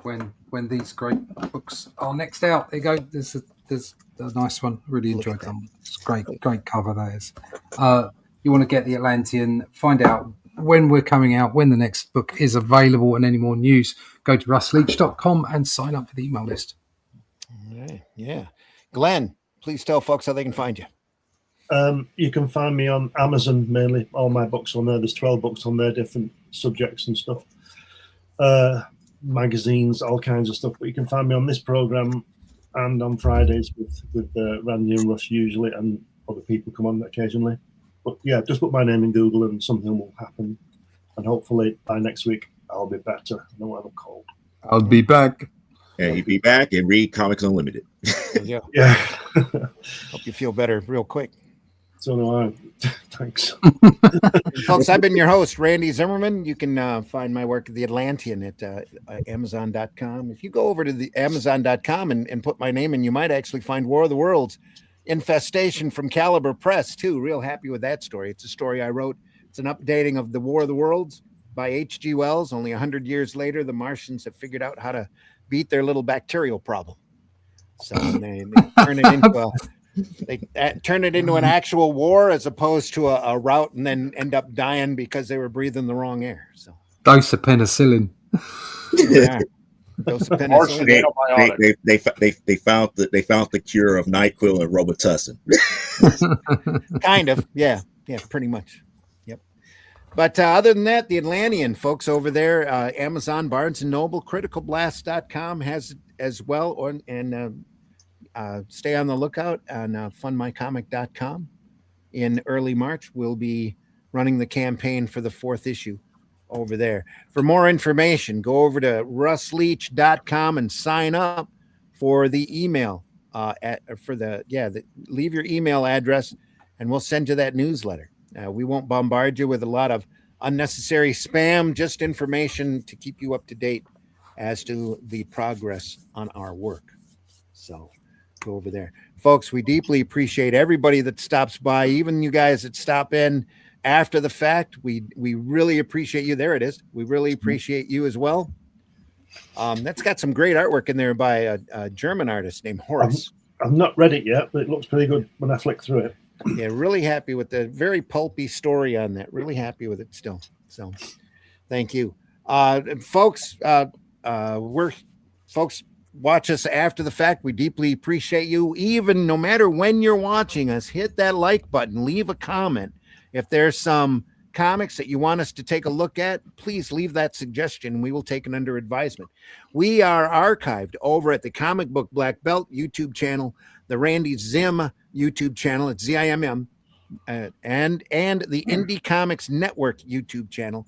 when these great books are next out. There you go. There's a nice one. Really enjoyed them. It's great cover that is. You want to get the Atlantean, find out when we're coming out, when the next book is available, and any more news, go to russleach.com and sign up for the email list. All right. Yeah. Glenn, please tell folks how they can find you. You can find me on Amazon mainly. All my books on there. There's 12 books on there, different subjects and stuff. Magazines, all kinds of stuff. But you can find me on this program and on Fridays with Randy and Russ usually, and other people come on occasionally. But yeah, just put my name in Google and something will happen. And hopefully by next week I'll be better. I don't have a cold. I'll be back. Yeah, you'll be back and read Comics Unlimited. Yeah. Hope you feel better real quick. So do I. Thanks. Folks, I've been your host, Randy Zimmerman. You can find my work at The Atlantean at Amazon.com. If you go over to the Amazon.com and put my name in, you might actually find War of the Worlds Infestation from Caliber Press, too. Real happy with that story. It's a story I wrote. It's an updating of The War of the Worlds by H.G. Wells. Only 100 years later, the Martians have figured out how to beat their little bacterial problem. So they turn it into an actual war as opposed to a rout, and then end up dying because they were breathing the wrong air. So dose of penicillin. Yeah. Dose of penicillin. They found the cure of NyQuil and Robitussin. Kind of, yeah, pretty much. Yep. But other than that, the Atlantean folks over there, Amazon, Barnes and Noble, criticalblast.com has it as well, and stay on the lookout on fundmycomic.com. In early March, we'll be running the campaign for the 4th issue over there. For more information, go over to russleach.com and sign up for the email. Leave your email address, and we'll send you that newsletter. We won't bombard you with a lot of unnecessary spam, just information to keep you up to date as to the progress on our work. So go over there. Folks, we deeply appreciate everybody that stops by, even you guys that stop in after the fact. We really appreciate you. There it is. We really appreciate you as well. That's got some great artwork in there by a German artist named Horace. I've not read it yet, but it looks pretty good when I flick through it. Yeah, really happy with the very pulpy story on that. Really happy with it still. So thank you. Folks, watch us after the fact. We deeply appreciate you. Even no matter when you're watching us, hit that like button, leave a comment. If there's some comics that you want us to take a look at, please leave that suggestion. We will take it under advisement. We are archived over at the Comic Book Black Belt YouTube channel, the Randy Zim YouTube channel, it's ZIMM, and the Indie Comics Network YouTube channel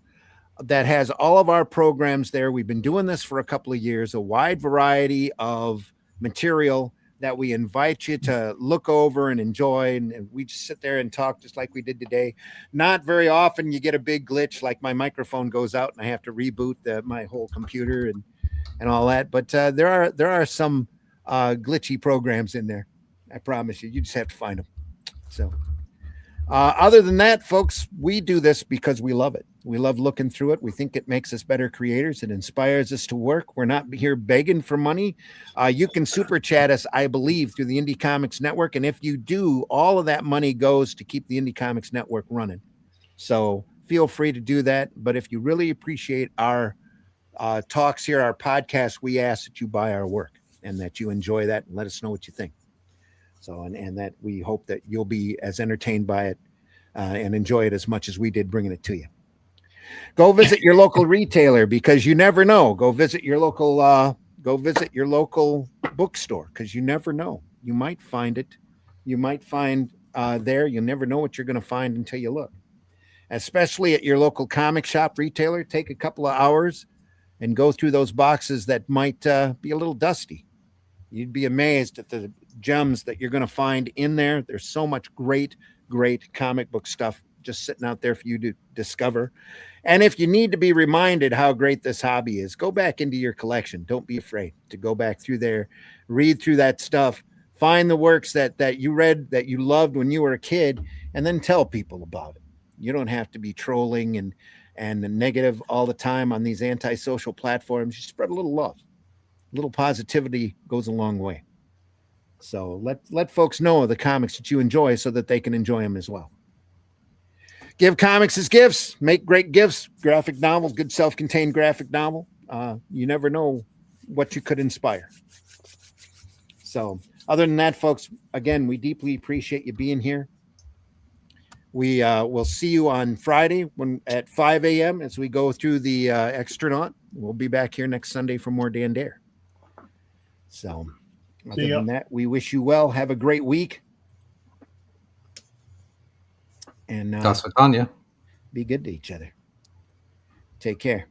that has all of our programs there. We've been doing this for a couple of years, a wide variety of material that we invite you to look over and enjoy. And we just sit there and talk just like we did today. Not very often you get a big glitch, like my microphone goes out and I have to reboot my whole computer and all that. But there are some glitchy programs in there. I promise you, you just have to find them. So other than that, folks, we do this because we love it. We love looking through it. We think it makes us better creators. It inspires us to work. We're not here begging for money. You can super chat us, I believe, through the Indie Comics Network. And if you do, all of that money goes to keep the Indie Comics Network running. So feel free to do that. But if you really appreciate our talks here, our podcast, we ask that you buy our work and that you enjoy that and let us know what you think. So, and that we hope that you'll be as entertained by it and enjoy it as much as we did bringing it to you. Go visit your local retailer, because you never know. Go visit your local bookstore, because you never know. You might find it. You might find there. You never know what you're going to find until you look. Especially at your local comic shop retailer, take a couple of hours and go through those boxes that might be a little dusty. You'd be amazed at the gems that you're going to find in there. There's so much great comic book stuff just sitting out there for you to discover. And if you need to be reminded how great this hobby is, go back into your collection. Don't be afraid to go back through there, read through that stuff, find the works that you read, that you loved when you were a kid, and then tell people about it. You don't have to be trolling and negative all the time on these antisocial platforms. You spread a little love. A little positivity goes a long way. So let folks know the comics that you enjoy so that they can enjoy them as well. Give comics as gifts. Make great gifts. Graphic novel, good self-contained graphic novel. You never know what you could inspire. So other than that, folks, again, we deeply appreciate you being here. We will see you on Friday at 5 a.m. as we go through the Extronaut. We'll be back here next Sunday for more Dan Dare. So other than that, we wish you well. Have a great week. And that's for Tanya. Be good to each other. Take care.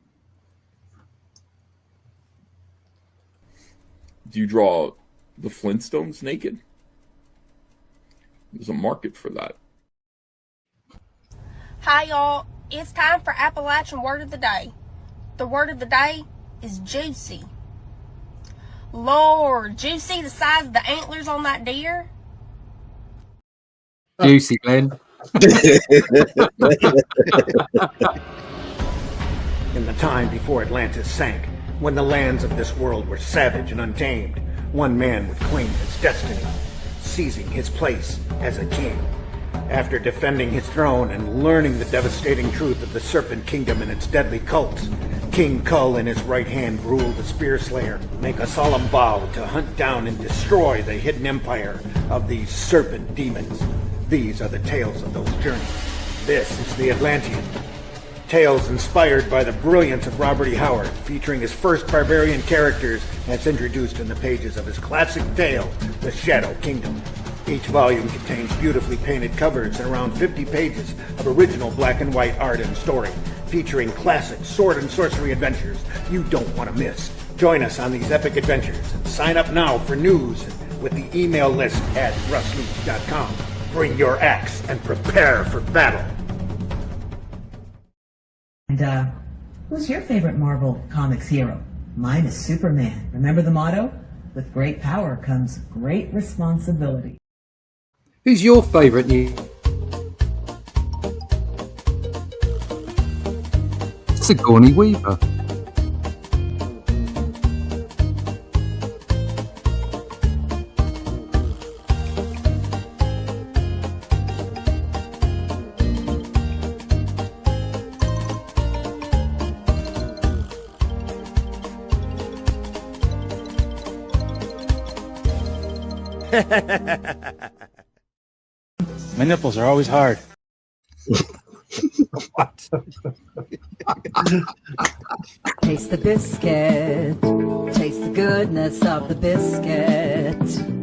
Do you draw the Flintstones naked? There's a market for that. Hi, y'all. It's time for Appalachian Word of the Day. The word of the day is juicy. Lord, do you see the size of the antlers on that deer? Juicy, Glenn. In the time before Atlantis sank, when the lands of this world were savage and untamed, one man would claim his destiny, seizing his place as a king. After defending his throne and learning the devastating truth of the Serpent Kingdom and its deadly cults, King Kull in his right hand ruled the Spear Slayer, make a solemn vow to hunt down and destroy the hidden empire of these serpent demons. These are the tales of those journeys. This is the Atlantean. Tales inspired by the brilliance of Robert E. Howard, featuring his first barbarian characters as introduced in the pages of his classic tale, The Shadow Kingdom. Each volume contains beautifully painted covers and around 50 pages of original black and white art and story, featuring classic sword and sorcery adventures you don't want to miss. Join us on these epic adventures and sign up now for news with the email list at russleach.com. Bring your axe and prepare for battle. And who's your favorite Marvel Comics hero? Mine is Superman. Remember the motto? With great power comes great responsibility. Who's your favourite new? Sigourney Weaver. My nipples are always hard. What? Taste the biscuit. Taste the goodness of the biscuit.